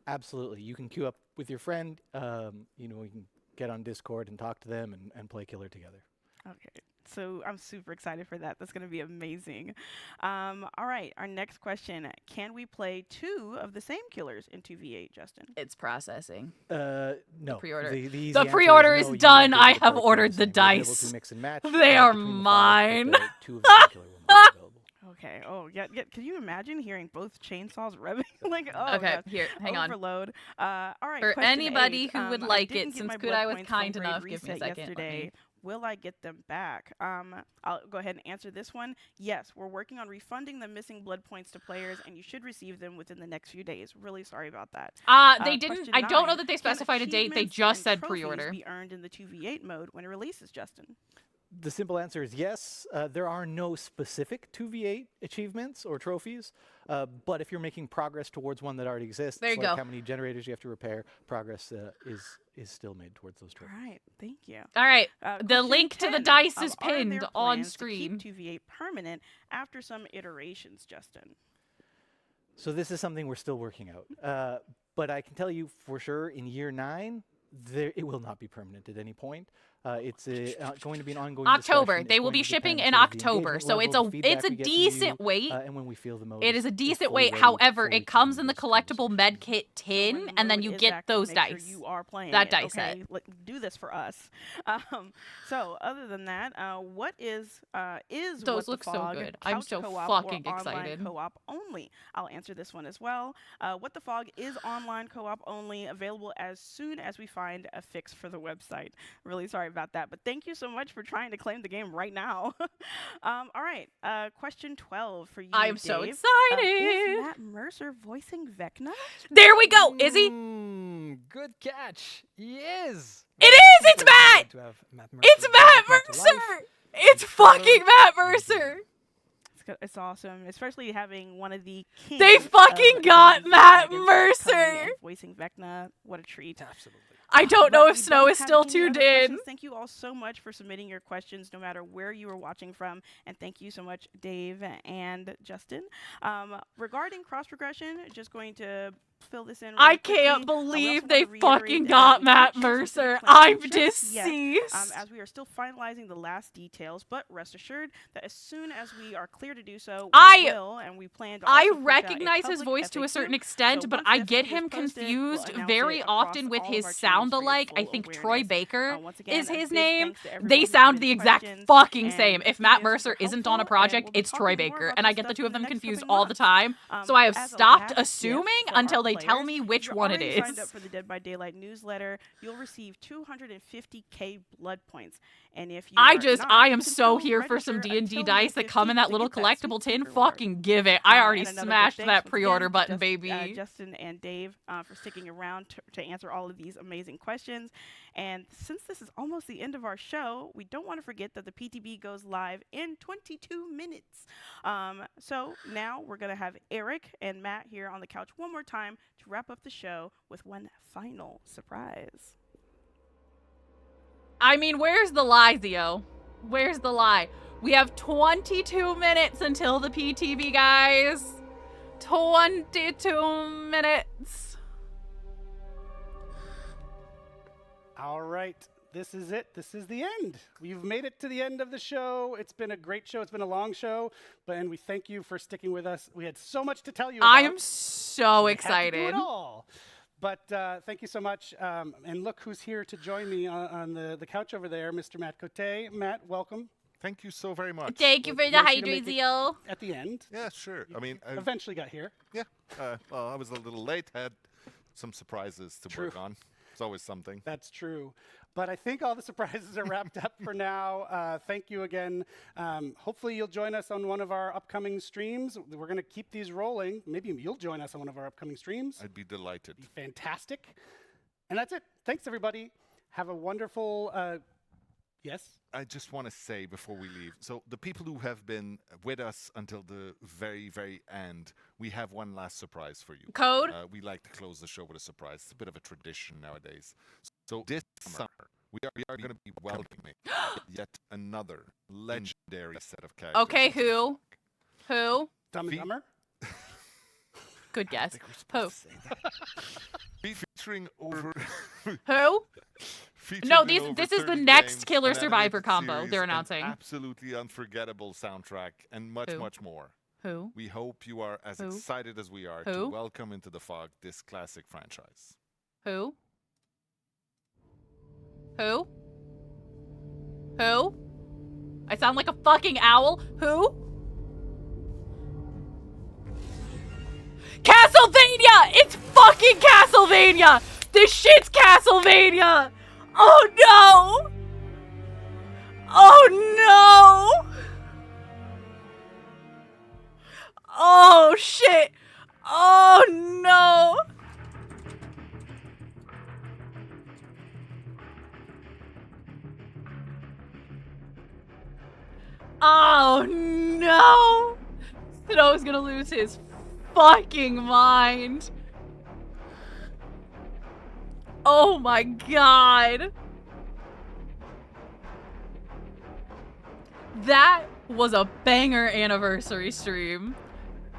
Absolutely. You can queue up with your friend. You know, you can get on Discord and talk to them and play killer together. Okay, so I'm super excited for that. That's going to be amazing. All right, our next question. Can we play 2 of the same killers in 2v8, Justin? It's processing. No. Pre-order. The The pre-order is done. I have ordered the dice. They are mine. Okay. Oh, yeah. Can you imagine hearing both chainsaws revving? Like, oh, okay. God. Here, hang on. Overload. All right. For question anybody 8, who would I like didn't it, get since my Kudai blood was points kind from Raid enough, give me a Reset second. Yesterday. Will I get them back? I'll go ahead and answer this one. Yes, we're working on refunding the missing blood points to players, and you should receive them within the next few days. Really sorry about that. They didn't. Question I don't know 9, that they can specified a date. They achievements just and said trophies pre-order. be earned in the 2v8 mode when it releases, Justin? The simple answer is yes. There are no specific 2v8 achievements or trophies, but if you're making progress towards one that already exists, There you like go. how many generators you have to repair, progress is still made towards those trophies. All right, thank you. All right, the Question link to the 10, dice is are there pinned on plans to screen. keep 2v8 permanent after some iterations, Justin? So this is something we're still working out. But I can tell you for sure, in year 9, it will not be permanent at any point. It's going to be an ongoing October. discussion. They It's will going be to shipping depend in sort of the October, engagement so level, the it's a feedback we get from decent you, wait. and when we feel the mode It is a is decent fully wait. ready However, before we it comes can in do the collectible med kit tin, When the and then mode you is get active, those make dice. Sure you are playing that it, dice okay? set. Do this for us. So other than that, what is Those What the look so Fog good. I'm couch so co-op fucking or excited. Online co-op only. I'll answer this one as well. What the Fog is online co-op only, available as soon as we find a fix for the website. Really sorry about that, but thank you so much for trying to claim the game right now. All right, question 12 for you, I'm so Dave. excited. Is Matt Mercer voicing Vecna? There we go. Is he? Good catch. He is. It is. It's Matt. To have Matt Mercer It's Matt back to life. Mercer. It's fucking Matt Mercer. It's awesome, especially having one of the kings. They fucking got Matt coming Mercer. in, voicing Vecna. What a treat. Absolutely. I don't know if We Snow don't is have still any tuned other in. questions. Thank you all so much for submitting your questions, no matter where you were watching from. And thank you so much, Dave and Justin. Regarding cross progression, just going to fill this in. I really quickly. can't We believe also they wanna fucking reiterate got that we Matt can't share Mercer. specific plans I'm just yet, deceased. as we are still finalizing the last details, but rest assured that as soon as we are clear to do so, we will, and we plan to I also push out a recognize his public voice to a FAQ. certain extent, So but once I the get FAQ him is posted, we'll confused announce very it across often with all his of our channels sound for your alike. I full think Troy awareness. Baker Once again, is a his big name. thanks to everyone They who sound submitted the exact questions, fucking and same. If we Matt think it's Mercer super isn't on a helpful, project, and we'll be it's Troy talking more Baker. about And I this get the stuff two in of them the next confused coming all the months. time. So I have As a stopped last tip assuming for our until they tell players, me if which you're one it already is. signed up for the Dead by Daylight newsletter, you'll receive 250k blood points. And if you I am so here for some D&D dice that come in that little collectible tin. Fucking give it. I already smashed that pre-order button, baby. Justin and Dave for sticking around to answer all of these amazing questions. And since this is almost the end of our show, we don't want to forget that the PTB goes live in 22 minutes. So now we're going to have Eric and Matt here on the couch one more time to wrap up the show with one final surprise. I mean, where's the lie, Theo? Where's the lie? We have 22 minutes until the PTB, guys. 22 minutes. All right. this is it. This is the end. You've made it to the end of the show. It's been a great show. It's been a long show, and we thank you for sticking with us. We had so much to tell you about. I am so excited. We had to do it all. But thank you so much. And look who's here to join me on the couch over there, Mr. Matt Cote. Matt, welcome. Thank you so very much. Thank you for the hydrazio. At the end. Yeah, sure. I mean, eventually got here. Yeah. Well, I was a little late. Had some surprises to work on. It's always something. That's true. But I think all the surprises are wrapped up for now. Thank you again. Hopefully you'll join us on one of our upcoming streams. We're going to keep these rolling. Maybe you'll join us on one of our upcoming streams. I'd be delighted. Be fantastic. And that's it. Thanks, everybody. Have a wonderful... yes? I just want to say before we leave, so the people who have been with us until the very, very end, we have one last surprise for you. Code? We like to close the show with a surprise. It's a bit of a tradition nowadays. So this summer, we are going to be welcoming yet another legendary set of characters. Okay, who? Dumb and Dumber? Good guess. Who? Featuring over... Who? No, this is the next Killer Survivor combo they're announcing. Absolutely unforgettable soundtrack and much, much more. Who? We hope you are as excited as we are to welcome into the fog this classic franchise. Who? I sound like a fucking owl. Who? Castlevania! It's fucking Castlevania! This shit's Castlevania! Oh no! Oh no! Oh shit! Oh no! Oh no! Snow's gonna lose his fucking mind. Oh my god. That was a banger anniversary stream.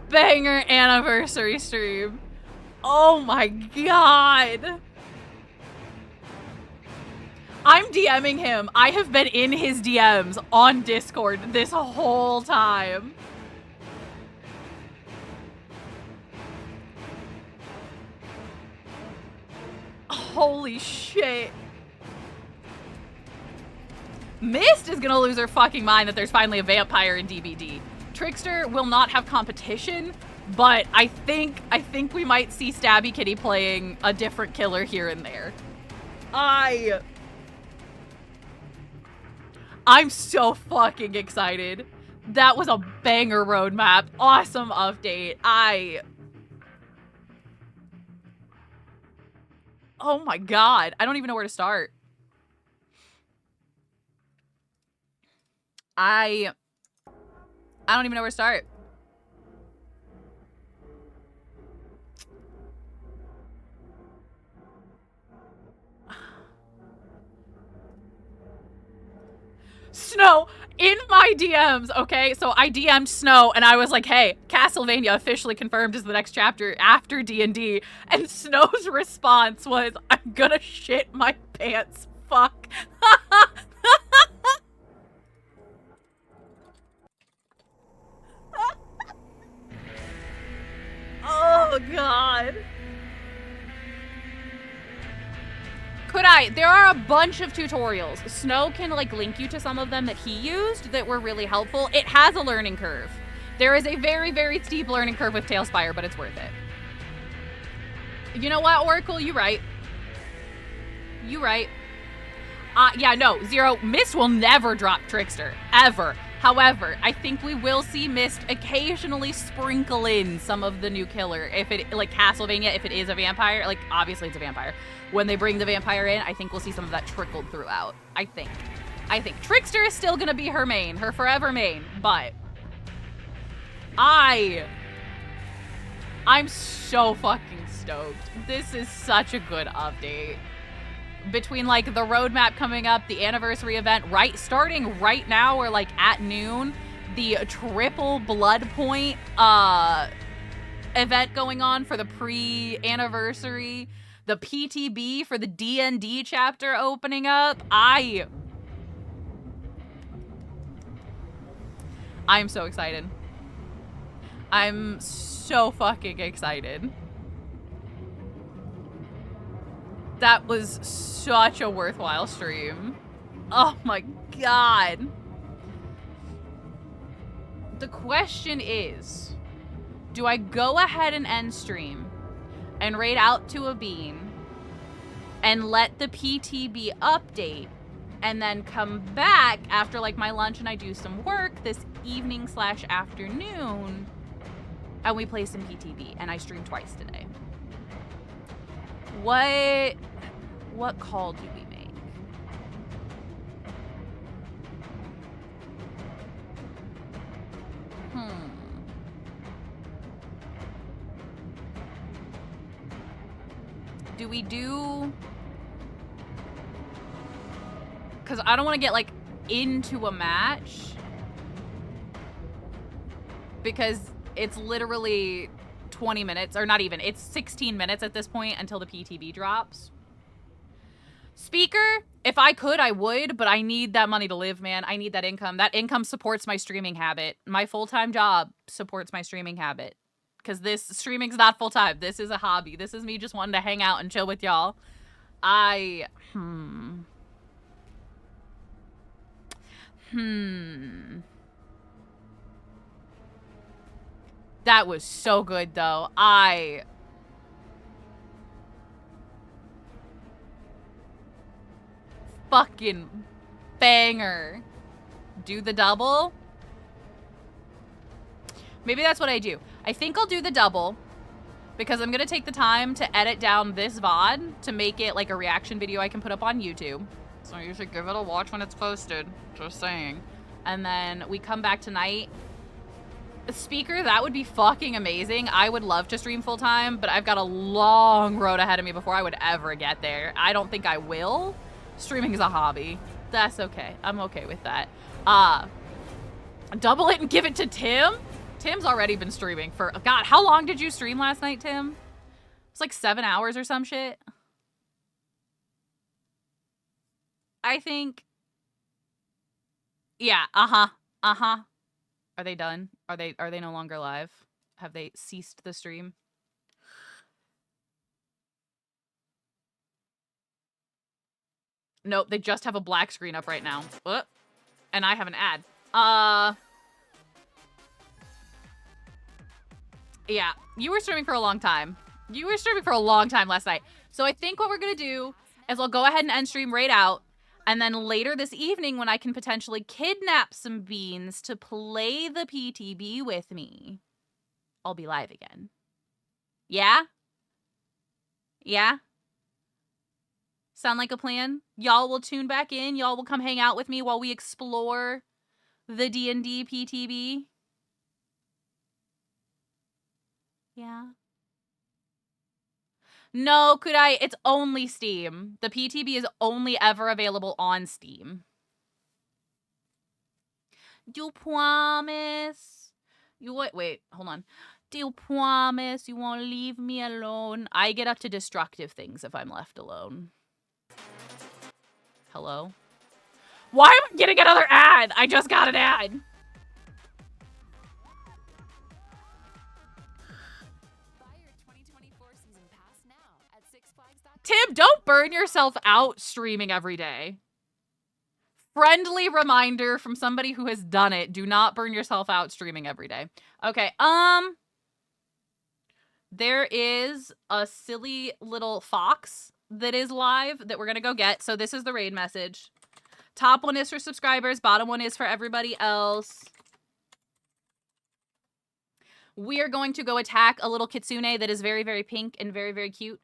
Banger anniversary stream. Oh my god. I'm DMing him. I have been in his DMs on Discord this whole time. Holy shit. Mist is gonna lose her fucking mind that there's finally a vampire in DBD. Trickster will not have competition, but I think we might see Stabby Kitty playing a different killer here and there. I'm so fucking excited. That was a banger roadmap. Awesome update. Oh my god. I don't even know where to start. I don't even know where to start. Snow in my DMs, okay? So I DM'd Snow and I was like, hey, Castlevania officially confirmed is the next chapter after D&D. And Snow's response was, I'm gonna shit my pants. Fuck. Oh, God. There are a bunch of tutorials. Snow can like link you to some of them that he used that were really helpful. It has a learning curve. There is a very, very steep learning curve with Tailspire, but it's worth it. You know what, Oracle? You right. You right. Yeah, no, Zero. Mist will never drop Trickster. Ever. However, I think we will see Mist occasionally sprinkle in some of the new killer. If it, like Castlevania, if it is a vampire, like obviously it's a vampire. When they bring the vampire in, I think we'll see some of that trickled throughout. I think Trickster is still gonna be her main, her forever main, but I'm so fucking stoked. This is such a good update. Between like the roadmap coming up, the anniversary event starting right now or like at noon, the triple blood point event going on for the pre-anniversary, The PTB for the D&D chapter opening up. I'm so excited. I'm so fucking excited. That was such a worthwhile stream. Oh my god. The question is, do I go ahead and end stream and raid out to a bean and let the PTB update and then come back after like my lunch and I do some work this evening / afternoon and we play some PTB and I stream twice today? What call do we make? Do we do... Because I don't want to get, like, into a match. Because it's literally 20 minutes, or not even. It's 16 minutes at this point until the PTB drops. Speaker, if I could, I would, but I need that money to live, man. I need that income. That income supports my streaming habit. My full-time job supports my streaming habit. Because this streaming's not full-time. This is a hobby. This is me just wanting to hang out and chill with y'all. That was so good, though. Fucking banger. Do the double? Maybe that's what I do. I think I'll do the double because I'm going to take the time to edit down this VOD to make it like a reaction video I can put up on YouTube. So you should give it a watch when it's posted. Just saying. And then we come back tonight. Speaker, that would be fucking amazing. I would love to stream full time, but I've got a long road ahead of me before I would ever get there. I don't think I will. Streaming is a hobby. That's okay. I'm okay with that. Double it and give it to Tim? Tim's already been streaming for... God, how long did you stream last night, Tim? It's like 7 hours or some shit. I think... Yeah, uh-huh. Are they done? Are they no longer live? Have they ceased the stream? Nope, they just have a black screen up right now. And I have an ad. Yeah, you were streaming for a long time. You were streaming for a long time last night. So I think what we're going to do is I'll go ahead and end stream right out. And then later this evening when I can potentially kidnap some beans to play the PTB with me, I'll be live again. Yeah? Yeah? Sound like a plan? Y'all will tune back in. Y'all will come hang out with me while we explore the D&D PTB. Yeah. No, could I? It's only Steam. The PTB is only ever available on Steam. Do you promise? Wait, hold on. Do you promise you won't leave me alone? I get up to destructive things if I'm left alone. Hello? Why am I getting another ad? I just got an ad. Tim, don't burn yourself out streaming every day. Friendly reminder from somebody who has done it. Do not burn yourself out streaming every day. Okay, there is a silly little fox that is live that we're gonna go get. So this is the raid message. Top one is for subscribers. Bottom one is for everybody else. We are going to go attack a little kitsune that is very, very pink and very, very cute.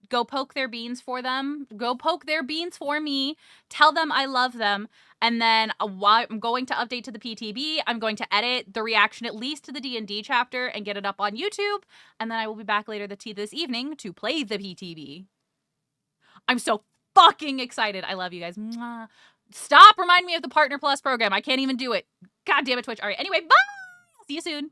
Go poke their beans for them. Go poke their beans for me. Tell them I love them. And then I'm going to update to the PTB. I'm going to edit the reaction at least to the D&D chapter and get it up on YouTube. And then I will be back later this evening to play the PTB. I'm so fucking excited. I love you guys. Mwah. Stop reminding me of the Partner Plus program. I can't even do it. God damn it, Twitch. All right. Anyway, bye. See you soon.